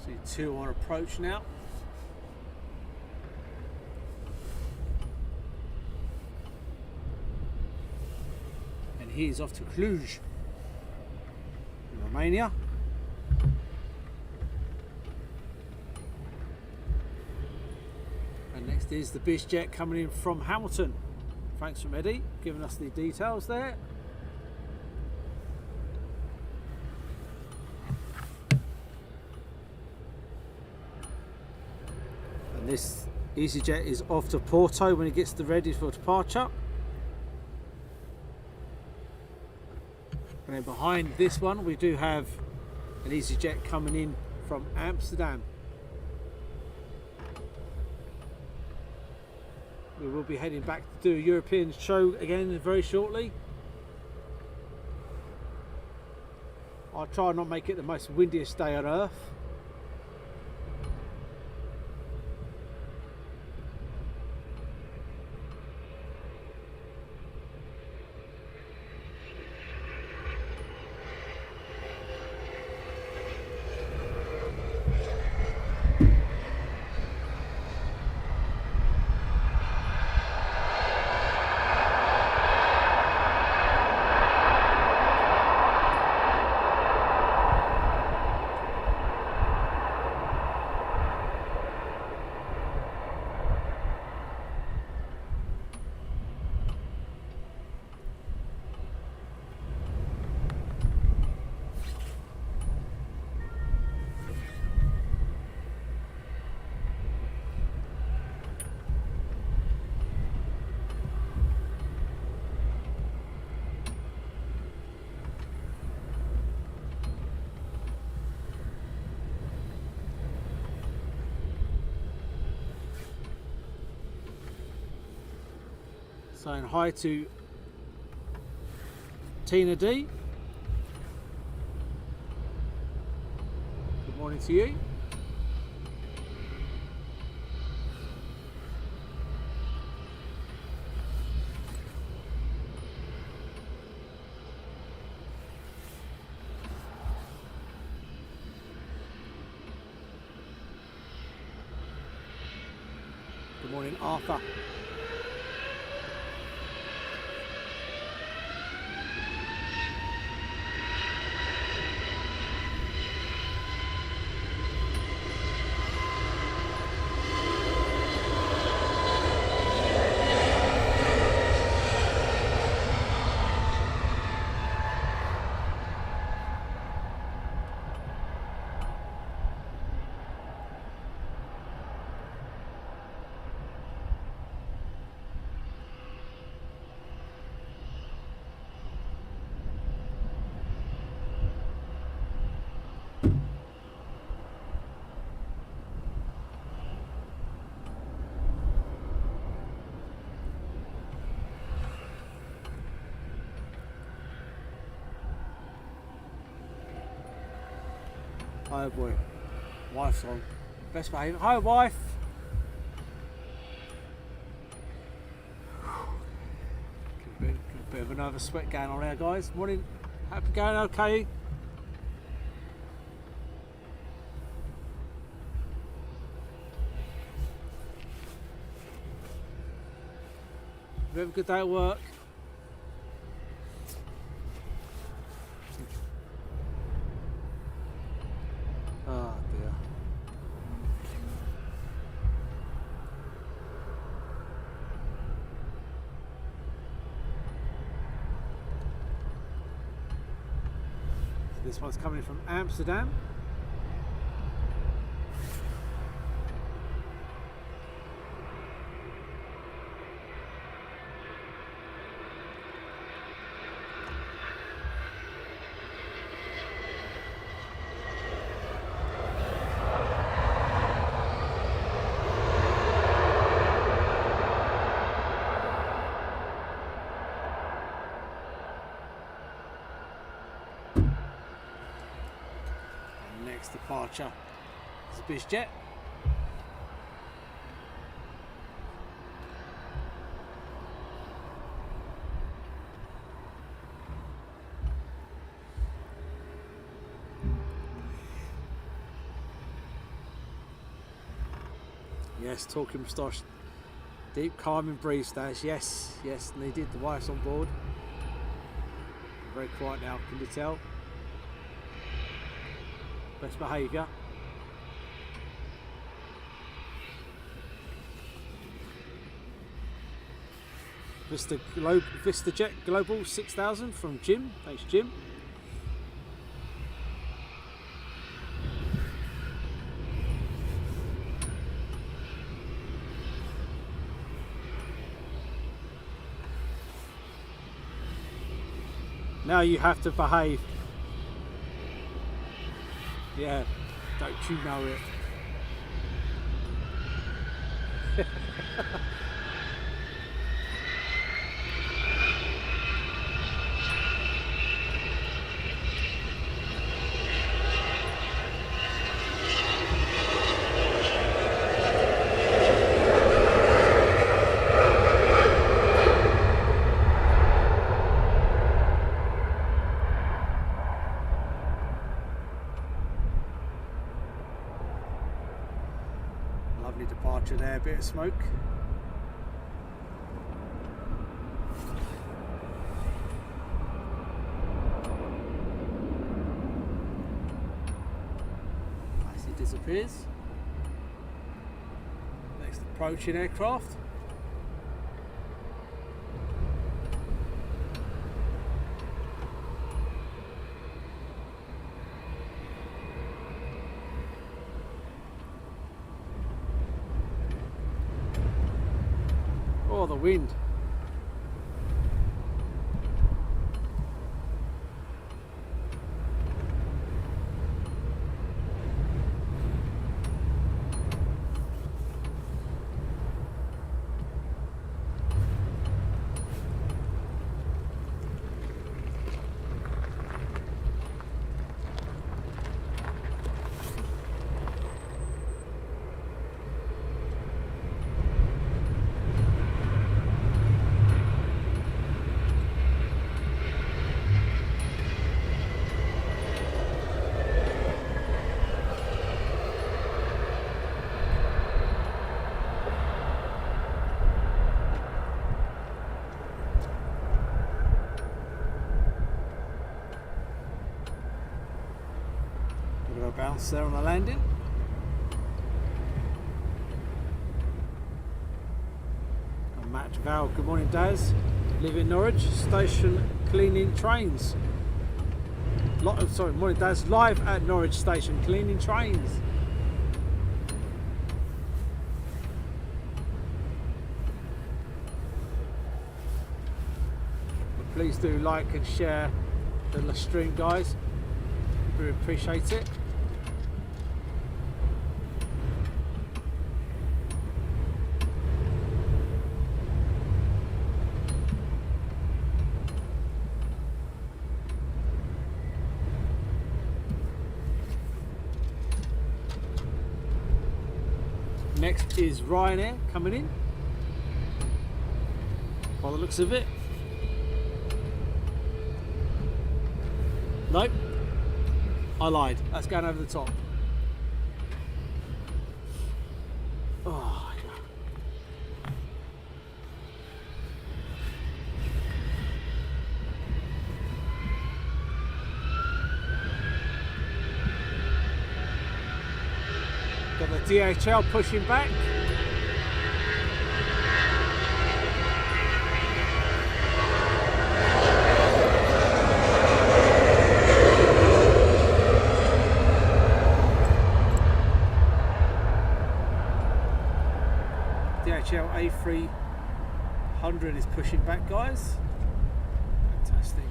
See 2 on approach now. And he's off to Cluj in Romania. And next is the Bizz Jet coming in from Hamilton. Thanks from Eddie, giving us the details there. This EasyJet is off to Porto when it gets ready for departure. And then behind this one we do have an EasyJet coming in from Amsterdam. We will be heading back to do a European show again very shortly. I'll try and not make it the most windiest day on earth. Saying hi to Tina D. Good morning to you. Morning, Arthur. Oh boy, wife's on. Best behaviour. Hi, wife. Got a bit of a nervous sweat going on there, guys. Morning. Happy going okay? You have a good day at work? Oh dear. So this one's coming from Amsterdam. Next departure is a Bizjet. Yes, talking moustache. Deep calming breeze stash. Yes, yes, needed. The wife's on board. Very quiet now, can you tell? Best behaviour. VistaJet Global 6000 from Jim. Thanks, Jim. Now you have to behave. Yeah, don't you know it? Lovely departure there, bit of smoke. As he disappears. Next approaching aircraft. Oh, the wind. a bounce there on the landing. And Matt Val, good morning Daz. Live in Norwich, station cleaning trains. Sorry, morning Daz, live at Norwich station cleaning trains. But please do like and share the stream, guys. We appreciate it. Next is Ryanair coming in, by the looks of it. Nope, I lied. That's going over the top. Oh, yeah. Got the DHL pushing back. DHL A300 is pushing back, guys. Fantastic.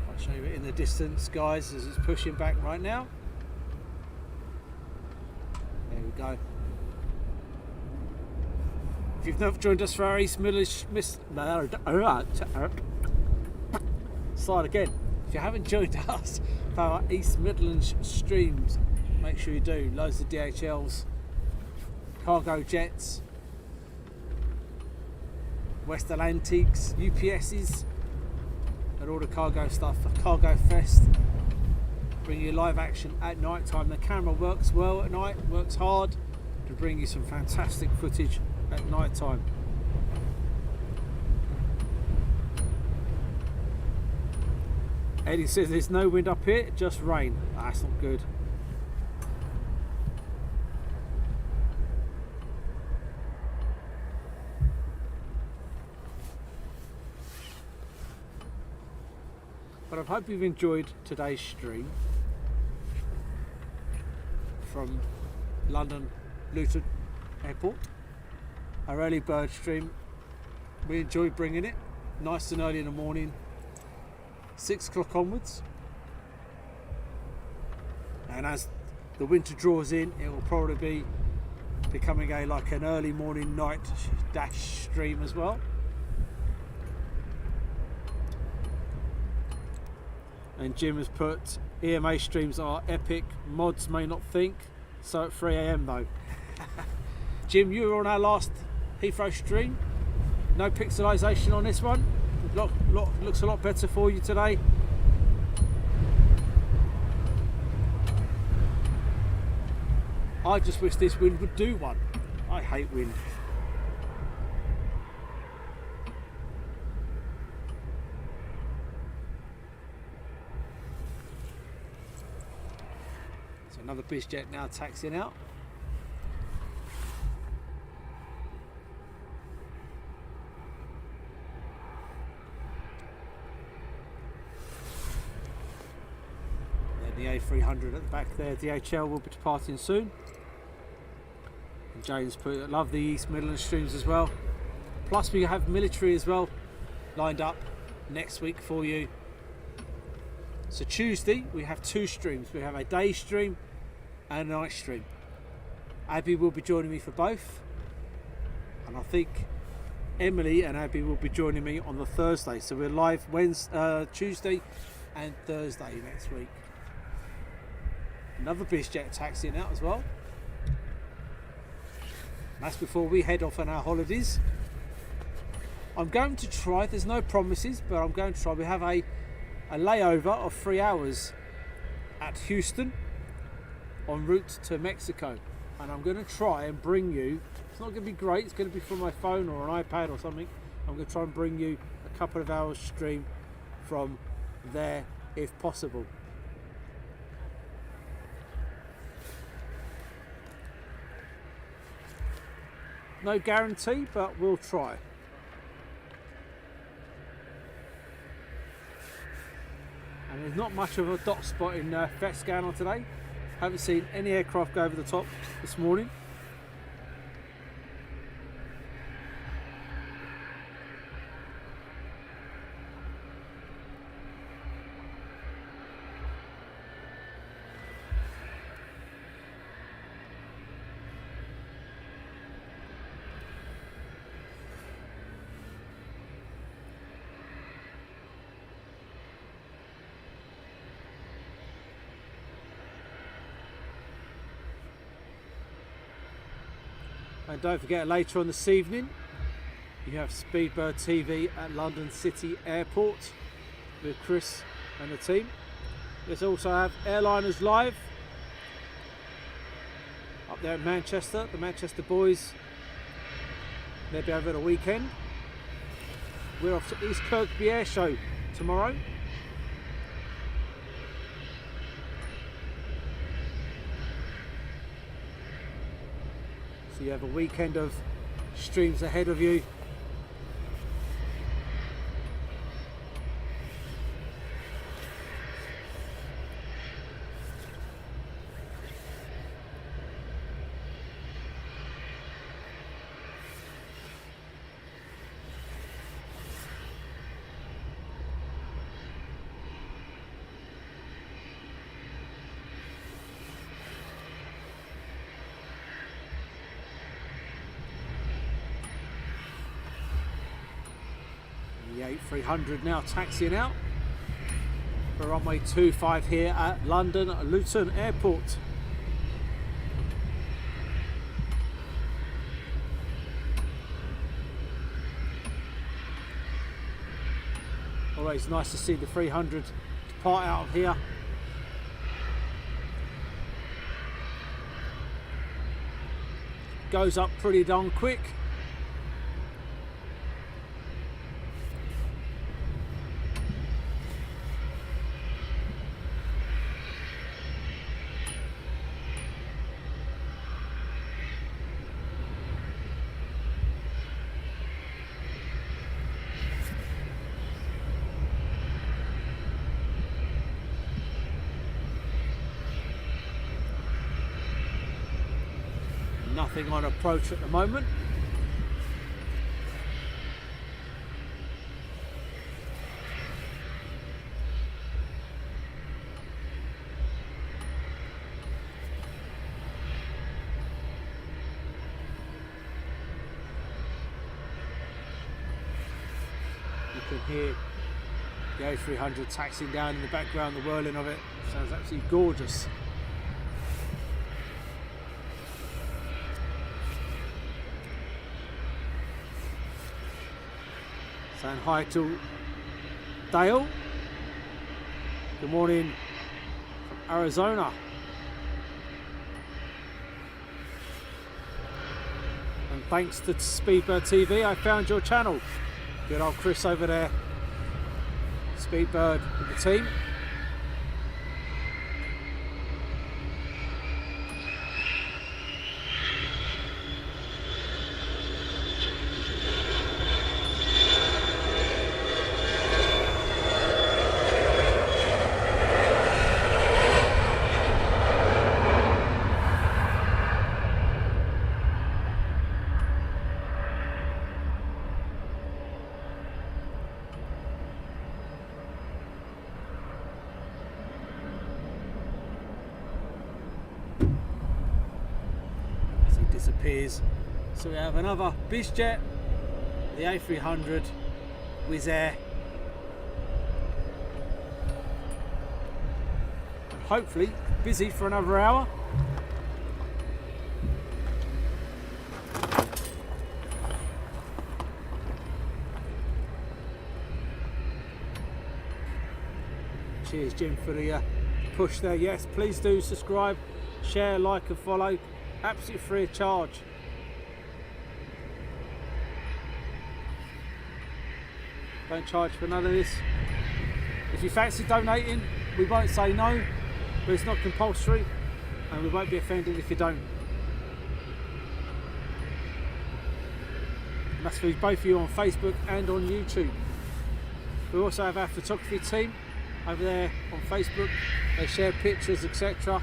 I'll show you it in the distance, guys, as it's pushing back right now. Go. If you've never joined us for our East Midlands slide again. If you haven't joined us for our East Midlands streams, make sure you do. Loads of DHLs, cargo jets, West Atlantics, UPSs, and all the cargo stuff for Cargo Fest. Bring you live action at night time. The camera works well at night, works hard to bring you some fantastic footage at night time. Eddie says there's no wind up here, just rain. That's not good. But I hope you've enjoyed today's stream from London Luton Airport. Our early bird stream, we enjoyed bringing it nice and early in the morning, 6 o'clock onwards, and as the winter draws in, it will probably be becoming like an early morning night dash stream as well. And Jim has put, EMA streams are epic, mods may not think, so at 3 AM though. Jim, you were on our last Heathrow stream, no pixelization on this one, looks a lot better for you today. I just wish this wind would do one. I hate wind. Another Bizjet now taxiing out. Then the A300 at the back there. DHL will be departing soon. And James put, love the East Midlands streams as well. Plus we have military as well lined up next week for you. So Tuesday we have 2 streams. We have a day stream and a night stream. Abby will be joining me for both, and I think Emily and Abby will be joining me on the Thursday. So we're live Tuesday and Thursday next week. Another Bizjet taxiing out as well. And that's before we head off on our holidays. I'm going to try, there's no promises, but I'm going to try. We have a layover of 3 hours at Houston en route to Mexico, and I'm going to try and bring you, it's not going to be great, it's going to be from my phone or an iPad or something. I'm going to try and bring you a couple of hours stream from there if possible. No guarantee, but we'll try. And there's not much of a dot spot in FET scanner today. Haven't seen any aircraft go over the top this morning. And don't forget, later on this evening, you have Speedbird TV at London City Airport with Chris and the team. Let's also have Airliners live up there at Manchester, the Manchester boys. They'll be over the weekend. We're off to East Kirkby Air Show tomorrow. So you have a weekend of streams ahead of you. The 8300 now taxiing out for runway 25 here at London Luton Airport. Always nice to see the 300 depart out of here. Goes up pretty darn quick. Nothing on approach at the moment. You can hear the A300 taxiing down in the background, the whirling of it. Sounds absolutely gorgeous. Saying hi to Dale. Good morning from Arizona. And thanks to Speedbird TV, I found your channel. Good old Chris over there. Speedbird with the team. Disappears. So we have another Bizjet, the A300, Wizz Air. Hopefully busy for another hour. Cheers, Jim, for the push there. Yes, please do subscribe, share, like and follow. Absolutely free of charge. Don't charge for none of this. If you fancy donating, we won't say no, but it's not compulsory, and we won't be offended if you don't. And that's for both of you on Facebook and on YouTube. We also have our photography team over there on Facebook. They share pictures, etc.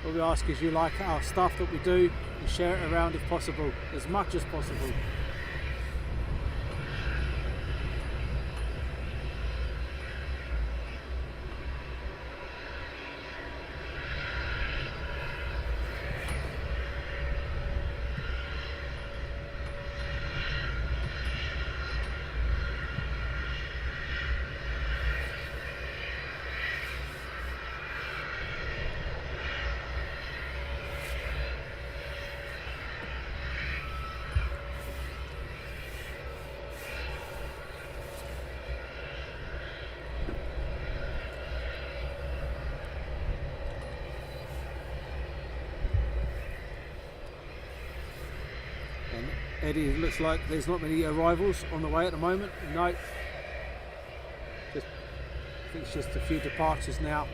All we ask is you like our stuff that we do and share it around if possible, as much as possible. Eddie, it looks like there's not many arrivals on the way at the moment. No, I think it's just a few departures now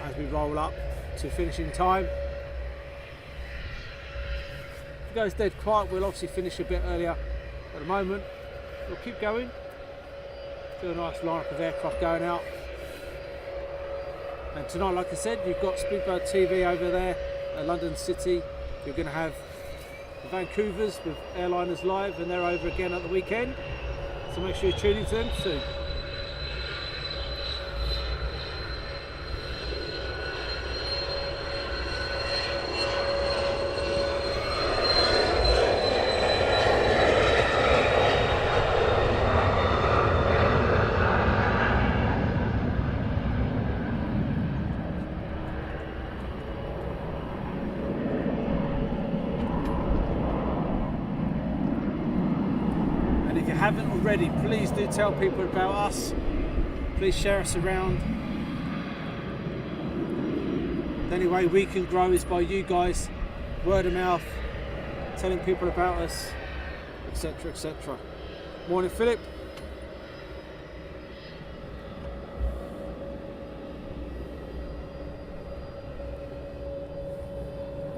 as we roll up to finishing time. If it goes dead quiet, we'll obviously finish a bit earlier. At the moment, we'll keep going. Do a nice lineup of aircraft going out. And tonight, like I said, you've got Speedbird TV over there at London City. You're going to have the Vancouvers with AIRLINES live, and they're over again at the weekend. So make sure you tune into them soon. Haven't already, please do tell people about us. Please share us around. The only way we can grow is by you guys, word of mouth, telling people about us, etc, etc. Morning, Philip.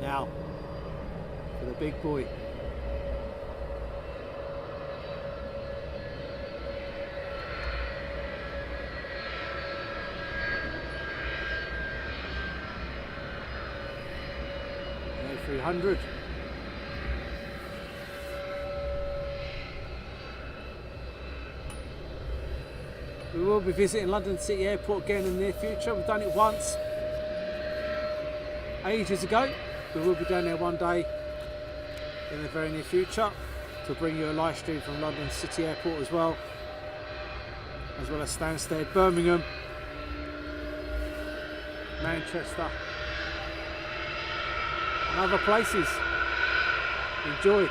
Now for the big boy. A300. We will be visiting London City Airport again in the near future. We've done it once ages ago. We will be down there one day in the very near future to bring you a live stream from London City Airport as well as Stansted, Birmingham, Manchester and other places. Enjoy.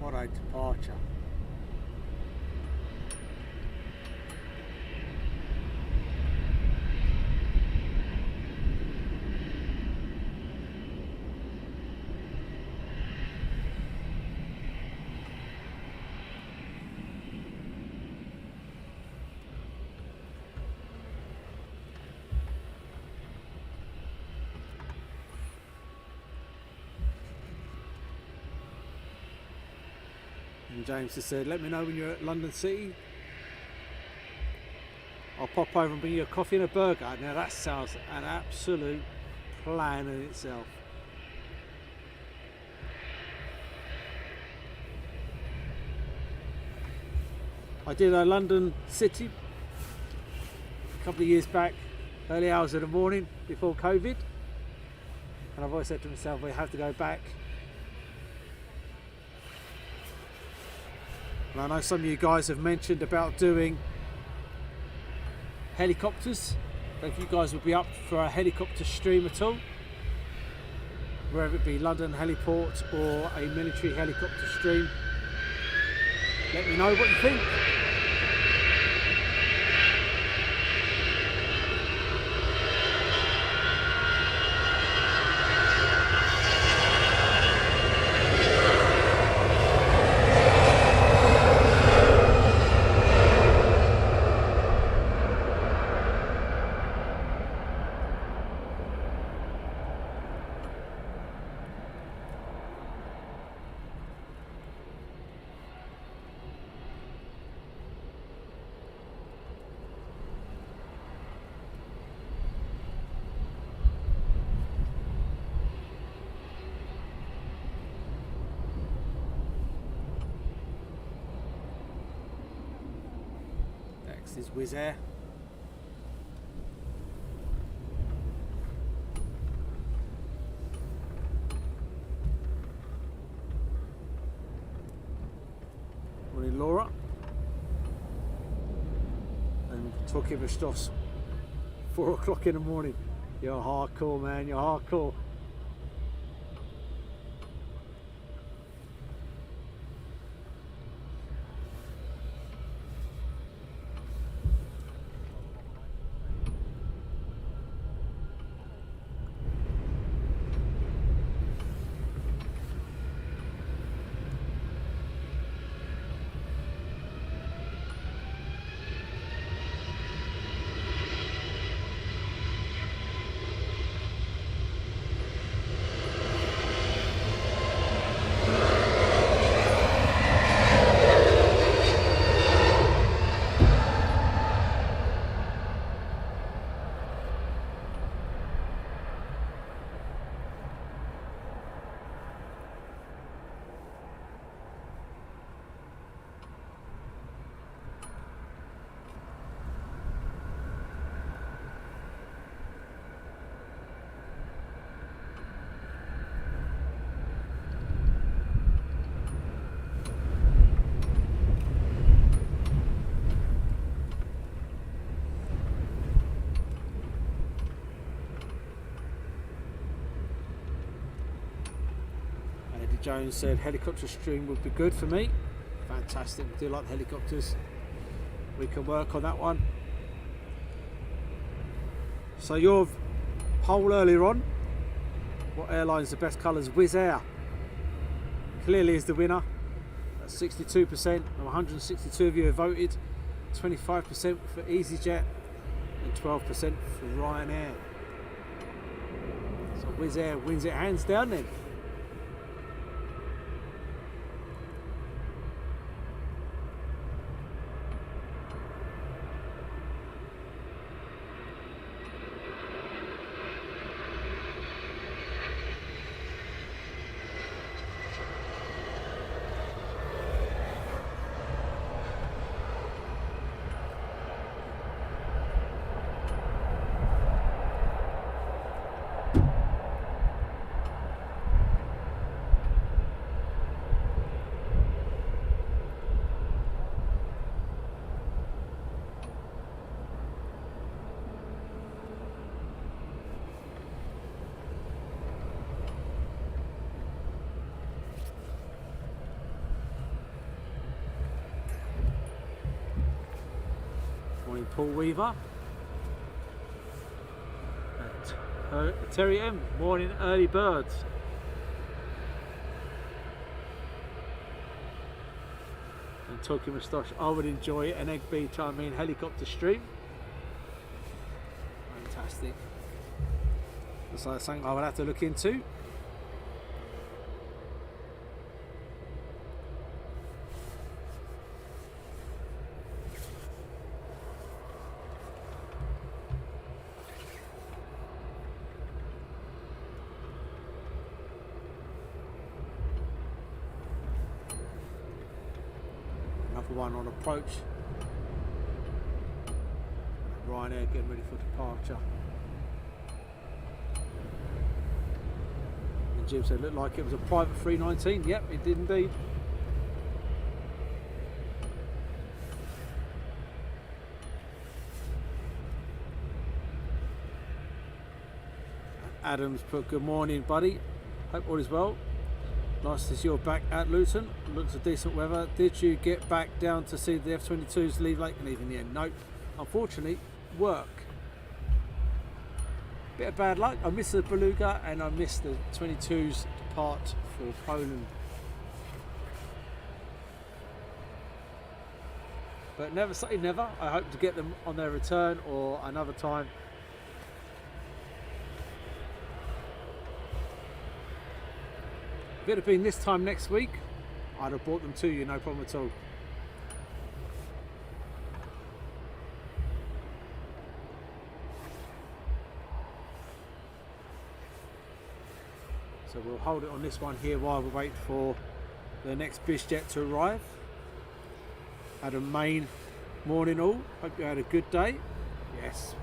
What a departure. And James has said, let me know when you're at London City. I'll pop over and bring you a coffee and a burger. Now that sounds an absolute plan in itself. I did a London City a couple of years back, early hours of the morning before COVID. And I've always said to myself, we have to go back. And I know some of you guys have mentioned about doing helicopters. If you guys would be up for a helicopter stream at all, whether it be London Heliport or a military helicopter stream, let me know what you think. Next is Wizz Air. Morning, Laura. And talking about stuffs. 4 o'clock in the morning. You're hardcore, man. You're hardcore. Jones said helicopter stream would be good for me. Fantastic, we do like helicopters. We can work on that one. So your poll earlier on, what airline is the best colours? Wizz Air clearly is the winner. That's 62%, and 162 of you have voted. 25% for EasyJet and 12% for Ryanair. So Wizz Air wins it hands down then. Paul Weaver and Terry M. Morning early birds. And Talking Moustache, I would enjoy an egg beat, I mean helicopter stream. Fantastic. That's like something I would have to look into. for one on approach. Ryanair getting ready for departure. And Jim said it looked like it was a private 319. Yep, it did indeed. Adams put good morning, buddy. Hope all is well. Nice to see you're back at Luton. Looks a decent weather. Did you get back down to see the F-22s leave late and leave in the end? Nope. Unfortunately, work. Bit of bad luck. I missed the Beluga and I missed the 22s depart for Poland. But never say never. I hope to get them on their return or another time. If it had been this time next week, I'd have brought them to you, no problem at all. So we'll hold it on this one here while we wait for the next Bizjet to arrive. Had a main morning all. Hope you had a good day. Yes,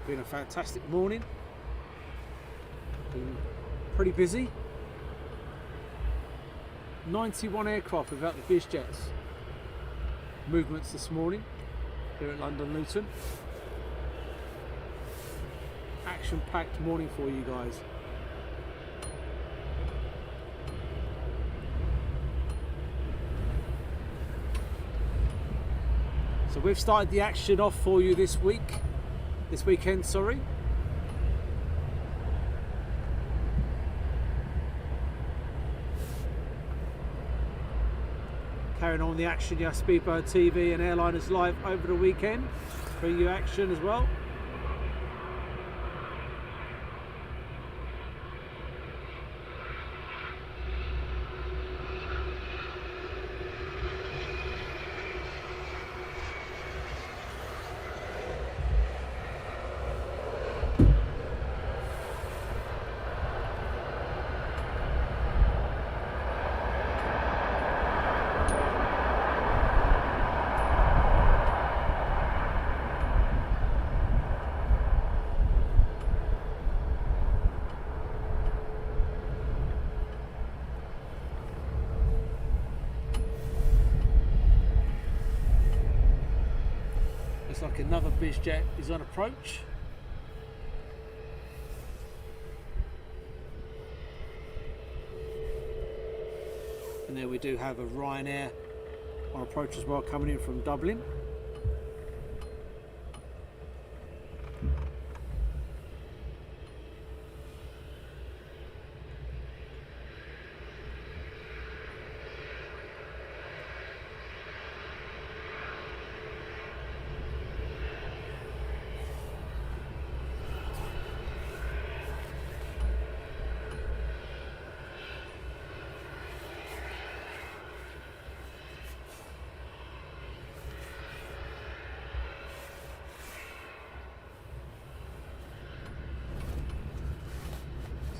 been a fantastic morning. Been pretty busy. 91 aircraft without the Bizjets. Movements this morning here at London Luton. Action-packed morning for you guys. So we've started the action off for you this weekend, sorry. Carrying on the action, yeah, Speedbird TV and Airliners Live over the weekend. Bring you action as well. Like another Bizjet is on approach. And there we do have a Ryanair on approach as well, coming in from Dublin.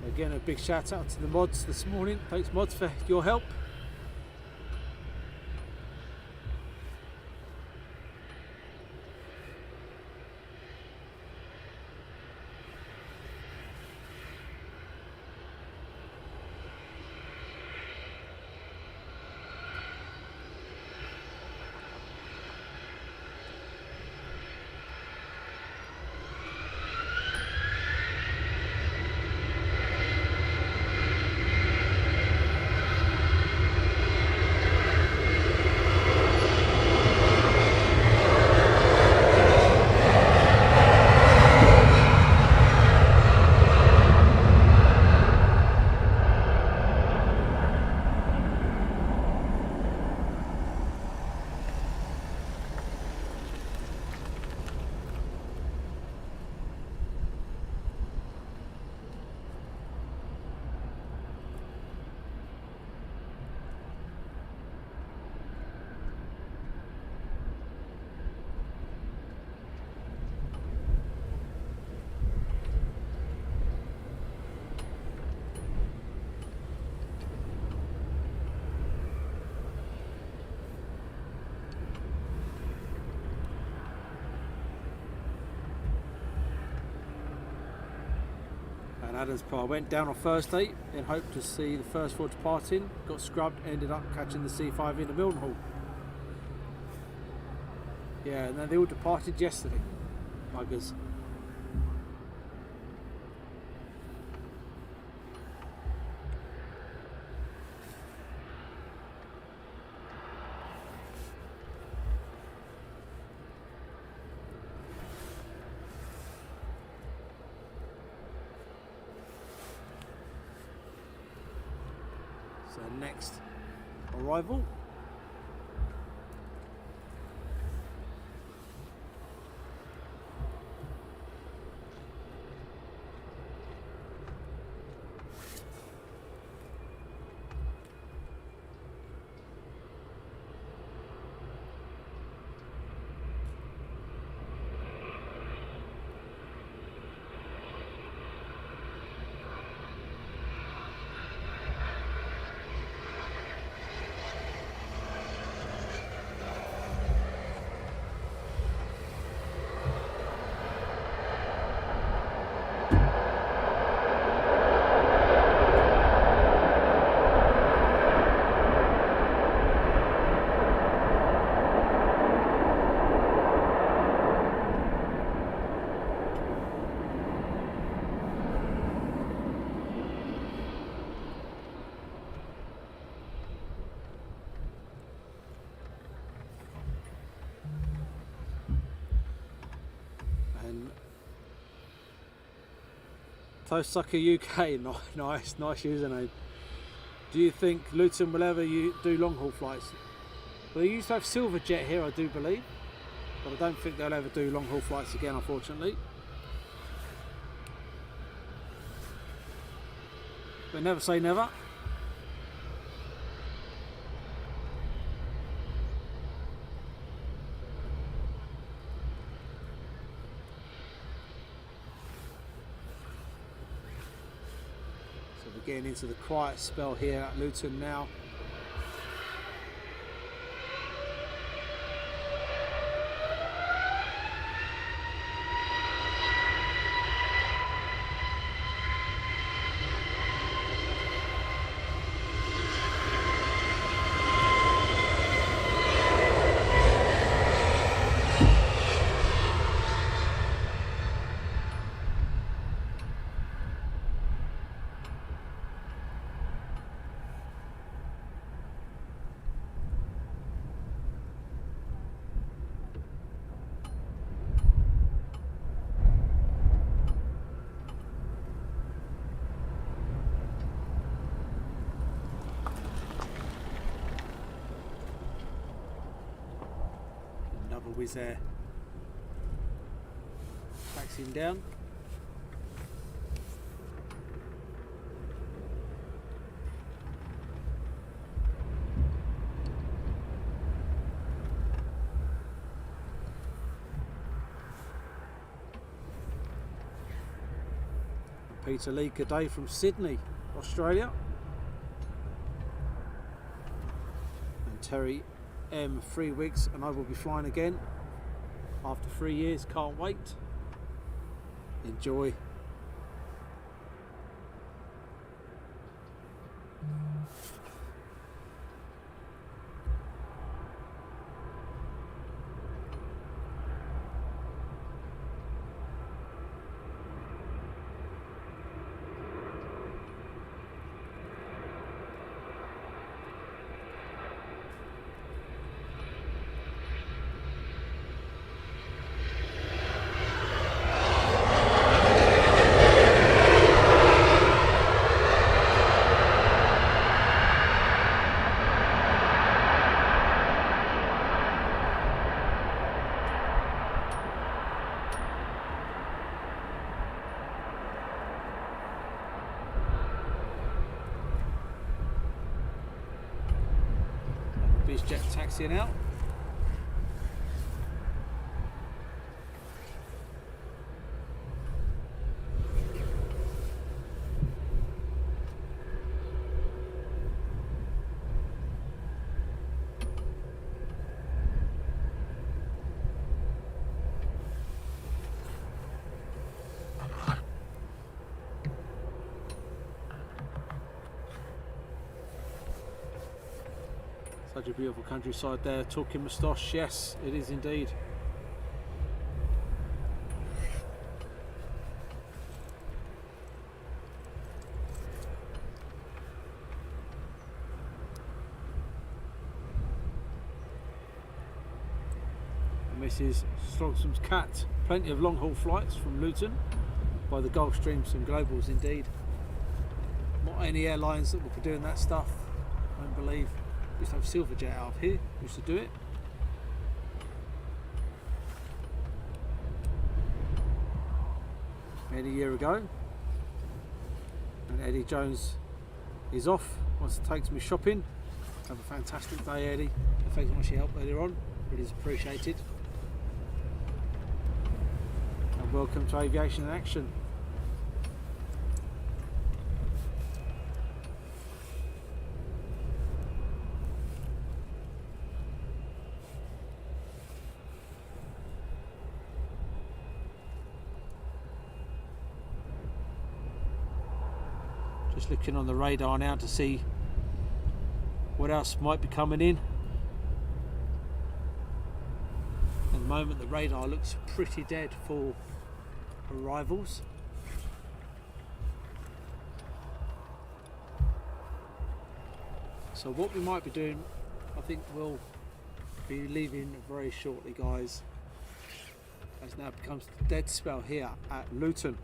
Again, a big shout out to the mods this morning. Thanks mods for your help. And Adam's Pie went down on Thursday in hope to see the first four departing. Got scrubbed, ended up catching the C5 in the Mildenhall. Yeah, and then they all departed yesterday. Buggers. So next arrival. Toesucker UK, nice username. Do you think Luton will ever do long haul flights? Well, they used to have EasyJet here, I do believe, but I don't think they'll ever do long haul flights again, unfortunately. But never say never. Getting into the quiet spell here at Luton now. Wizz Air taxiing down. Peter Lee, good day from Sydney, Australia. And Terry M, 3 weeks and I will be flying again after 3 years. Can't wait. Enjoy. Bizjets taxiing out. Such a beautiful countryside there. Talking moustache, yes, it is indeed. Mrs. Strongsom's cat. Plenty of long haul flights from Luton by the Gulfstreams and Globals indeed. Not any airlines that will be doing that stuff, I don't believe. We used to have EasyJet out of here, used to do it. Many a year ago. And Eddie Jones is off, wants to take me shopping. Have a fantastic day, Eddie. Thanks so much for your help earlier on, it is appreciated. And welcome to Aviation Action. Just looking on the radar now to see what else might be coming in. At the moment the radar looks pretty dead for arrivals. So what we might be doing, I think we'll be leaving very shortly, guys, as now becomes the dead spell here at Luton.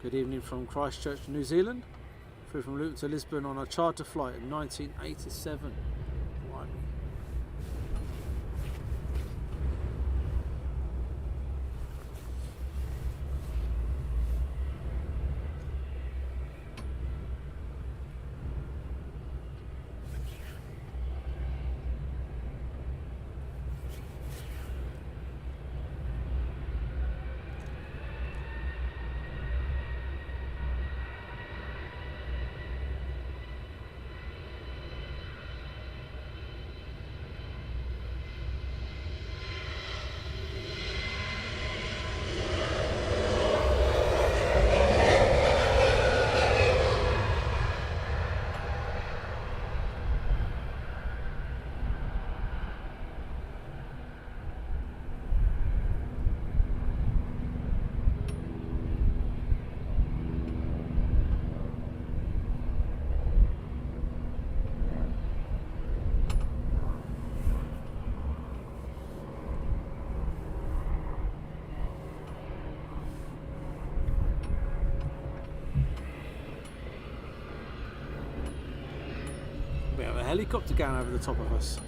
Good evening from Christchurch, New Zealand. Flew from Luton to Lisbon on a charter flight in 1987. Blimey. We have a helicopter going over the top of us.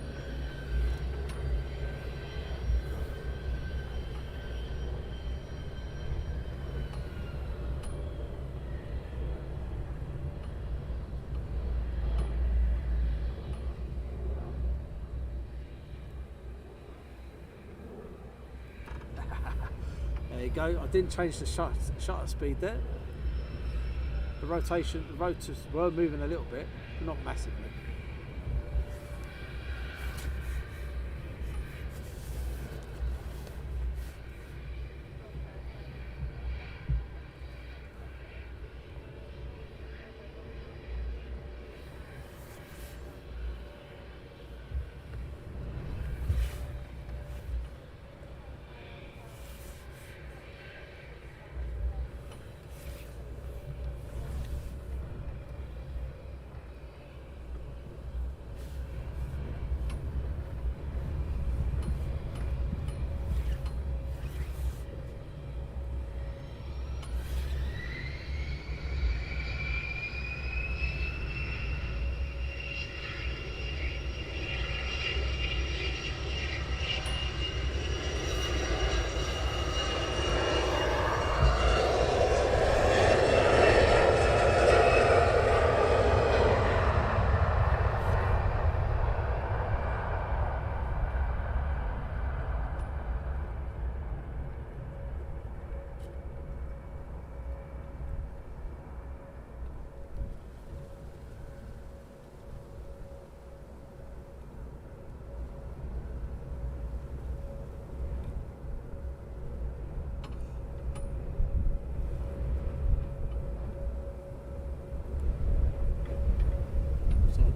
There you go. I didn't change the shutter speed there. The rotation, the rotors were moving a little bit, but not massively.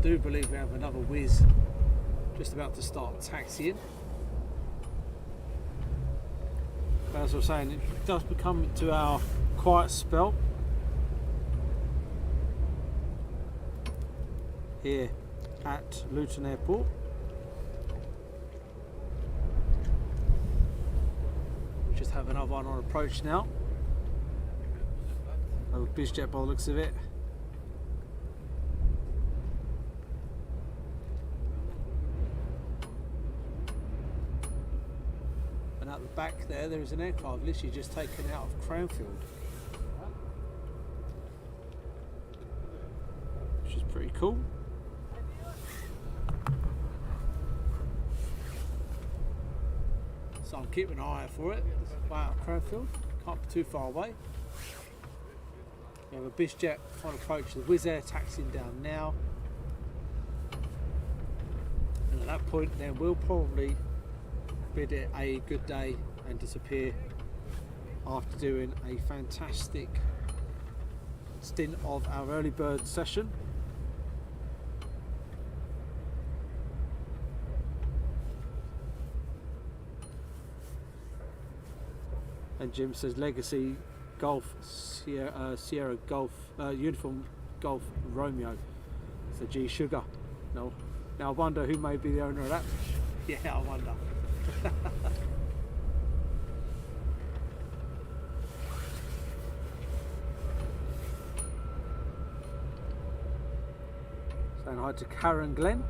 do believe we have another Wizz just about to start taxiing. But as I was saying, it does become to our quiet spell here at Luton Airport. We just have another one on approach now. Oh, Bizjet by the looks of it. And at the back there is an aircraft literally just taken out of Cranfield, which is pretty cool. So I'm keeping an eye out for it. It's out of Cranfield, can't be too far away. We have a Bizjet on approach to the Wizz Air taxiing down now. And at that point then we'll probably bid it a good day and disappear after doing a fantastic stint of our early bird session. And Jim says Legacy Golf Sierra Golf Uniform Golf Romeo. It's a G Sugar. No. Now I wonder who may be the owner of that. Yeah, I wonder. Saying hi to Karen Glenn.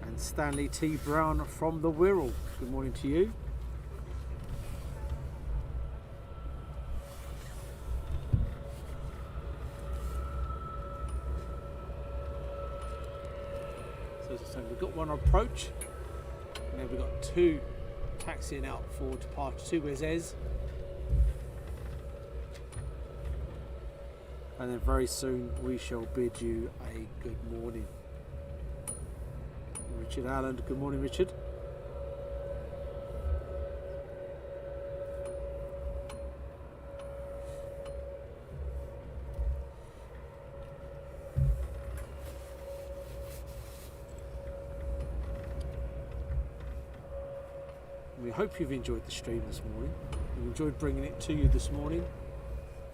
And Stanley T. Brown from the Wirral. Good morning to you. So as I say, we've got one approach, and then we've got two taxiing out for departure, two Wizz Airs. And then very soon we shall bid you a good morning. Richard Allen, good morning Richard. We hope you've enjoyed the stream this morning. We enjoyed bringing it to you this morning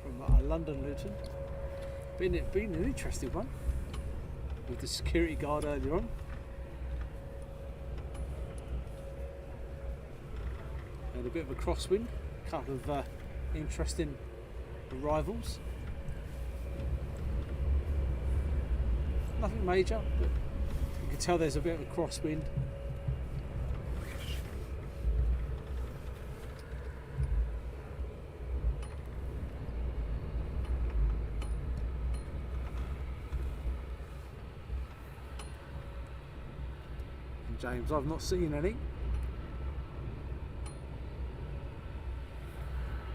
from London Luton. Been an interesting one with the security guard earlier on. And a bit of a crosswind, a couple of interesting arrivals. Nothing major, but you can tell there's a bit of a crosswind. And James, I've not seen any.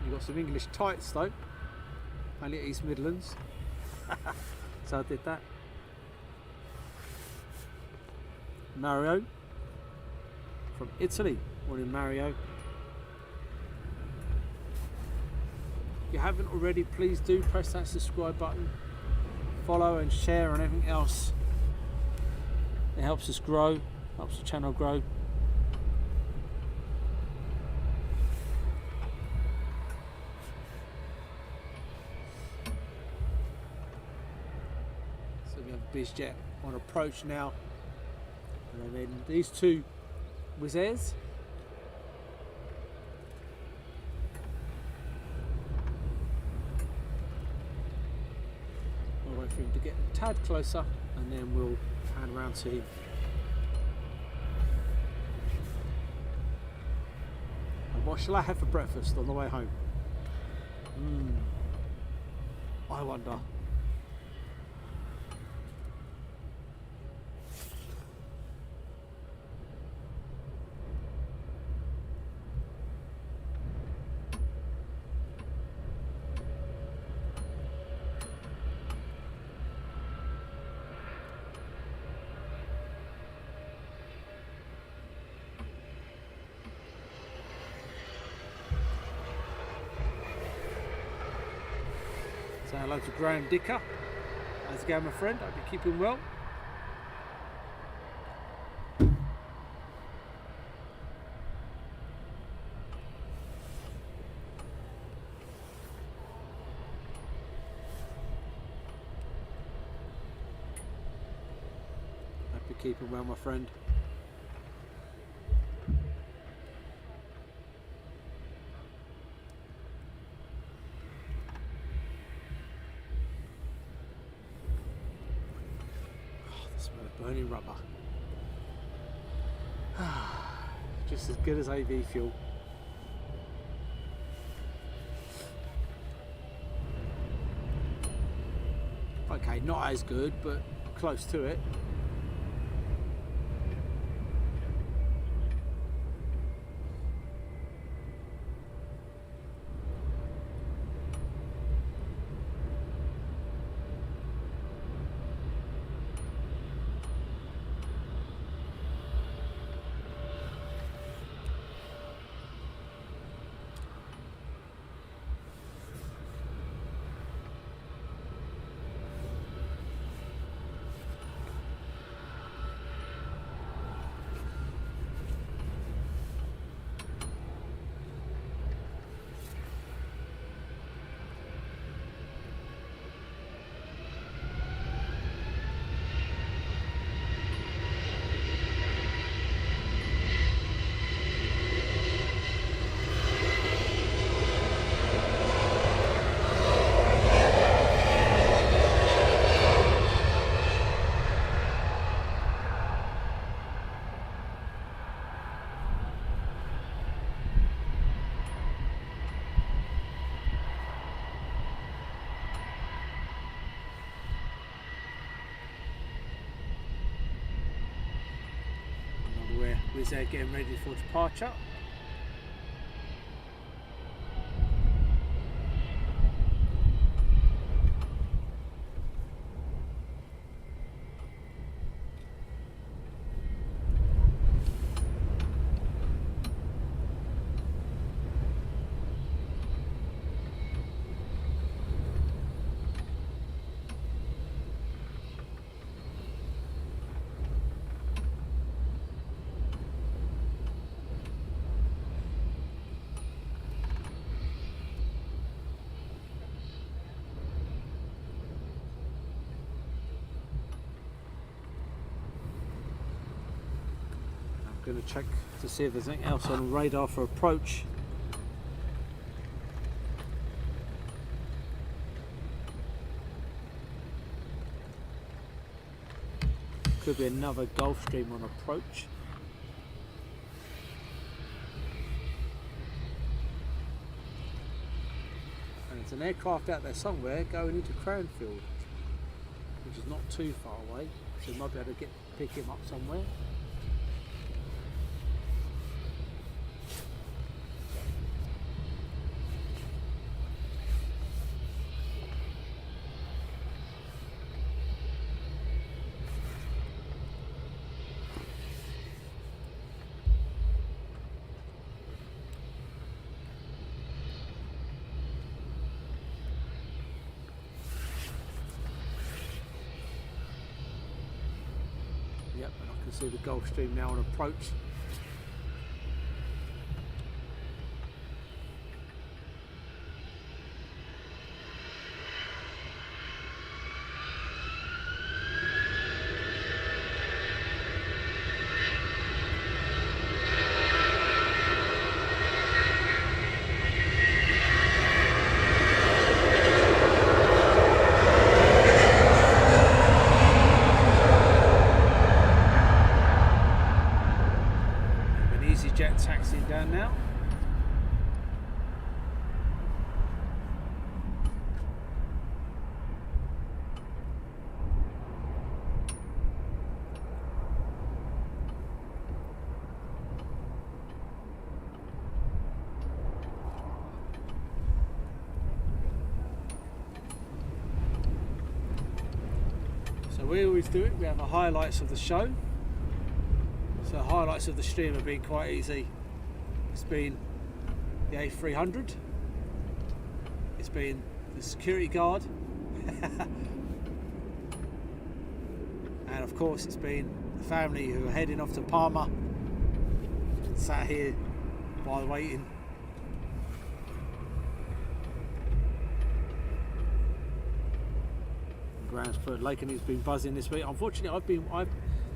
You've got some English tights though, only at East Midlands. So I did that. Mario from Italy. Morning Mario. If you haven't already, please do press that subscribe button, follow and share and everything else. It helps us grow, helps the channel grow. So we have Bizjet on approach now. And then these two Wizz Airs. We'll wait for him to get a tad closer and then we'll pan around to him. And what shall I have for breakfast on the way home? I wonder. Say hello to Graham Dicker. How's it going, my friend? Hope you're keeping well. Hope you're keeping well, my friend. Burning rubber. Just as good as AV fuel. Okay, not as good, but close to it. Wizz Air getting ready for departure. Going to check to see if there's anything else on radar for approach. Could be another Gulfstream on approach. And it's an aircraft out there somewhere going into Cranfield, which is not too far away, so we might be able to pick him up somewhere. Yep, and I can see the Gulfstream now on approach. EasyJet taxiing down now. So we always do it, we have the highlights of the show. So the highlights of the stream have been quite easy. It's been the A300, it's been the security guard, And of course it's been the family who are heading off to Palma, sat here while waiting. Gransford Lake, and it's been buzzing this week. Unfortunately,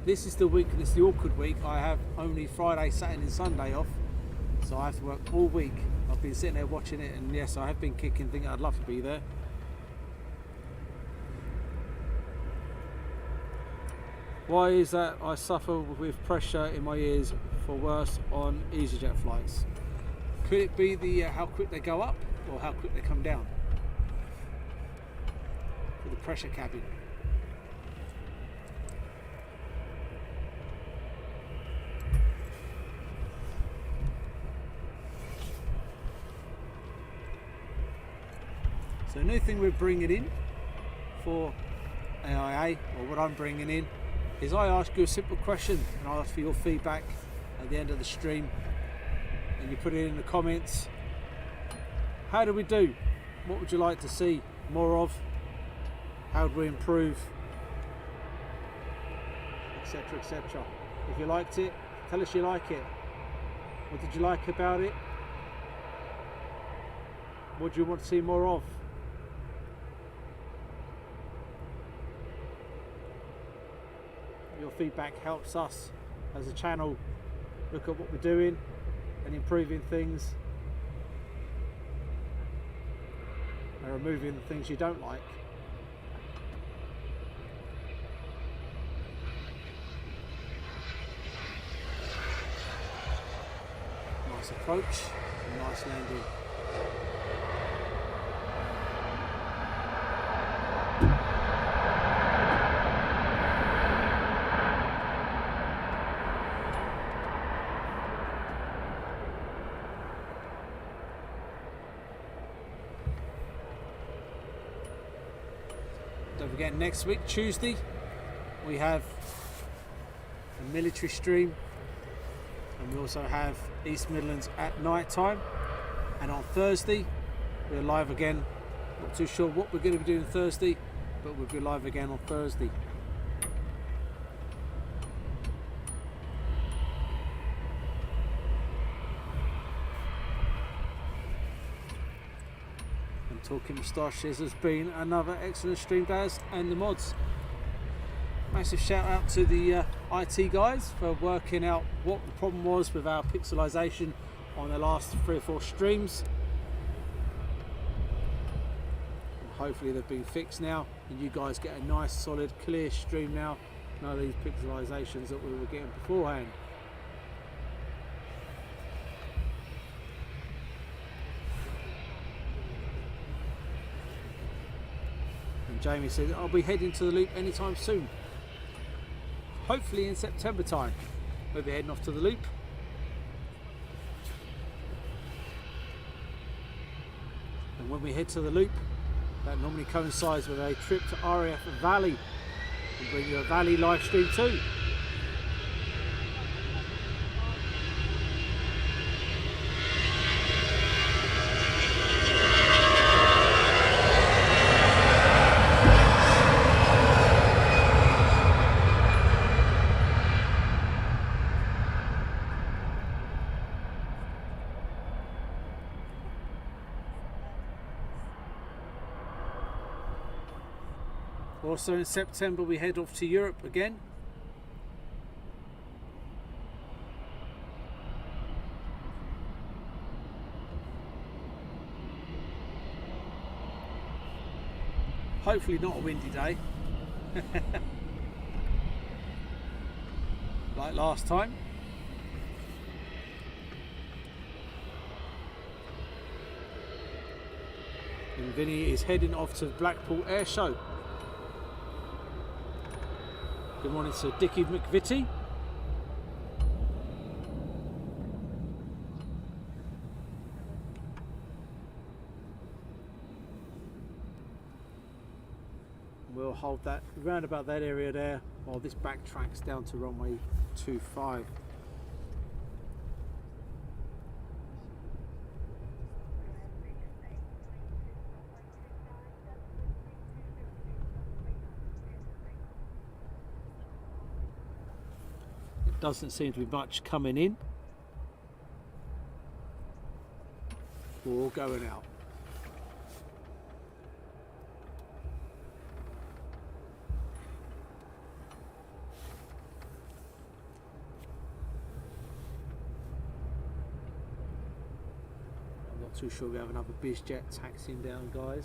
this is the week, this is the awkward week. I have only Friday, Saturday and Sunday off, so I have to work all week. I've been sitting there watching it, and yes, I have been kicking, thinking I'd love to be there. Why is that I suffer with pressure in my ears for worse on EasyJet flights? Could it be the how quick they go up or how quick they come down? For the pressure cabin. So a new thing we're bringing in for AIA, or what I'm bringing in, is I ask you a simple question and I ask for your feedback at the end of the stream, and you put it in the comments. How do we do? What would you like to see more of? How do we improve? Etc, etc. If you liked it, tell us you like it. What did you like about it? What do you want to see more of? Your feedback helps us as a channel look at what we're doing and improving things and removing the things you don't like. Nice approach and nice landing. Don't forget, next week, Tuesday, we have a military stream, and we also have East Midlands at night time. And on Thursday, we're live again. Not too sure what we're going to be doing Thursday, but we'll be live again on Thursday. Talking Moustaches has been another excellent stream, Daz, and the mods. Massive shout out to the IT guys for working out what the problem was with our pixelization on the last 3 or 4 streams. And hopefully they've been fixed now, and you guys get a nice, solid, clear stream now. None of these pixelizations that we were getting beforehand. Jamie said I'll be heading to the Loop anytime soon. Hopefully in September time. We'll be heading off to the Loop. And when we head to the Loop, that normally coincides with a trip to RAF Valley. We'll bring you a Valley live stream too. Also in September we head off to Europe again. Hopefully not a windy day. Like last time. And Vinny is heading off to Blackpool Air Show. Good morning to Dickie McVitie. We'll hold that round about that area there while this backtracks down to runway 25. Doesn't seem to be much coming in or going out. I'm not too sure we have another Bizjet taxiing down, guys.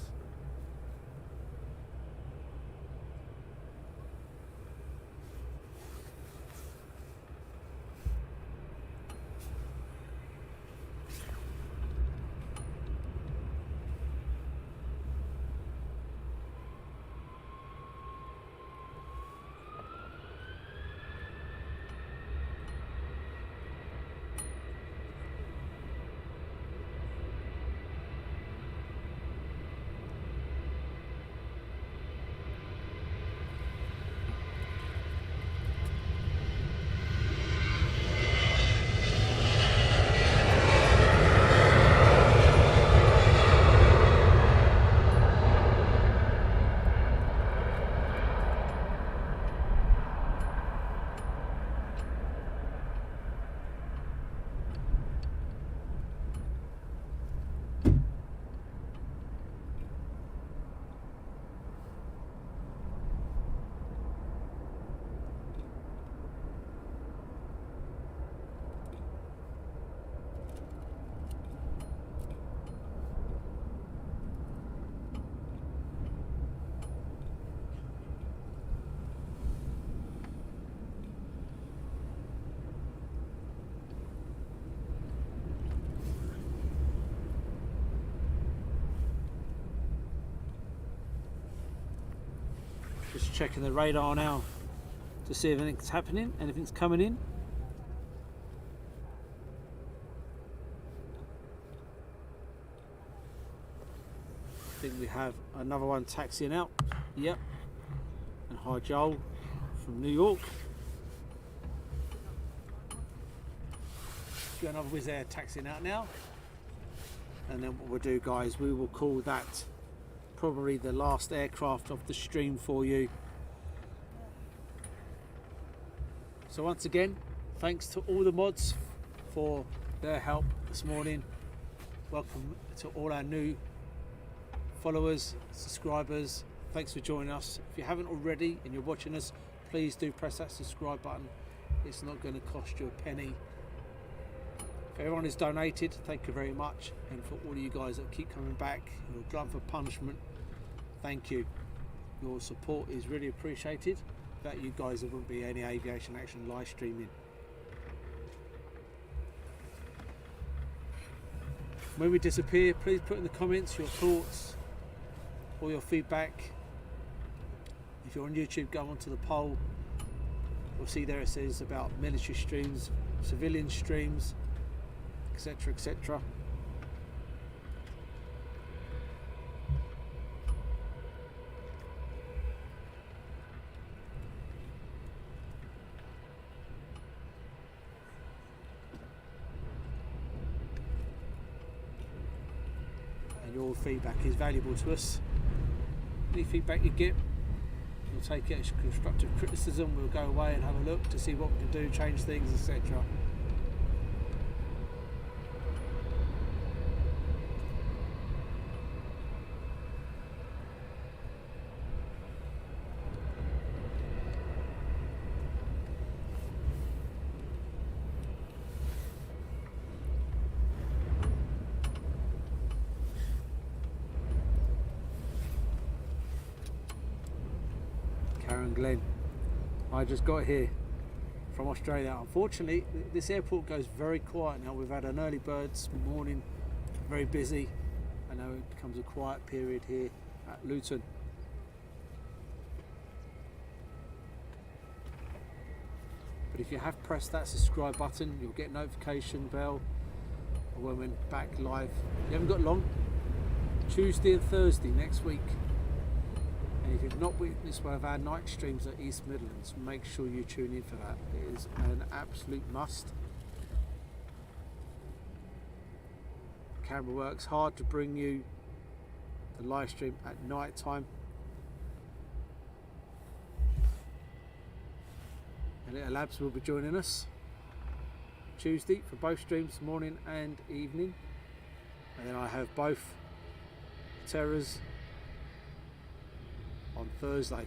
Just checking the radar now to see if anything's happening, anything's coming in. I think we have another one taxiing out. Yep. And hi Joel from New York. Got another Wizz Air taxiing out now. And then what we'll do, guys, we will call that probably the last aircraft of the stream for you. So once again, thanks to all the mods for their help this morning. Welcome to all our new followers, subscribers. Thanks for joining us. If you haven't already and you're watching us, please do press that subscribe button. It's not going to cost you a penny. If everyone has donated, thank you very much. And for all of you guys that keep coming back, you're glutton for punishment, thank you. Your support is really appreciated. Without you guys, there wouldn't be any Aviation Action live streaming. When we disappear, please put in the comments your thoughts or your feedback. If you're on YouTube, go onto the poll. You'll see there it says about military streams, civilian streams, etc, etc. And your feedback is valuable to us. Any feedback you get, we'll take it as constructive criticism. We'll go away and have a look to see what we can do, change things, etc. Glenn, I just got here from Australia. Unfortunately, this airport goes very quiet now. We've had an early birds morning, very busy. I know it becomes a quiet period here at Luton. But if you have pressed that subscribe button, you'll get a notification bell when we're back live. You haven't got long. Tuesday and Thursday next week. And if you've not witnessed one of our night streams at East Midlands, make sure you tune in for that. It is an absolute must. The camera works hard to bring you the live stream at night time. Little Labs will be joining us Tuesday for both streams, morning and evening. And then I have both Terrors on Thursday.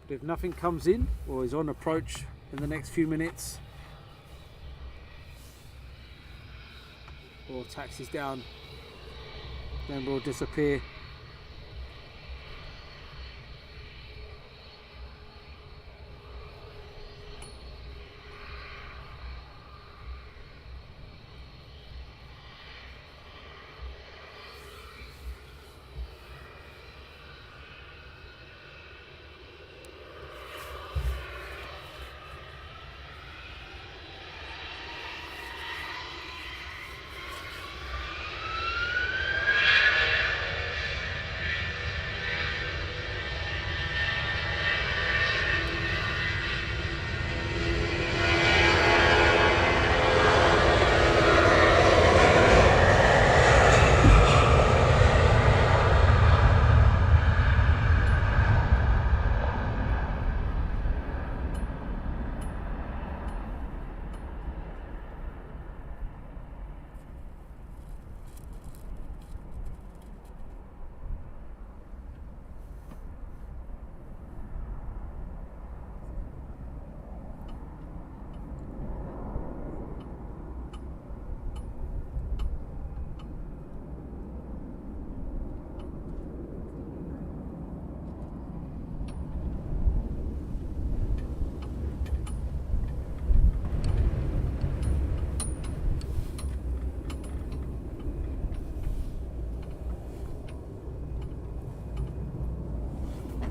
But if nothing comes in or is on approach in the next few minutes, or taxis down, then we'll disappear.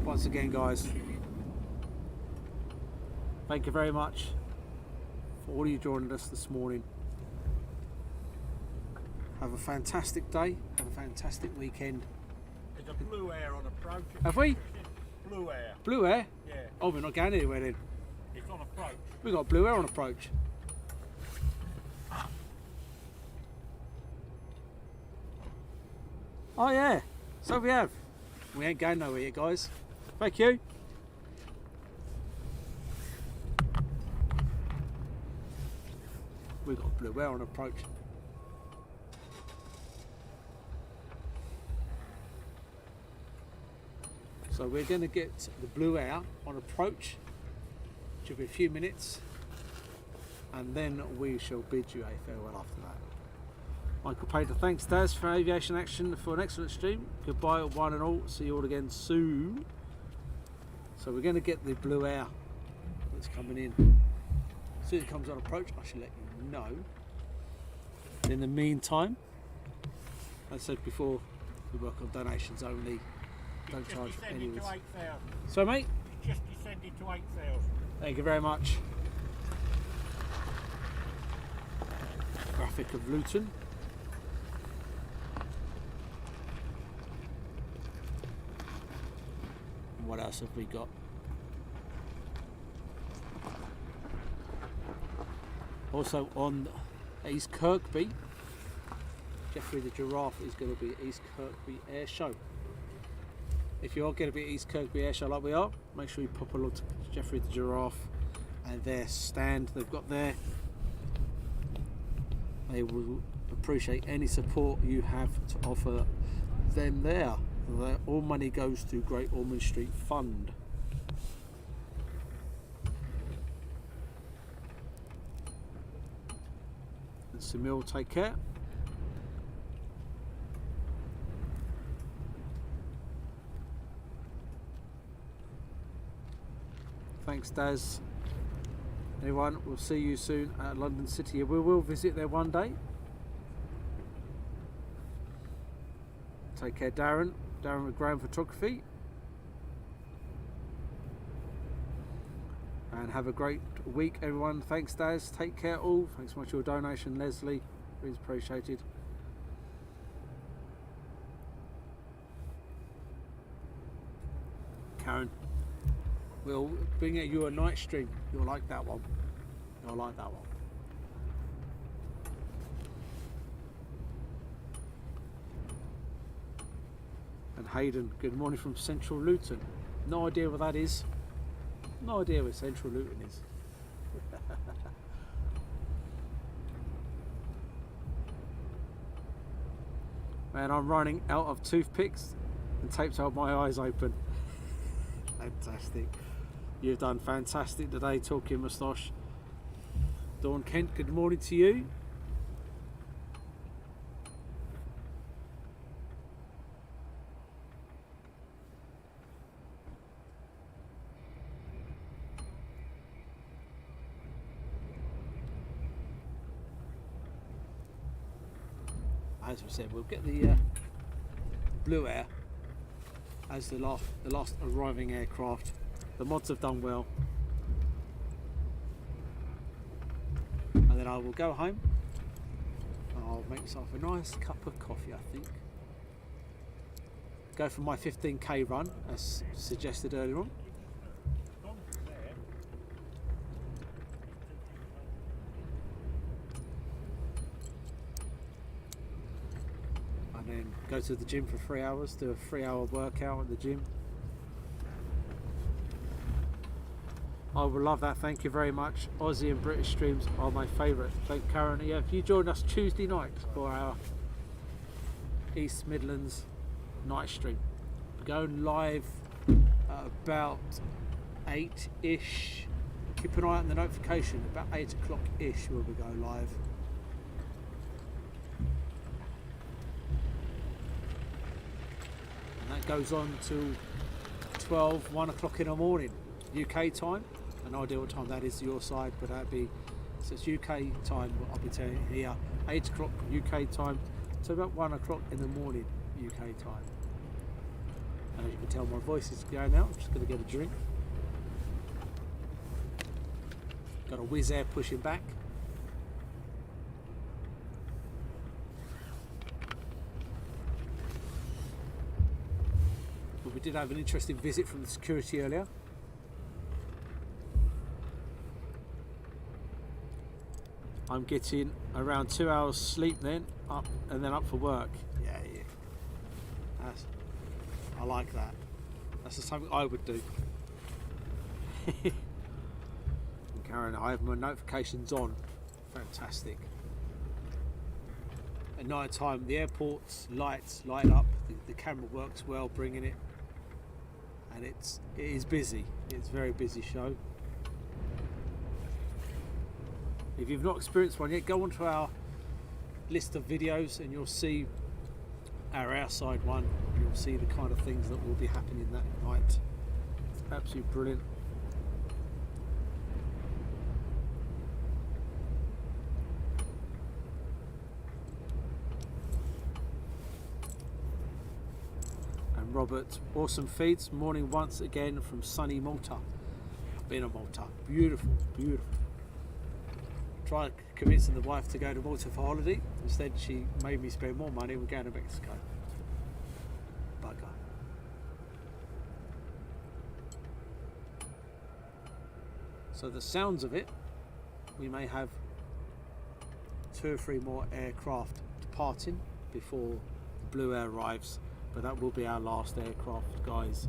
Once again, guys, thank you very much for all you joining us this morning. Have a fantastic day, have a fantastic weekend. There's a Blue Air on approach. Have we? Blue Air. Blue Air? Yeah. Oh, we're not going anywhere then. It's on approach. We got Blue Air on approach. Oh yeah, so we have. We ain't going nowhere yet, guys. Thank you. We've got Blue Air on approach. So we're going to get the Blue Air on approach, which will be a few minutes, and then we shall bid you a farewell after that. Michael Pater, thanks Daz for Aviation Action for an excellent stream. Goodbye one and all, see you all again soon. So we're going to get the Blue Air that's coming in. As soon as it comes on approach, I shall let you know. In the meantime, as I said before, we work on donations only. Don't charge for any of this. So mate? Just descended to 8,000. Thank you very much. Graphic of Luton. What else have we got? Also on East Kirkby, Jeffrey the Giraffe is going to be at East Kirkby Air Show. If you are going to be at East Kirkby Air Show like we are, make sure you pop a look to Jeffrey the Giraffe and their stand they've got there. They will appreciate any support you have to offer them there. All money goes to Great Ormond Street Fund. And Samil, take care. Thanks Daz. Everyone, we'll see you soon at London City. We will visit there one day. Take care, Darren. Darren with Graham Photography. And have a great week, everyone. Thanks, Daz. Take care, all. Thanks so much for your donation, Leslie. Really appreciated. Karen, we'll bring you a night stream. You'll like that one. You'll like that one. Hayden, good morning from Central Luton. No idea what that is. No idea where Central Luton is. Man, I'm running out of toothpicks and taped out my eyes open. Fantastic. You've done fantastic today talking moustache. Dawn Kent, good morning to you. As we said, we'll get the Blue Air as the last arriving aircraft. The mods have done well, and then I will go home. I'll make myself a nice cup of coffee, I think. Go for my 15k run as suggested earlier on. And then go to the gym for 3 hours, do a 3-hour workout at the gym. I would love that, thank you very much. Aussie and British streams are my favourite. Thank Karen. Yeah, if you join us Tuesday night for our East Midlands night stream, we're going live at about 8-ish. Keep an eye on the notification, about 8 o'clock-ish we'll be going live. And that goes on till 12, 1 o'clock in the morning, UK time. No idea what time that is to your side, but that'd be, so it's UK time, what I'll be telling you here, 8 o'clock UK time, so about 1 o'clock in the morning UK time. And as you can tell, my voice is going out. I'm just going to get a drink. Got a Wizz Air pushing back. But we did have an interesting visit from the security earlier. I'm getting around 2 hours sleep then, up and then up for work. Yeah. I like that. That's something I would do. And Karen, I have my notifications on. Fantastic. At night time, the airport's lights light up. The camera works well, bringing it, and it is busy. It's a very busy show. If you've not experienced one yet, go onto our list of videos and you'll see our outside one. You'll see the kind of things that will be happening that night. It's absolutely brilliant. And Robert, awesome feeds. Morning once again from sunny Malta. I've been to Malta. Beautiful, beautiful. Tried convincing the wife to go to Malta for holiday. Instead, she made me spend more money. We're going to Mexico. Bugger. So the sounds of it, we may have 2 or 3 more aircraft departing before the Blue Air arrives, but that will be our last aircraft, guys.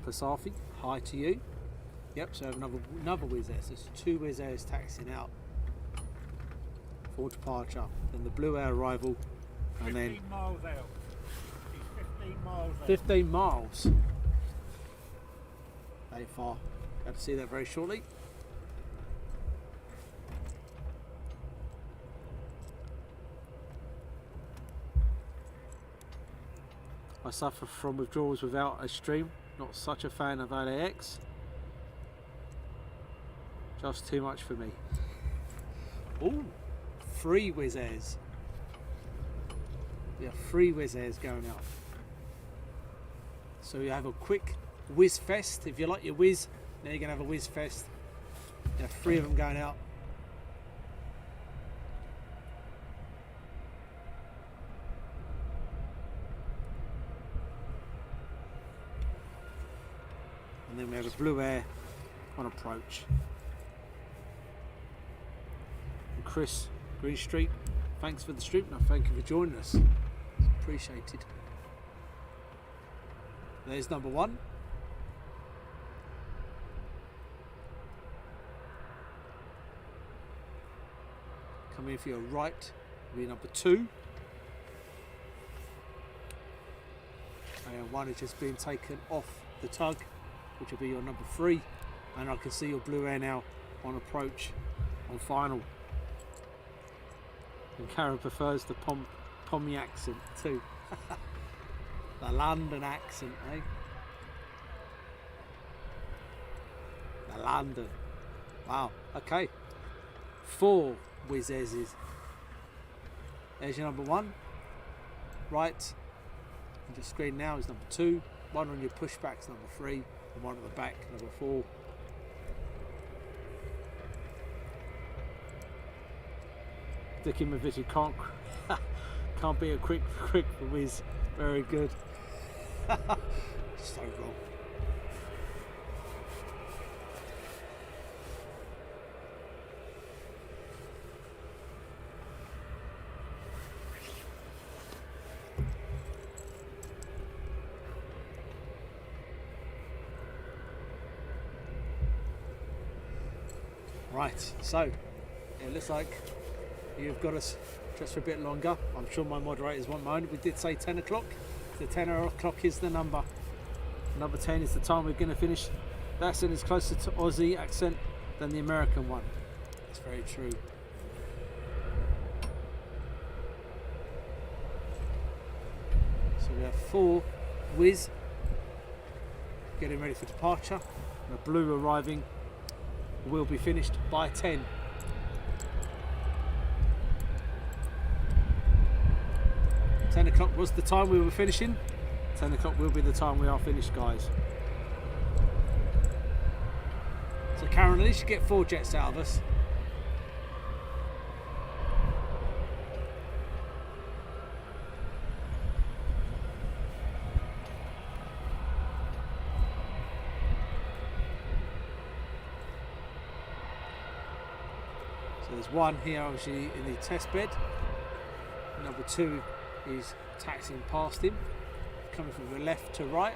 Pasafi, hi to you. Yep, so I have another Wizz Air. So there's 2 Wizz Airs taxiing out for departure. Then the Blue Air arrival, and 15 miles out. He's 15 miles out. 15 miles. Very far. Have to see that very shortly. I suffer from withdrawals without a stream. Not such a fan of LAX. Just too much for me. Ooh, 3 Wizz Airs. We have 3 Wizz Airs going out. So you have a quick Wizz Fest. If you like your Wizz, now you're going to have a Wizz Fest. You have 3 of them going out. And then we have a Blue Air on approach. Chris Green Street, thanks for the stream. No, thank you for joining us. It's appreciated. There's number 1. Coming in for your right will be number 2. And 1 is just being taken off the tug, which will be your number 3. And I can see your Blue Air now on approach on final. And Karen prefers the Pommy accent too. The London accent, eh? The London. Wow, okay. 4 Wizz Airs. There's your number 1. Right. On your screen now is number 2. 1 on your pushback's number 3. And 1 at the back, number 4. Dicky Maviti can't be a quick for Wizz. Very good. So wrong. Right, so it looks like you've got us just for a bit longer. I'm sure my moderators won't mind. We did say 10 o'clock. The 10 o'clock is the number. Number 10 is the time we're going to finish. The accent is closer to Aussie accent than the American one. That's very true. So we have 4 Wizz getting ready for departure. And the blue arriving will be finished by 10. 10 o'clock was the time we were finishing. 10 o'clock will be the time we are finished, guys. So Karen, at least you get 4 jets out of us. So there's 1 here obviously in the test bed. Number 2 is taxiing past him, coming from the left to right.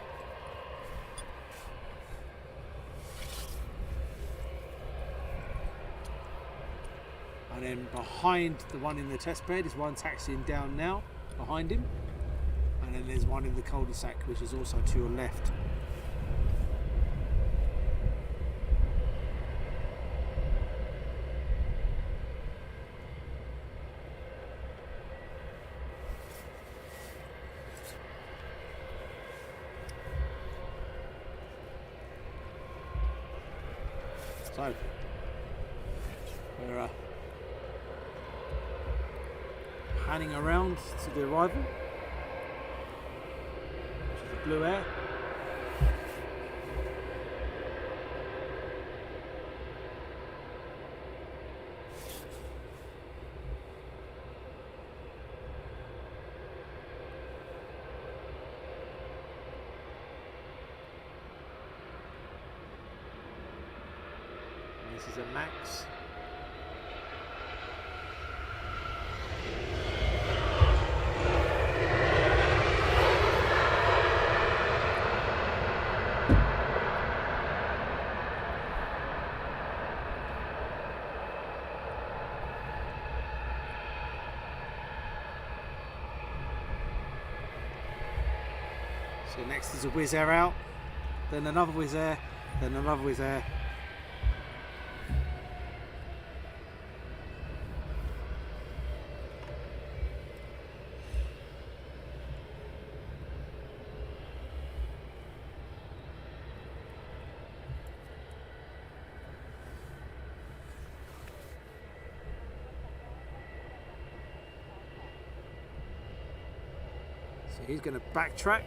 And then behind the one in the test bed is 1 taxiing down now, behind him. And then there's 1 in the cul-de-sac, which is also to your left. So, we're panning around to the arrival, which is the Blue Air. This is a Max. So next is a Wizz Air out, then another Wizz Air, then another Wizz Air. So he's going to backtrack.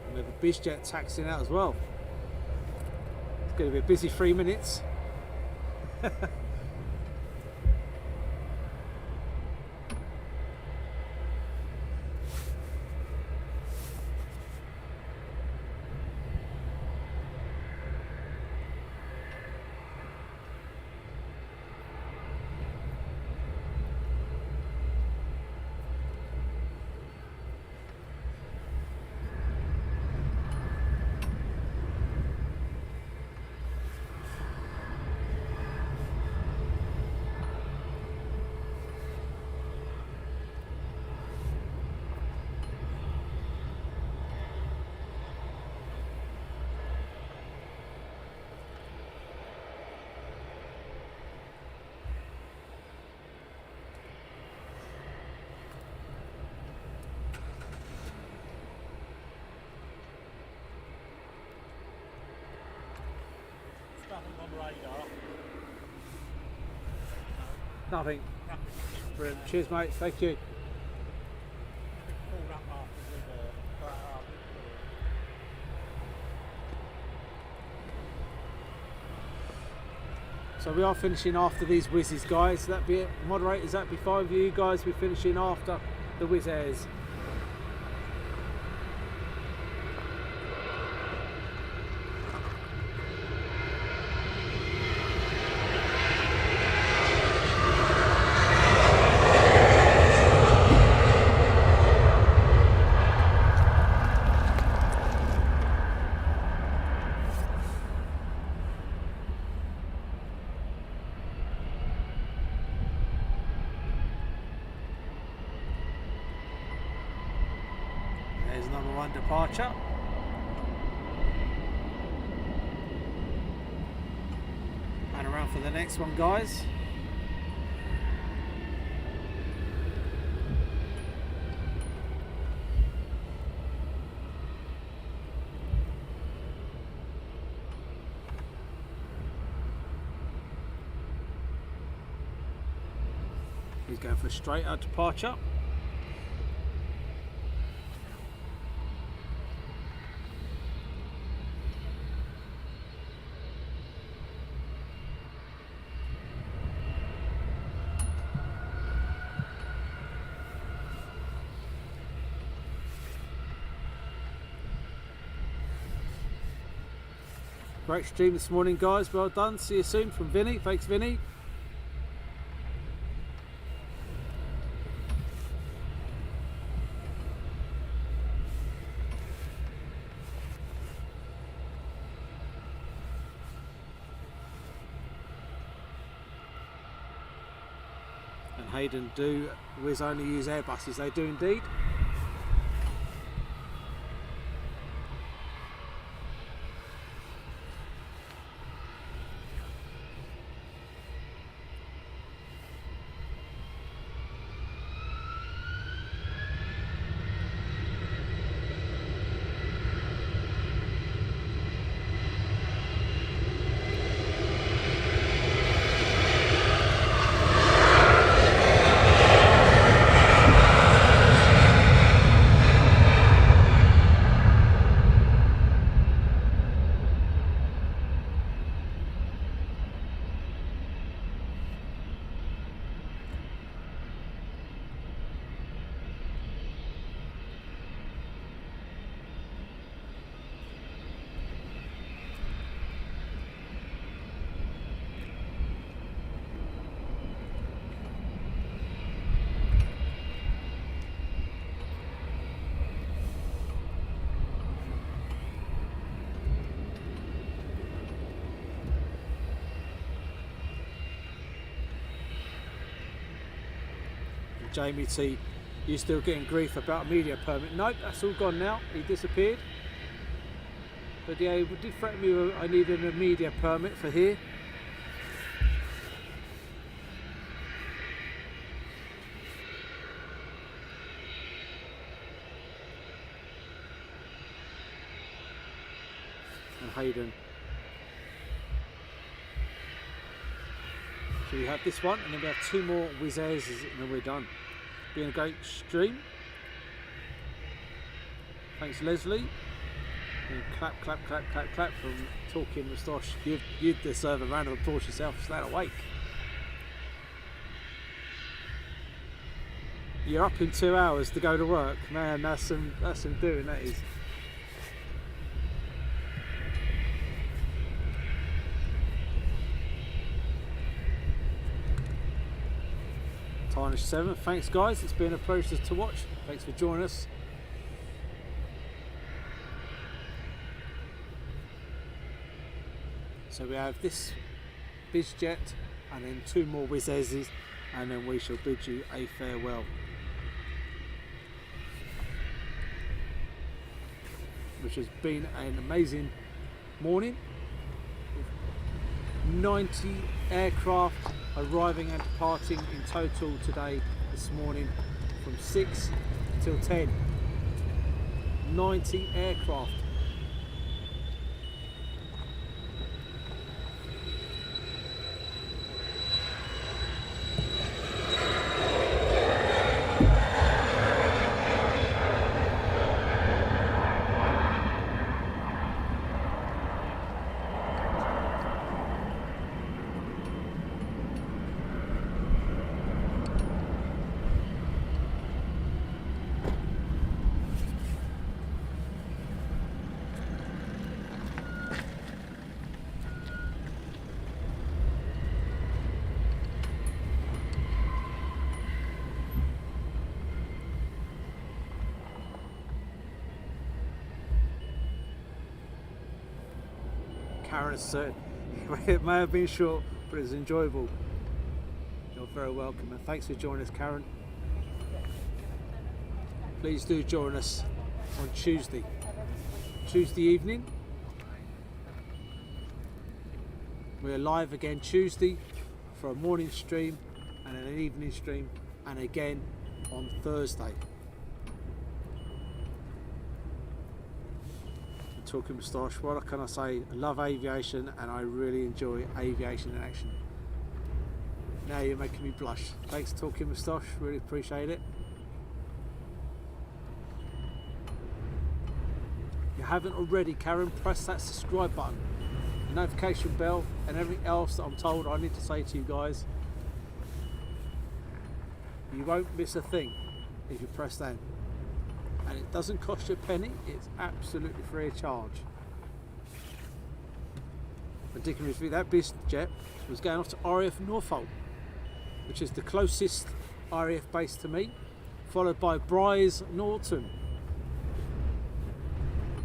And we have a Bizjet taxiing out as well. It's going to be a busy 3 minutes. radar. Nothing. Nothing. Brilliant. Cheers, mate. Thank you. Pulled up after with So we are finishing after these Wizzes, guys. That be it. Moderators, that be fine with you guys. We're finishing after the Wizz Airs. There's number one departure. And around for the next one, guys. He's going for a straight out departure. Great stream this morning, guys. Well done. See you soon from Vinny. Thanks, Vinny. And Hayden, do Wizz only use Airbuses? They do indeed. Jamie T, you still getting grief about a media permit? Nope, that's all gone now. He disappeared. But yeah, he did threaten me with I needed a media permit for here. And Hayden. So we have this one, and then we have two more Wizz Airs, and then we're done. Been a great stream. Thanks, Leslie. And clap, clap, clap, clap, clap from Talking Moustache. You'd deserve a round of applause yourself. Stay awake. You're up in 2 hours to go to work, man. That's some doing. That is. Tarnish 7, thanks guys, it's been a pleasure to watch. Thanks for joining us. So we have this Bizjet and then two more Wizz Airs, and then we shall bid you a farewell. Which has been an amazing morning. 90 aircraft arriving and departing in total today, this morning, from 6 till 10. 90 aircraft. Karen has said it may have been short, but it was enjoyable. You're very welcome, and thanks for joining us, Karen. Please do join us on Tuesday evening. We're live again Tuesday for a morning stream and an evening stream, and again on Thursday. Talking moustache, what can I say? I love aviation and I really enjoy Aviation Action. Now you're making me blush. Thanks, Talking Moustache, really appreciate it. If you haven't already, Karen, press that subscribe button, the notification bell, and everything else that I'm told I need to say to you guys. You won't miss a thing if you press that. And it doesn't cost you a penny, it's absolutely free of charge. Ridiculously, that Bizz jet was going off to RAF Norfolk, which is the closest RAF base to me, followed by Bizz Norton,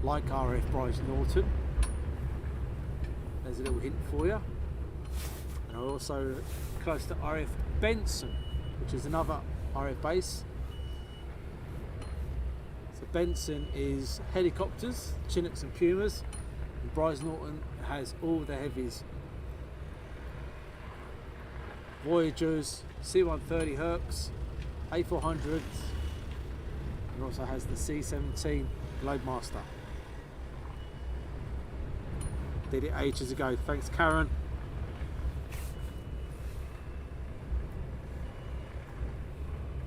like RAF Bizz Norton. There's a little hint for you. And also close to RAF Benson, which is another RAF base. Benson is helicopters, Chinooks and Pumas, and Bizz Norton has all the heavies. Voyagers, C-130 Hercs, A400s, and also has the C-17 Globemaster. Did it ages ago. Thanks, Karen.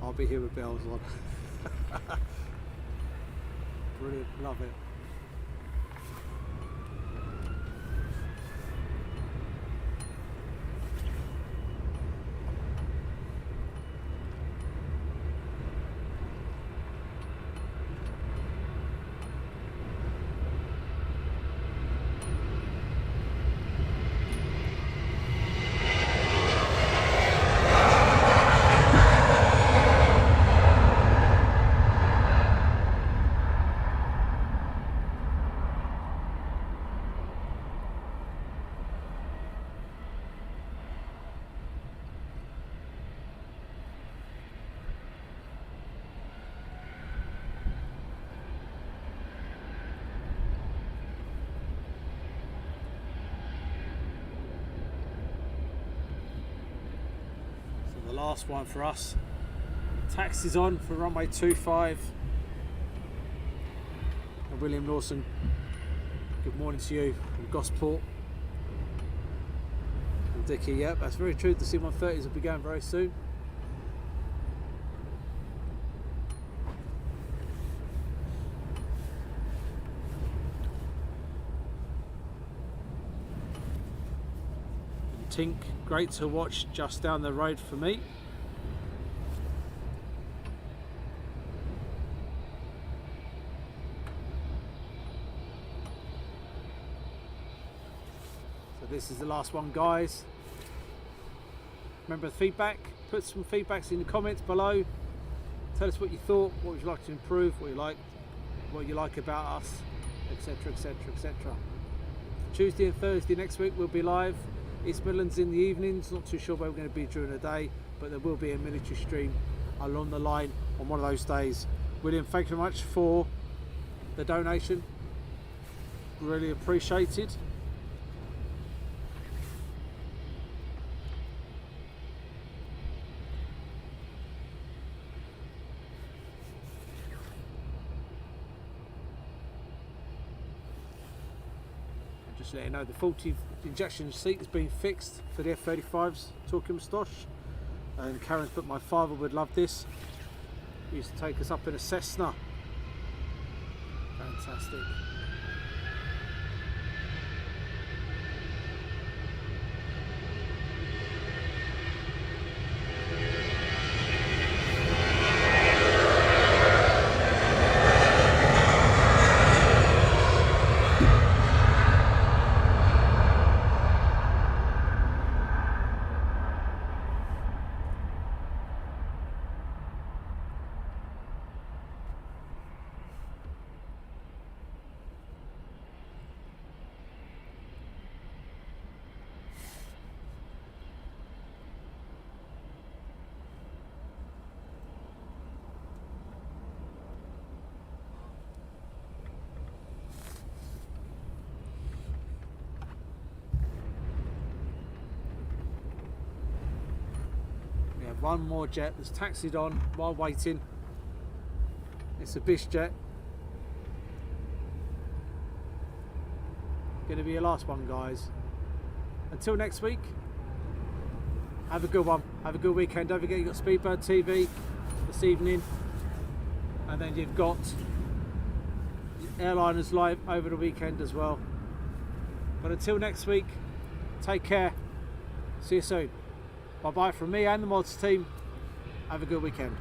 I'll be here with bells on. Brilliant, love it. Last one for us. Taxi's on for runway 25. And William Lawson, good morning to you from Gosport. And Dickie, yep, that's very true. The C-130s will be going very soon. Tink, great to watch just down the road for me. So this is the last one, guys. Remember the feedback, put some feedbacks in the comments below. Tell us what you thought, what would you like to improve, what you like about us, etc, etc, etc. Tuesday and Thursday next week we'll be live. East Midlands in the evenings, not too sure where we're going to be during the day, but there will be a military stream along the line on one of those days. William, thank you very much for the donation, really appreciated. Just let you know, the 40 injection seat has been fixed for the F-35s, Talking Moustache. And Karen's put, my father would love this. He used to take us up in a Cessna. Fantastic. have one more jet that's taxied on while waiting. It's a Bizz Jet. Going to be your last one, guys. Until next week, have a good one. Have a good weekend. Don't forget you've got Speedbird TV this evening, and then you've got Airliners live over the weekend as well. But until next week, take care. See you soon. Bye bye from me and the mods team. Have a good weekend.